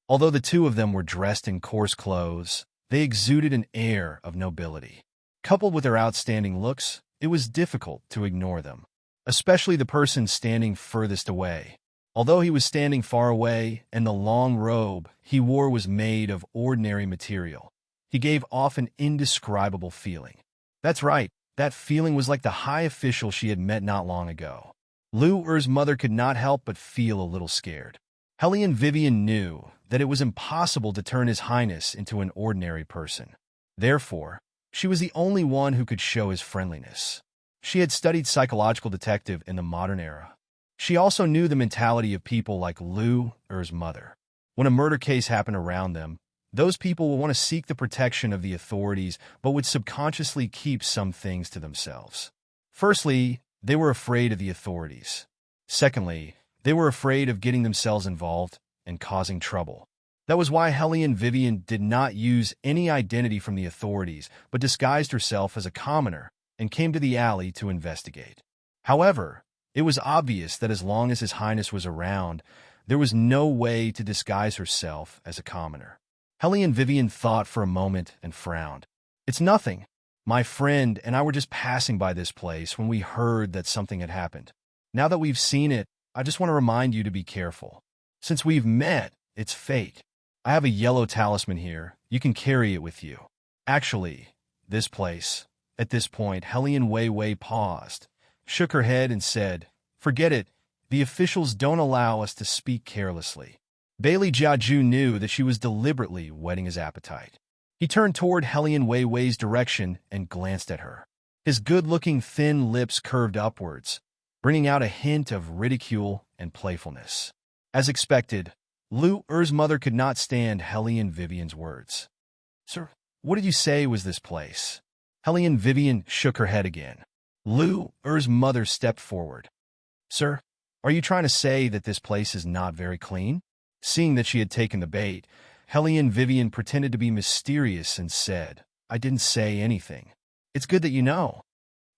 Although the two of them were dressed in coarse clothes, they exuded an air of nobility. Coupled with their outstanding looks, it was difficult to ignore them, especially the person standing furthest away. Although he was standing far away and the long robe he wore was made of ordinary material, he gave off an indescribable feeling. That's right, that feeling was like the high official she had met not long ago. Lu's mother could not help but feel a little scared. Hellion Vivian knew that it was impossible to turn His Highness into an ordinary person. Therefore, She was the only one who could show his friendliness. She had studied psychological detective in the modern era. She also knew the mentality of people like Lu Er's mother. When a murder case happened around them, those people would want to seek the protection of the authorities but would subconsciously keep some things to themselves. Firstly, they were afraid of the authorities. Secondly, they were afraid of getting themselves involved and causing trouble. That was why Hellion Vivian did not use any identity from the authorities but disguised herself as a commoner and came to the alley to investigate. However, it was obvious that as long as His Highness was around, there was no way to disguise herself as a commoner. Hellion Vivian thought for a moment and frowned. "It's nothing. My friend and I were just passing by this place when we heard that something had happened. Now that we've seen it, I just want to remind you to be careful. Since we've met, it's fate. I have a yellow talisman here. You can carry it with you. Actually, this place." At this point, Hellion Wei Wei paused, shook her head, and said, "Forget it. The officials don't allow us to speak carelessly." Bailey Jiaju knew that she was deliberately whetting his appetite. He turned toward Hellion Wei Wei's direction and glanced at her. His good-looking thin lips curved upwards, bringing out a hint of ridicule and playfulness. As expected, Lu Er's mother could not stand Hellion Vivian's words. "Sir, what did you say was this place?" Hellion Vivian shook her head again. Lu Er's mother stepped forward. "Sir, are you trying to say that this place is not very clean?" Seeing that she had taken the bait, Hellion Vivian pretended to be mysterious and said, "I didn't say anything. It's good that you know."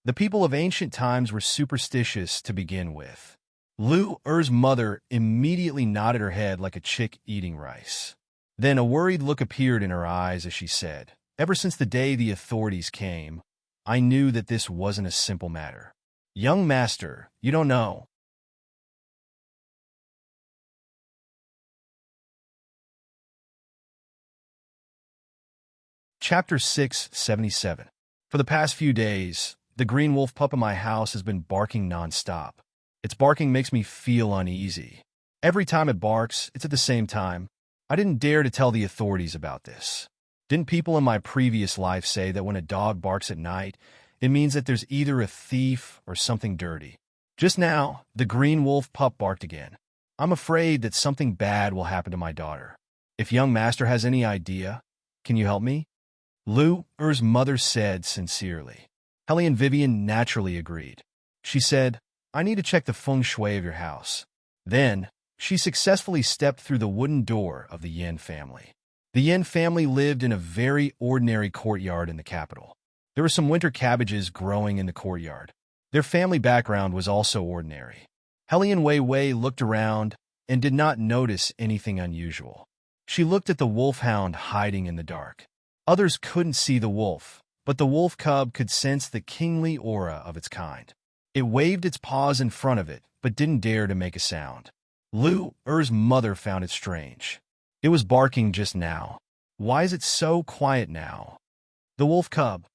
The people of ancient times were superstitious to begin with. Lu Er's mother immediately nodded her head like a chick eating rice. Then a worried look appeared in her eyes as she said, "Ever since the day the authorities came, I knew that this wasn't a simple matter. Young master, you don't know." Chapter 677. For the past few days, the green wolf pup in my house has been barking nonstop. Its barking makes me feel uneasy. Every time it barks, it's at the same time. I didn't dare to tell the authorities about this. Didn't people in my previous life say that when a dog barks at night, it means that there's either a thief or something dirty? Just now, the green wolf pup barked again. I'm afraid that something bad will happen to my daughter. If young master has any idea, can you help me? Lu Er's mother said sincerely. Hellion Vivian naturally agreed. She said, "I need to check the feng shui of your house." Then, she successfully stepped through the wooden door of the Yin family. The Yin family lived in a very ordinary courtyard in the capital. There were some winter cabbages growing in the courtyard. Their family background was also ordinary. Hellion Wei Wei looked around and did not notice anything unusual. She looked at the wolfhound hiding in the dark. Others couldn't see the wolf, but the wolf cub could sense the kingly aura of its kind. It waved its paws in front of it, but didn't dare to make a sound. Lu Er's mother found it strange. It was barking just now. Why is it so quiet now? The wolf cub.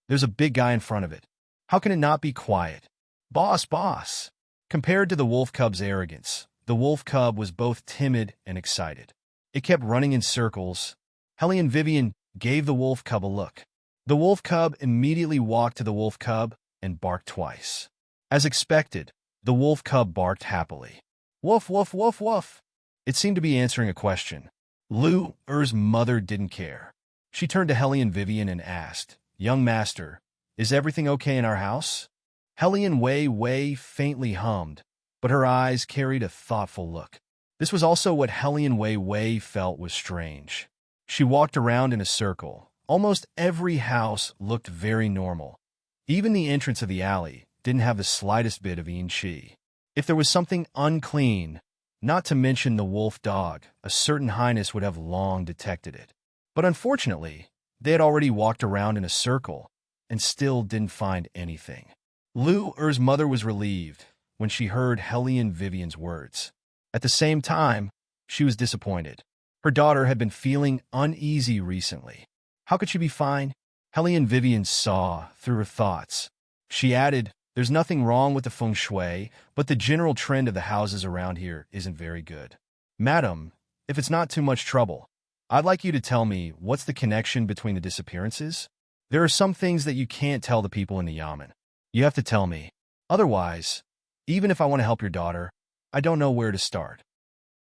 There's a big guy in front of it. How can it not be quiet? Boss, boss. Compared to the wolf cub's arrogance, the wolf cub was both timid and excited. It kept running in circles. Hellion Vivian gave the wolf cub a look. The wolf cub immediately walked to the wolf cub and barked twice. As expected, the wolf cub barked happily. Woof, woof, woof, woof. It seemed to be answering a question. Lu Er's mother didn't care. She turned to Hellion Vivian and asked, "Young master, is everything okay in our house?" Hellion Wei Wei faintly hummed, but her eyes carried a thoughtful look. This was also what Hellion Wei Wei felt was strange. She walked around in a circle. Almost every house looked very normal. Even the entrance of the alley didn't have the slightest bit of yin qi. If there was something unclean, not to mention the wolf dog, a certain highness would have long detected it. But unfortunately, they had already walked around in a circle and still didn't find anything. Lu Er's mother was relieved when she heard Hellion Vivian's words. At the same time, she was disappointed. Her daughter had been feeling uneasy recently. How could she be fine? Hellion Vivian saw through her thoughts. She added, "There's nothing wrong with the feng shui, but the general trend of the houses around here isn't very good. Madam, if it's not too much trouble, I'd like you to tell me what's the connection between the disappearances?" There are some things that you can't tell the people in the yamen. You have to tell me. Otherwise, even if I want to help your daughter, I don't know where to start.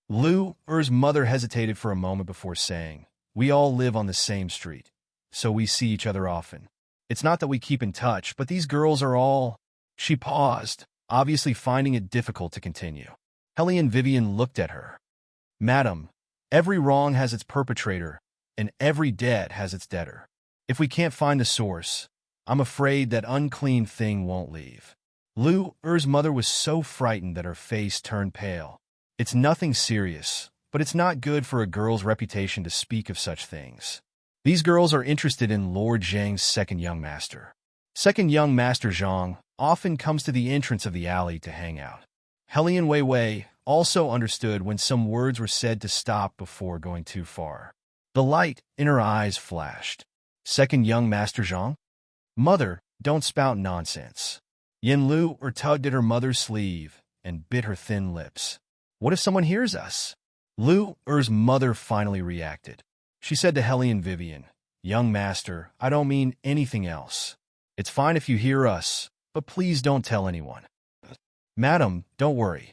Lu's mother hesitated for a moment before saying, "We all live on the same street, so we see each other often. It's not that we keep in touch, but these girls are all—" She paused, obviously finding it difficult to continue. Hellion Vivian looked at her. "Madam, every wrong has its perpetrator, and every debt has its debtor. If we can't find the source, I'm afraid that unclean thing won't leave." Lu's mother was so frightened that her face turned pale. "It's nothing serious, but it's not good for a girl's reputation to speak of such things. These girls are interested in Lord Zhang's second young master. Second young master Zhang often comes to the entrance of the alley to hang out." Hellion Wei also understood when some words were said to stop before going too far. The light in her eyes flashed. "Second young master Zhang? Mother, don't spout nonsense." Lu tugged at her mother's sleeve and bit her thin lips. "What if someone hears us?" Lu's mother finally reacted. She said to Hellion Vivian, "Young master, I don't mean anything else. It's fine if you hear us, but please don't tell anyone." "Madam, don't worry.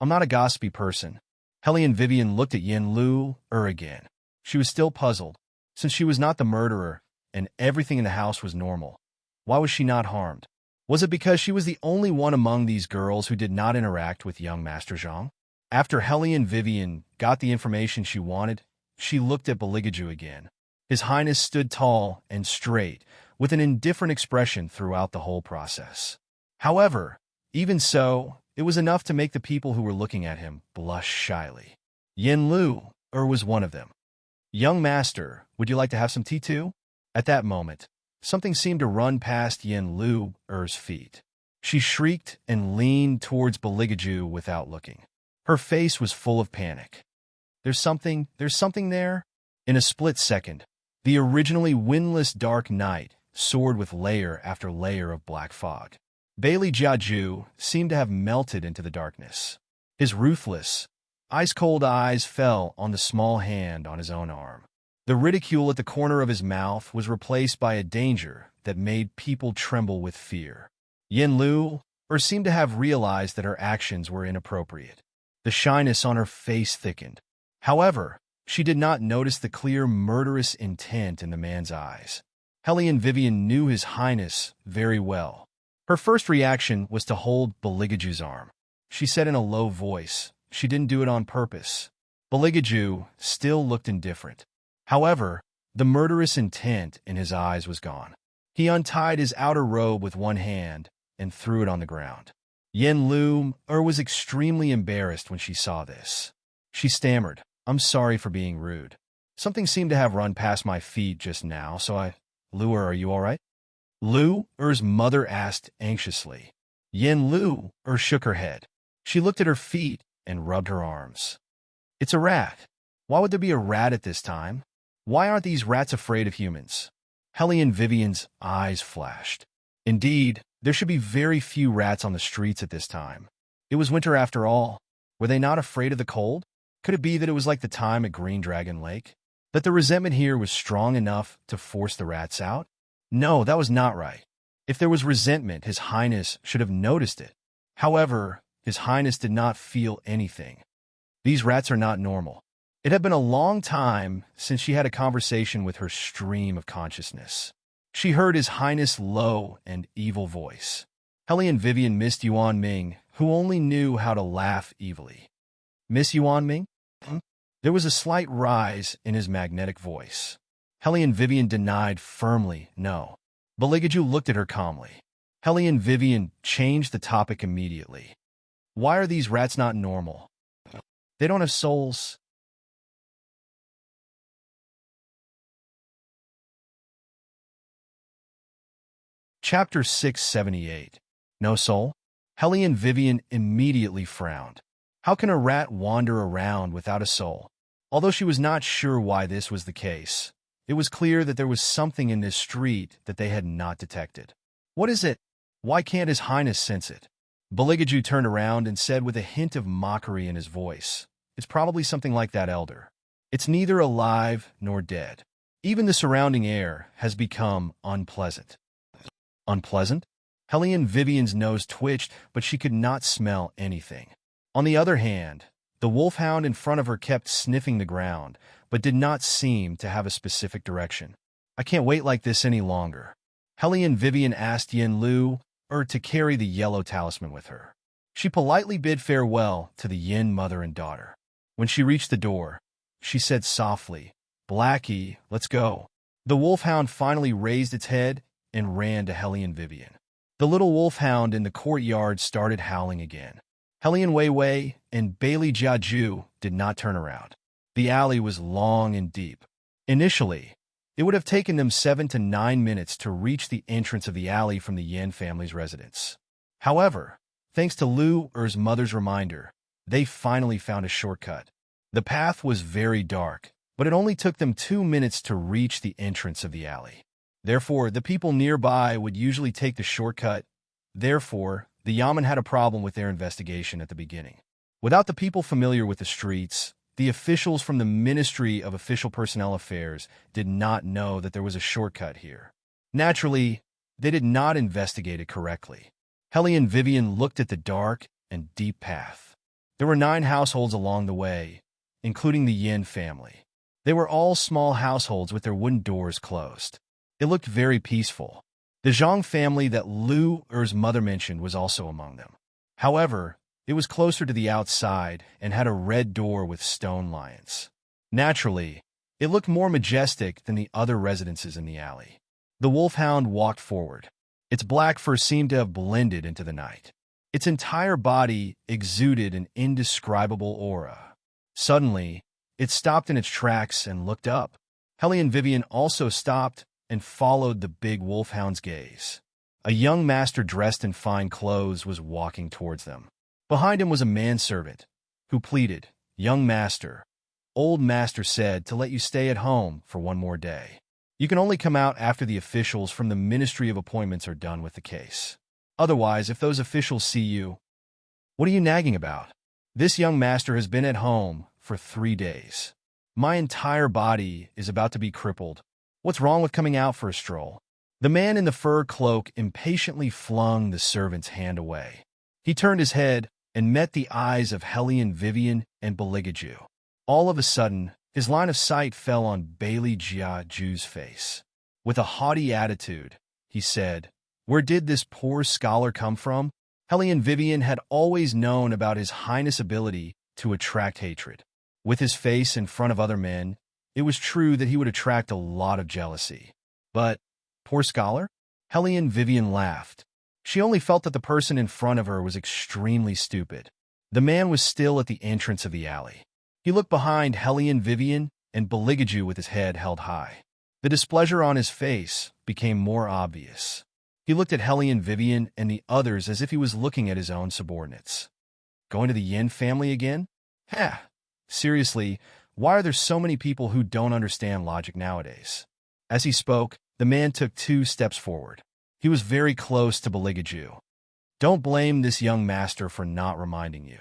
I'm not a gossipy person." Hellion Vivian looked at Lu again. She was still puzzled. Since she was not the murderer, and everything in the house was normal, why was she not harmed? Was it because she was the only one among these girls who did not interact with young Master Zhang? After Hellion Vivian got the information she wanted, she looked at Beligaju again. His Highness stood tall and straight, with an indifferent expression throughout the whole process. However, even so, it was enough to make the people who were looking at him blush shyly. Lu was one of them. "Young master, would you like to have some tea too?" At that moment, something seemed to run past Lu's feet. She shrieked and leaned towards Beligaju without looking. Her face was full of panic. There's something there." In a split second, the originally windless dark night soared with layer after layer of black fog. Bailey Jiaju seemed to have melted into the darkness. His ruthless, ice-cold eyes fell on the small hand on his own arm. The ridicule at the corner of his mouth was replaced by a danger that made people tremble with fear. Lu seemed to have realized that her actions were inappropriate. The shyness on her face thickened. However, she did not notice the clear murderous intent in the man's eyes. Hellion Vivian knew His Highness very well. Her first reaction was to hold Beligaju's arm. She said in a low voice, she didn't do it on purpose. Beligaju still looked indifferent. However, the murderous intent in his eyes was gone. He untied his outer robe with one hand and threw it on the ground. Lu was extremely embarrassed when she saw this. She stammered, "I'm sorry for being rude. Something seemed to have run past my feet just now, so Lu, are you all right?" Lu's mother asked anxiously. Lu shook her head. She looked at her feet and rubbed her arms. "It's a rat. Why would there be a rat at this time? Why aren't these rats afraid of humans?" Hellion Vivian's eyes flashed. Indeed, there should be very few rats on the streets at this time. It was winter after all. Were they not afraid of the cold? Could it be that it was like the time at Green Dragon Lake? That the resentment here was strong enough to force the rats out? No, that was not right. If there was resentment, His Highness should have noticed it. However, His Highness did not feel anything. These rats are not normal. It had been a long time since she had a conversation with her stream of consciousness. She heard His Highness' low and evil voice. Hellion Vivian missed Yuan Ming, who only knew how to laugh evilly. "Miss Yuan Ming?" There was a slight rise in his magnetic voice. Hellion Vivian denied firmly, no. Beligaju looked at her calmly. Hellion Vivian changed the topic immediately. "Why are these rats not normal? They don't have souls." Chapter 678. No soul? Hellion Vivian immediately frowned. How can a rat wander around without a soul? Although she was not sure why this was the case, it was clear that there was something in this street that they had not detected. "What is it? Why can't His Highness sense it?" Beligaju turned around and said with a hint of mockery in his voice, "It's probably something like that elder." It's neither alive nor dead. Even the surrounding air has become unpleasant. Unpleasant? Hellion Vivian's nose twitched, but she could not smell anything. On the other hand, the wolfhound in front of her kept sniffing the ground, but did not seem to have a specific direction. I can't wait like this any longer. Hellion Vivian asked Yin Lu to carry the yellow talisman with her. She politely bid farewell to the Yin mother and daughter. When she reached the door, she said softly, "Blackie, let's go." The wolfhound finally raised its head and ran to Hellion Vivian. The little wolfhound in the courtyard started howling again. Hellion Wei Wei and Bailey Jiaju did not turn around. The alley was long and deep. Initially, it would have taken them 7 to 9 minutes to reach the entrance of the alley from the Yin family's residence. However, thanks to Lu Er's mother's reminder, they finally found a shortcut. The path was very dark, but it only took them 2 minutes to reach the entrance of the alley. Therefore, the people nearby would usually take the shortcut. Therefore, the Yamen had a problem with their investigation at the beginning. Without the people familiar with the streets, the officials from the Ministry of Official Personnel Affairs did not know that there was a shortcut here. Naturally, they did not investigate it correctly. Hellion Vivian looked at the dark and deep path. There were 9 households along the way, including the Yin family. They were all small households with their wooden doors closed. It looked very peaceful. The Zhang family that Lu Er's mother mentioned was also among them. However, it was closer to the outside and had a red door with stone lions. Naturally, it looked more majestic than the other residences in the alley. The wolfhound walked forward. Its black fur seemed to have blended into the night. Its entire body exuded an indescribable aura. Suddenly, it stopped in its tracks and looked up. Hellion Vivian also stopped and followed the big wolfhound's gaze. A young master dressed in fine clothes was walking towards them. Behind him was a manservant, who pleaded, "Young master, old master said to let you stay at home for 1 more day. You can only come out after the officials from the Ministry of Appointments are done with the case. Otherwise, if those officials see you..." "What are you nagging about? This young master has been at home for 3 days. My entire body is about to be crippled. What's wrong with coming out for a stroll?" The man in the fur cloak impatiently flung the servant's hand away. He turned his head and met the eyes of Hellion Vivian and Beligaju. All of a sudden, his line of sight fell on Bailey Jiaju's face. With a haughty attitude, he said, "Where did this poor scholar come from?" Hellion Vivian had always known about His Highness' ability to attract hatred. With his face in front of other men, it was true that he would attract a lot of jealousy. But, poor scholar? Hellion Vivian laughed. She only felt that the person in front of her was extremely stupid. The man was still at the entrance of the alley. He looked behind Hellion Vivian and Beligaju with his head held high. The displeasure on his face became more obvious. He looked at Hellion Vivian and the others as if he was looking at his own subordinates. Going to the Yin family again? Ha! Seriously, why are there so many people who don't understand logic nowadays? As he spoke, the man took 2 steps forward. He was very close to Beligaju. Don't blame this young master for not reminding you.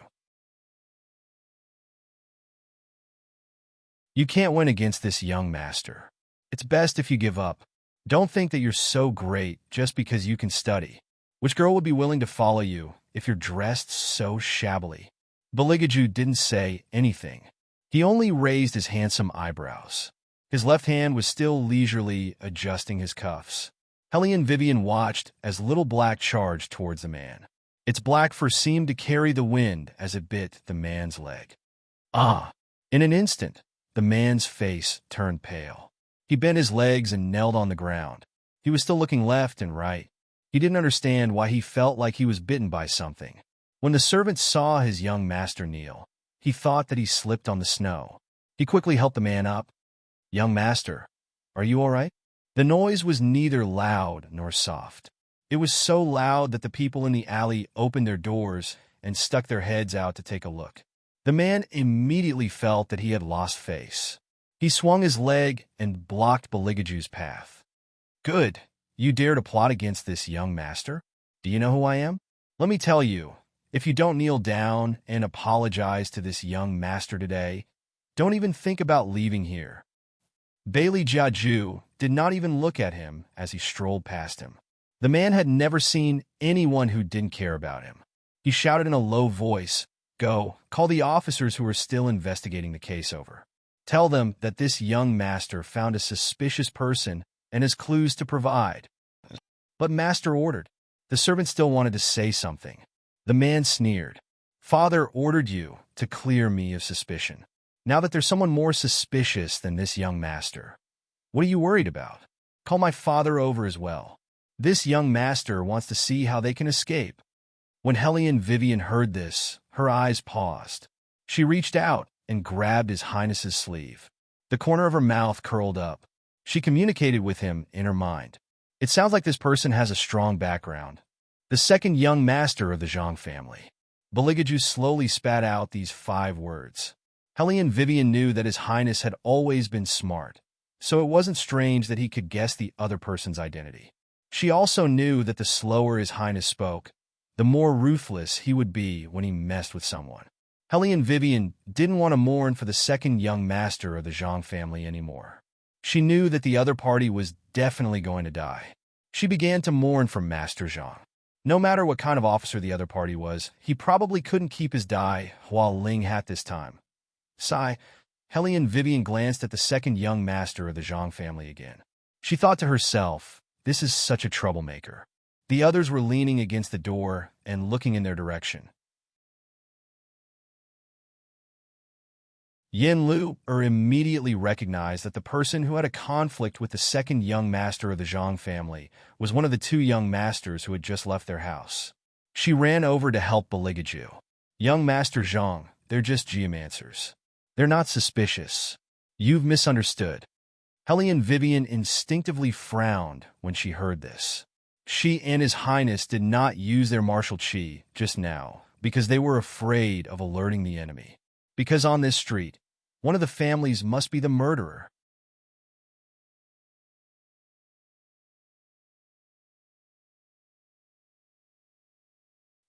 You can't win against this young master. It's best if you give up. Don't think that you're so great just because you can study. Which girl would be willing to follow you if you're dressed so shabbily? Beligaju didn't say anything. He only raised his handsome eyebrows. His left hand was still leisurely adjusting his cuffs. Hellion Vivian watched as Little Black charged towards the man. Its black fur seemed to carry the wind as it bit the man's leg. Ah! In an instant, the man's face turned pale. He bent his legs and knelt on the ground. He was still looking left and right. He didn't understand why he felt like he was bitten by something. When the servant saw his young master kneel, he thought that he slipped on the snow. He quickly helped the man up. "Young master, are you all right?" The noise was neither loud nor soft. It was so loud that the people in the alley opened their doors and stuck their heads out to take a look. The man immediately felt that he had lost face. He swung his leg and blocked Beligaju's path. "Good. You dare to plot against this young master? Do you know who I am? Let me tell you, if you don't kneel down and apologize to this young master today, Don't even think about leaving here. Bailey Jiaju did not even look at him as he strolled past him. The man had never seen anyone who didn't care about him. He shouted in a low voice, "Go, call the officers who are still investigating the case over. Tell them that this young master found a suspicious person and has clues to provide." But master ordered. The servant still wanted to say something. The man sneered. "Father ordered you to clear me of suspicion. Now that there's someone more suspicious than this young master, what are you worried about? Call my father over as well. This young master wants to see how they can escape." When Hellion Vivian heard this, her eyes paused. She reached out and grabbed His Highness's sleeve. The corner of her mouth curled up. She communicated with him in her mind. "It sounds like this person has a strong background. The second young master of the Zhang family." Baligaju slowly spat out these 5 words. Hellion Vivian knew that His Highness had always been smart, so it wasn't strange that he could guess the other person's identity. She also knew that the slower His Highness spoke, the more ruthless he would be when he messed with someone. Hellion Vivian didn't want to mourn for the second young master of the Zhang family anymore. She knew that the other party was definitely going to die. She began to mourn for Master Zhang. No matter what kind of officer the other party was, he probably couldn't keep his Dai Hua Ling hat this time. Sigh, Hellion Vivian glanced at the second young master of the Zhang family again. She thought to herself, this is such a troublemaker. The others were leaning against the door and looking in their direction. Yin Lu immediately recognized that the person who had a conflict with the second young master of the Zhang family was one of the 2 young masters who had just left their house. She ran over to help Baligaju. "Young Master Zhang, they're just geomancers. They're not suspicious. You've misunderstood." Hellion Vivian instinctively frowned when she heard this. She and His Highness did not use their martial chi just now because they were afraid of alerting the enemy. Because on this street, one of the families must be the murderer.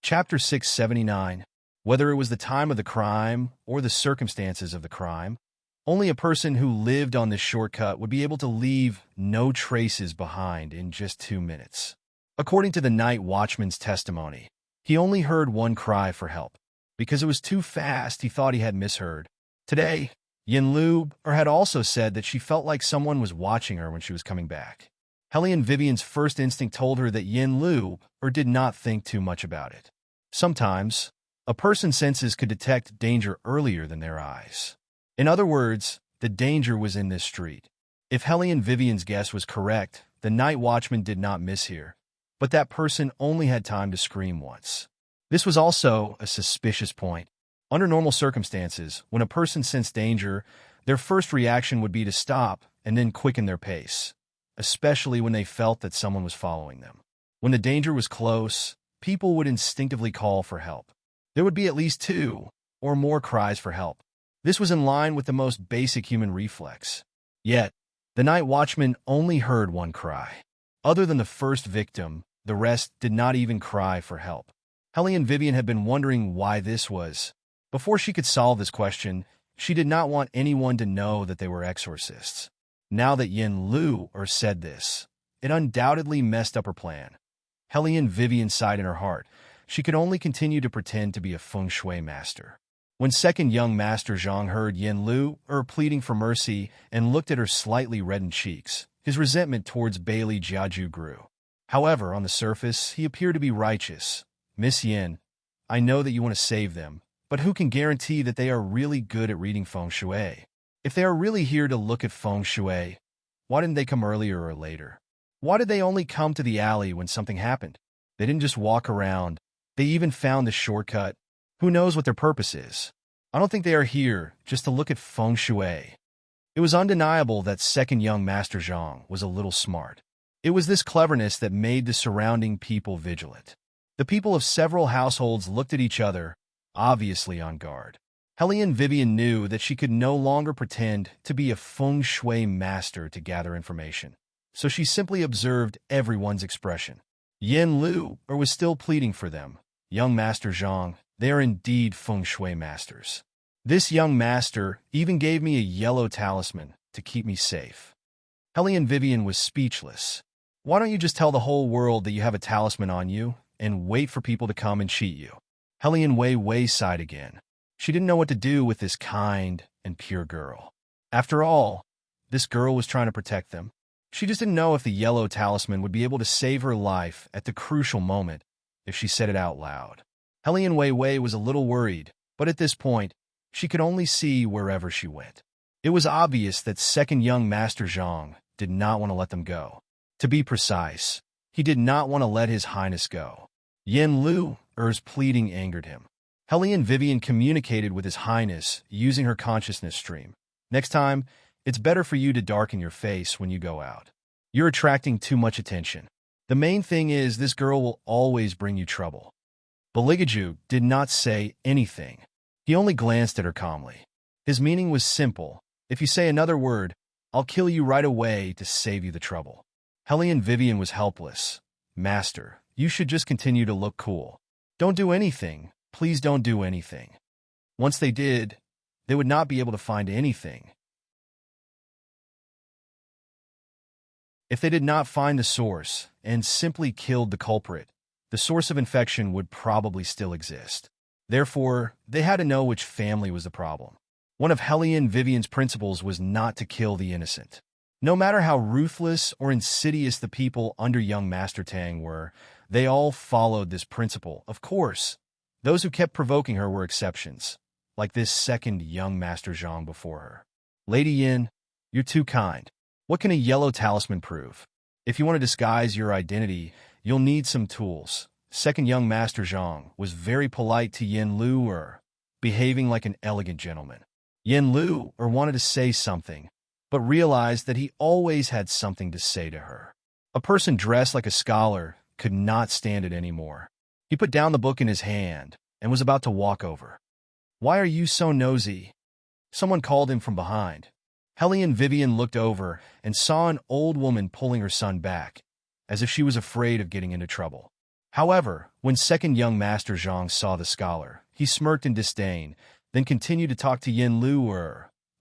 Chapter 679. Whether it was the time of the crime or the circumstances of the crime, only a person who lived on this shortcut would be able to leave no traces behind in just 2 minutes. According to the night watchman's testimony, he only heard one cry for help. Because it was too fast, he thought he had misheard. Today, Yin Lu had also said that she felt like someone was watching her when she was coming back. Hellion Vivian's first instinct told her that Yin Lu did not think too much about it. Sometimes, a person's senses could detect danger earlier than their eyes. In other words, the danger was in this street. If Hellion Vivian's guess was correct, the night watchman did not mishear, but that person only had time to scream once. This was also a suspicious point. Under normal circumstances, when a person sensed danger, their first reaction would be to stop and then quicken their pace, especially when they felt that someone was following them. When the danger was close, people would instinctively call for help. There would be at least 2 or more cries for help. This was in line with the most basic human reflex. Yet, the night watchman only heard one cry. Other than the first victim, the rest did not even cry for help. Hellion Vivian had been wondering why this was. Before she could solve this question, she did not want anyone to know that they were exorcists. Now that Yin Lu said this, it undoubtedly messed up her plan. Hellion Vivian sighed in her heart. She could only continue to pretend to be a feng shui master. When second young Master Zhang heard Yin Lu pleading for mercy and looked at her slightly reddened cheeks, his resentment towards Bailey Jiaju grew. However, on the surface, he appeared to be righteous. "Miss Yin, I know that you want to save them, but who can guarantee that they are really good at reading feng shui? If they are really here to look at feng shui, why didn't they come earlier or later? Why did they only come to the alley when something happened? They didn't just walk around. They even found the shortcut. Who knows what their purpose is? I don't think they are here just to look at feng shui." It was undeniable that second young Master Zhang was a little smart. It was this cleverness that made the surrounding people vigilant. The people of several households looked at each other, obviously on guard. Hellion Vivian knew that she could no longer pretend to be a feng shui master to gather information, so she simply observed everyone's expression. Yin Lu was still pleading for them. "Young Master Zhang, they are indeed feng shui masters. This young master even gave me a yellow talisman to keep me safe. Hellion Vivian was speechless. Why don't you just tell the whole world that you have a talisman on you and wait for people to come and cheat you? Hellion Wei sighed again. She didn't know what to do with this kind and pure girl. After all, this girl was trying to protect them. She just didn't know if the yellow talisman would be able to save her life at the crucial moment if she said it out loud. Hellion Wei was a little worried, but at this point, she could only see wherever she went. It was obvious that second young Master Zhang did not want to let them go. To be precise, he did not want to let His Highness go. Yin Lu's pleading angered him. Hellion Vivian communicated with His Highness using her consciousness stream. Next time, it's better for you to darken your face when you go out. You're attracting too much attention. The main thing is this girl will always bring you trouble. Beligaju did not say anything. He only glanced at her calmly. His meaning was simple. If you say another word, I'll kill you right away to save you the trouble. Hellion Vivian was helpless. Master, you should just continue to look cool. Don't do anything. Please don't do anything. Once they did, they would not be able to find anything. If they did not find the source and simply killed the culprit, the source of infection would probably still exist. Therefore, they had to know which family was the problem. One of Hellion Vivian's principles was not to kill the innocent. No matter how ruthless or insidious the people under young Master Tang were, they all followed this principle. Of course, those who kept provoking her were exceptions, like this second young Master Zhang before her. Lady Yin, you're too kind. What can a yellow talisman prove? If you want to disguise your identity, you'll need some tools. Second young Master Zhang was very polite to Yin Lu, behaving like an elegant gentleman. Yin Lu wanted to say something, but realized that he always had something to say to her. A person dressed like a scholar could not stand it anymore. He put down the book in his hand and was about to walk over. Why are you so nosy? Someone called him from behind. Hellion Vivian looked over and saw an old woman pulling her son back, as if she was afraid of getting into trouble. However, when second young Master Zhang saw the scholar, he smirked in disdain, then continued to talk to Yin Lu.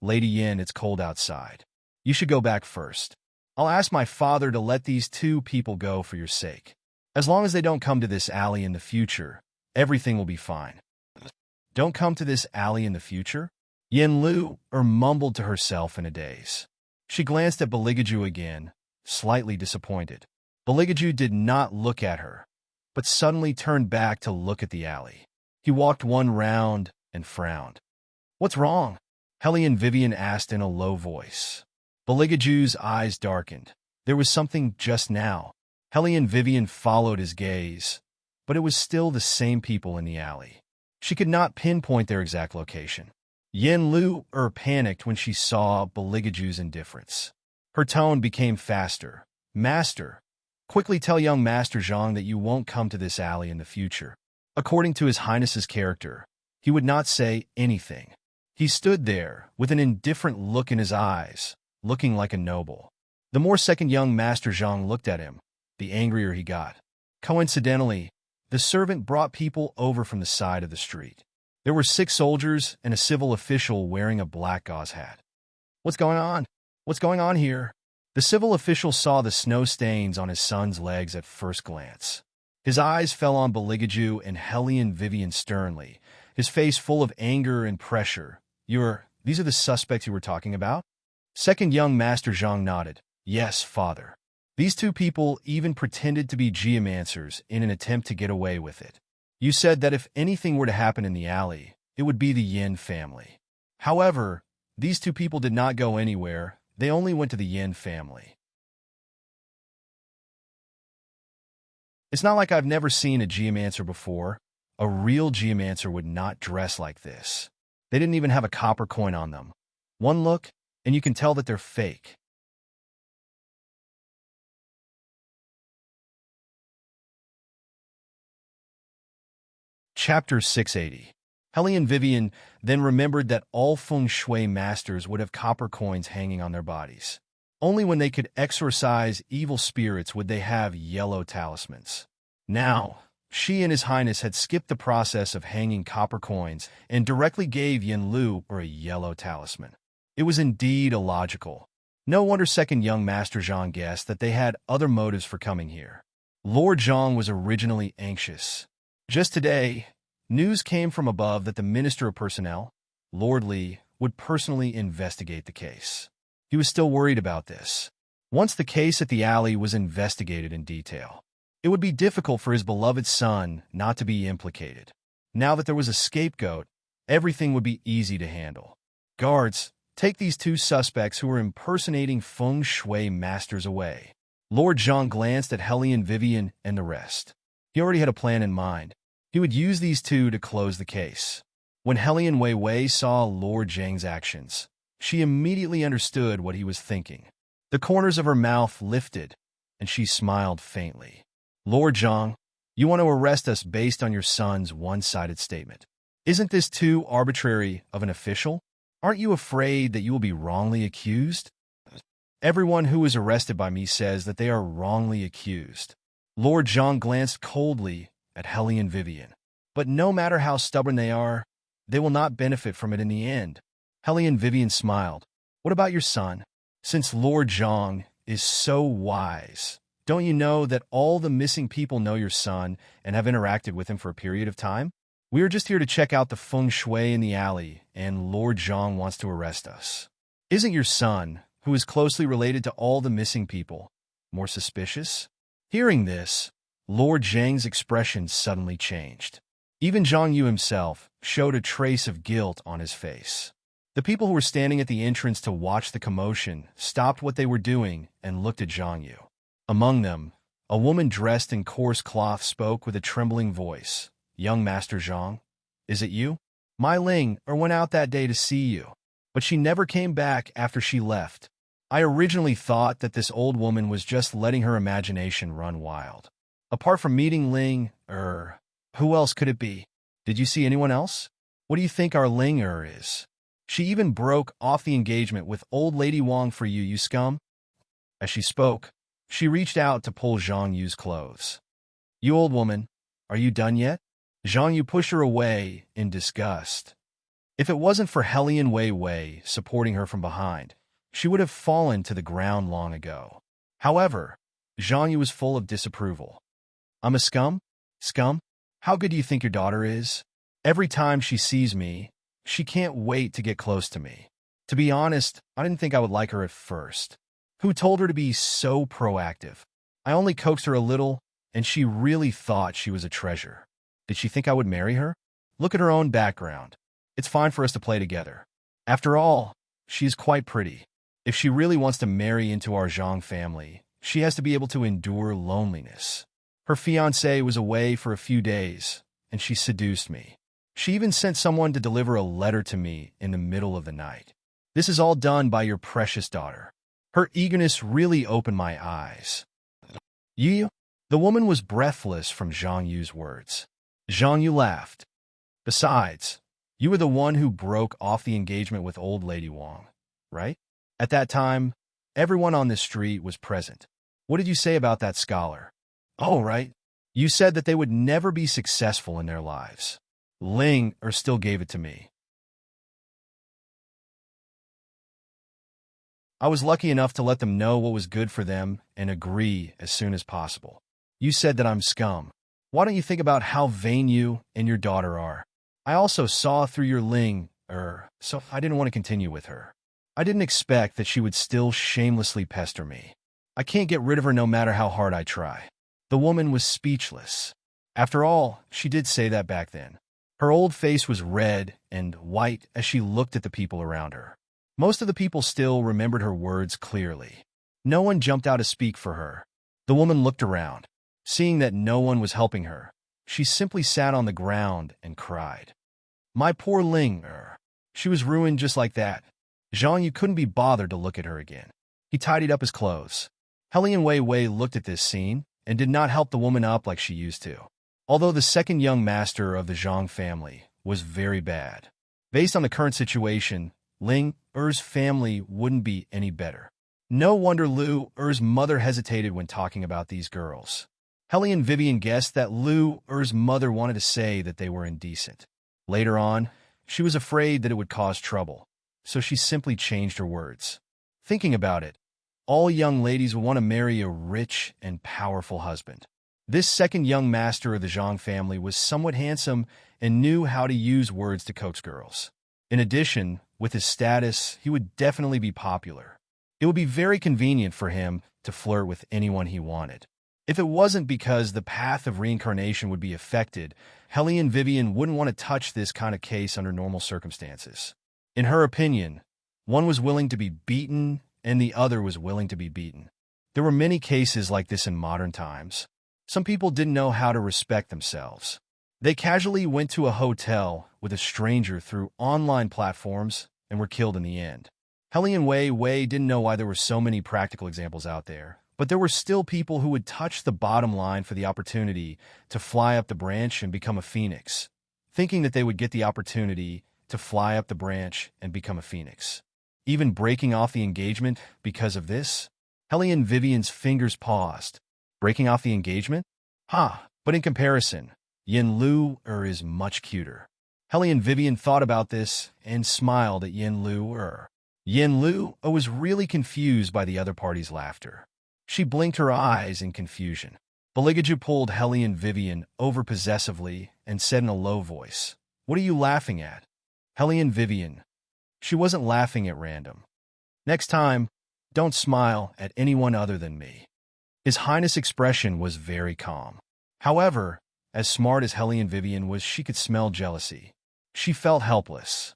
Lady Yin, it's cold outside. You should go back first. I'll ask my father to let these two people go for your sake. As long as they don't come to this alley in the future, everything will be fine. Don't come to this alley in the future? Yin Lu mumbled to herself in a daze. She glanced at Beligaju again, slightly disappointed. Beligaju did not look at her, but suddenly turned back to look at the alley. He walked one round and frowned. What's wrong? Hellion Vivian asked in a low voice. Beligaju's eyes darkened. There was something just now. Hellion Vivian followed his gaze, but it was still the same people in the alley. She could not pinpoint their exact location. Yin Lu panicked when she saw Beligaju's indifference. Her tone became faster. Master, quickly tell young Master Zhang that you won't come to this alley in the future. According to His Highness's character, he would not say anything. He stood there with an indifferent look in his eyes, looking like a noble. The more second young Master Zhang looked at him, the angrier he got. Coincidentally, the servant brought people over from the side of the street. There were 6 soldiers and a civil official wearing a black gauze hat. What's going on? What's going on here? The civil official saw the snow stains on his son's legs at first glance. His eyes fell on Beligaju and Hellion Vivian sternly, his face full of anger and pressure. These are the suspects you were talking about? Second young Master Zhang nodded. Yes, father. These 2 people even pretended to be geomancers in an attempt to get away with it. You said that if anything were to happen in the alley, it would be the Yin family. However, these 2 people did not go anywhere. They only went to the Yin family. It's not like I've never seen a geomancer before. A real geomancer would not dress like this. They didn't even have a copper coin on them. One look, and you can tell that they're fake. Chapter 680. Hellion Vivian then remembered that all feng shui masters would have copper coins hanging on their bodies. Only when they could exorcise evil spirits would they have yellow talismans. Now, She and His Highness had skipped the process of hanging copper coins and directly gave Yin Lu a yellow talisman. It was indeed illogical. No wonder second young Master Zhang guessed that they had other motives for coming here. Lord Zhang was originally anxious. Just today, news came from above that the Minister of Personnel, Lord Li, would personally investigate the case. He was still worried about this. Once the case at the alley was investigated in detail, it would be difficult for his beloved son not to be implicated. Now that there was a scapegoat, everything would be easy to handle. Guards, take these two suspects who were impersonating feng shui masters away. Lord Zhang glanced at Hellion Vivian and the rest. He already had a plan in mind. He would use these two to close the case. When Hellion Wei Wei saw Lord Zhang's actions, she immediately understood what he was thinking. The corners of her mouth lifted, and she smiled faintly. Lord Zhang, you want to arrest us based on your son's one-sided statement. Isn't this too arbitrary of an official? Aren't you afraid that you will be wrongly accused? Everyone who is arrested by me says that they are wrongly accused. Lord Zhang glanced coldly at Hellion Vivian. But no matter how stubborn they are, they will not benefit from it in the end. Hellion Vivian smiled. What about your son? Since Lord Zhang is so wise, don't you know that all the missing people know your son and have interacted with him for a period of time? We are just here to check out the feng shui in the alley, and Lord Zhang wants to arrest us. Isn't your son, who is closely related to all the missing people, more suspicious? Hearing this, Lord Zhang's expression suddenly changed. Even Zhang Yu himself showed a trace of guilt on his face. The people who were standing at the entrance to watch the commotion stopped what they were doing and looked at Zhang Yu. Among them, a woman dressed in coarse cloth spoke with a trembling voice. Young Master Zhang, is it you? My Ling went out that day to see you, but she never came back after she left. I originally thought that this old woman was just letting her imagination run wild. Apart from meeting Ling, who else could it be? Did you see anyone else? What do you think our Ling is? She even broke off the engagement with old Lady Wang for you, you scum. As she spoke, she reached out to pull Zhang Yu's clothes. You old woman, are you done yet? Zhang Yu pushed her away in disgust. If it wasn't for Hellion Wei Wei supporting her from behind, she would have fallen to the ground long ago. However, Zhang Yu was full of disapproval. I'm a scum? Scum? How good do you think your daughter is? Every time she sees me, she can't wait to get close to me. To be honest, I didn't think I would like her at first. Who told her to be so proactive? I only coaxed her a little, and she really thought she was a treasure. Did she think I would marry her? Look at her own background. It's fine for us to play together. After all, she is quite pretty. If she really wants to marry into our Zhang family, she has to be able to endure loneliness. Her fiancé was away for a few days, and she seduced me. She even sent someone to deliver a letter to me in the middle of the night. This is all done by your precious daughter. Her eagerness really opened my eyes. You? The woman was breathless from Zhang Yu's words. Zhang Yu laughed. Besides, you were the one who broke off the engagement with old Lady Wang, right? At that time, everyone on the street was present. What did you say about that scholar? Oh, right. You said that they would never be successful in their lives. Ling still gave it to me. I was lucky enough to let them know what was good for them and agree as soon as possible. You said that I'm scum. Why don't you think about how vain you and your daughter are? I also saw through your Ling, so I didn't want to continue with her. I didn't expect that she would still shamelessly pester me. I can't get rid of her no matter how hard I try. The woman was speechless. After all, she did say that back then. Her old face was red and white as she looked at the people around her. Most of the people still remembered her words clearly. No one jumped out to speak for her. The woman looked around. Seeing that no one was helping her, she simply sat on the ground and cried. My poor Ling, she was ruined just like that. Zhang Yu couldn't be bothered to look at her again. He tidied up his clothes. Hellion Wei Wei looked at this scene and did not help the woman up like she used to. Although the second young master of the Zhang family was very bad. Based on the current situation, Ling Er's family wouldn't be any better. No wonder Lu Er's mother hesitated when talking about these girls. Helly and Vivian guessed that Lu's mother wanted to say that they were indecent. Later on, she was afraid that it would cause trouble, so she simply changed her words. Thinking about it, all young ladies will want to marry a rich and powerful husband. This second young master of the Zhang family was somewhat handsome and knew how to use words to coax girls. In addition, with his status, he would definitely be popular. It would be very convenient for him to flirt with anyone he wanted. If it wasn't because the path of reincarnation would be affected, Helly and Vivian wouldn't want to touch this kind of case under normal circumstances. In her opinion, one was willing to be beaten and the other was willing to be beaten. There were many cases like this in modern times. Some people didn't know how to respect themselves. They casually went to a hotel with a stranger through online platforms and were killed in the end. Helly and Wei didn't know why there were so many practical examples out there, but there were still people who would touch the bottom line for the opportunity to fly up the branch and become a phoenix, thinking that they would get the opportunity to fly up the branch and become a phoenix. Even breaking off the engagement because of this? Helly and Vivian's fingers paused. Breaking off the engagement? But in comparison, Yin Lu is much cuter. Helly and Vivian thought about this and smiled at Yin Lu. Yin Lu was really confused by the other party's laughter. She blinked her eyes in confusion. Baligaju pulled Helly and Vivian over possessively and said in a low voice, "What are you laughing at?" Helly and Vivian. She wasn't laughing at random. "Next time, don't smile at anyone other than me." His Highness' expression was very calm. However, as smart as Helly and Vivian was, she could smell jealousy. She felt helpless.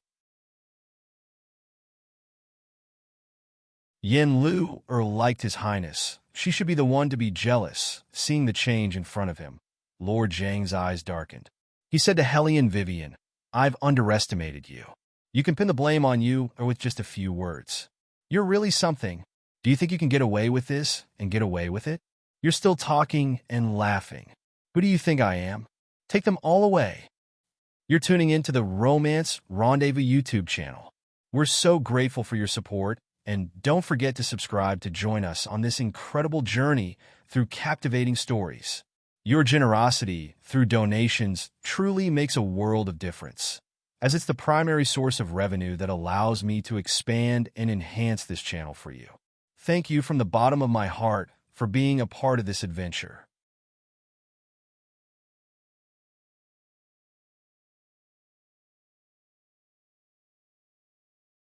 Yin Lu liked His Highness. She should be the one to be jealous, seeing the change in front of him. Lord Zhang's eyes darkened. He said to Helly and Vivian, "I've underestimated you. You can pin the blame on you with just a few words. You're really something. Do you think you can get away with this and get away with it? You're still talking and laughing. Who do you think I am? Take them all away." You're tuning into the Romance Rendezvous YouTube channel. We're so grateful for your support, and don't forget to subscribe to join us on this incredible journey through captivating stories. Your generosity through donations truly makes a world of difference, as it's the primary source of revenue that allows me to expand and enhance this channel for you. Thank you from the bottom of my heart for being a part of this adventure.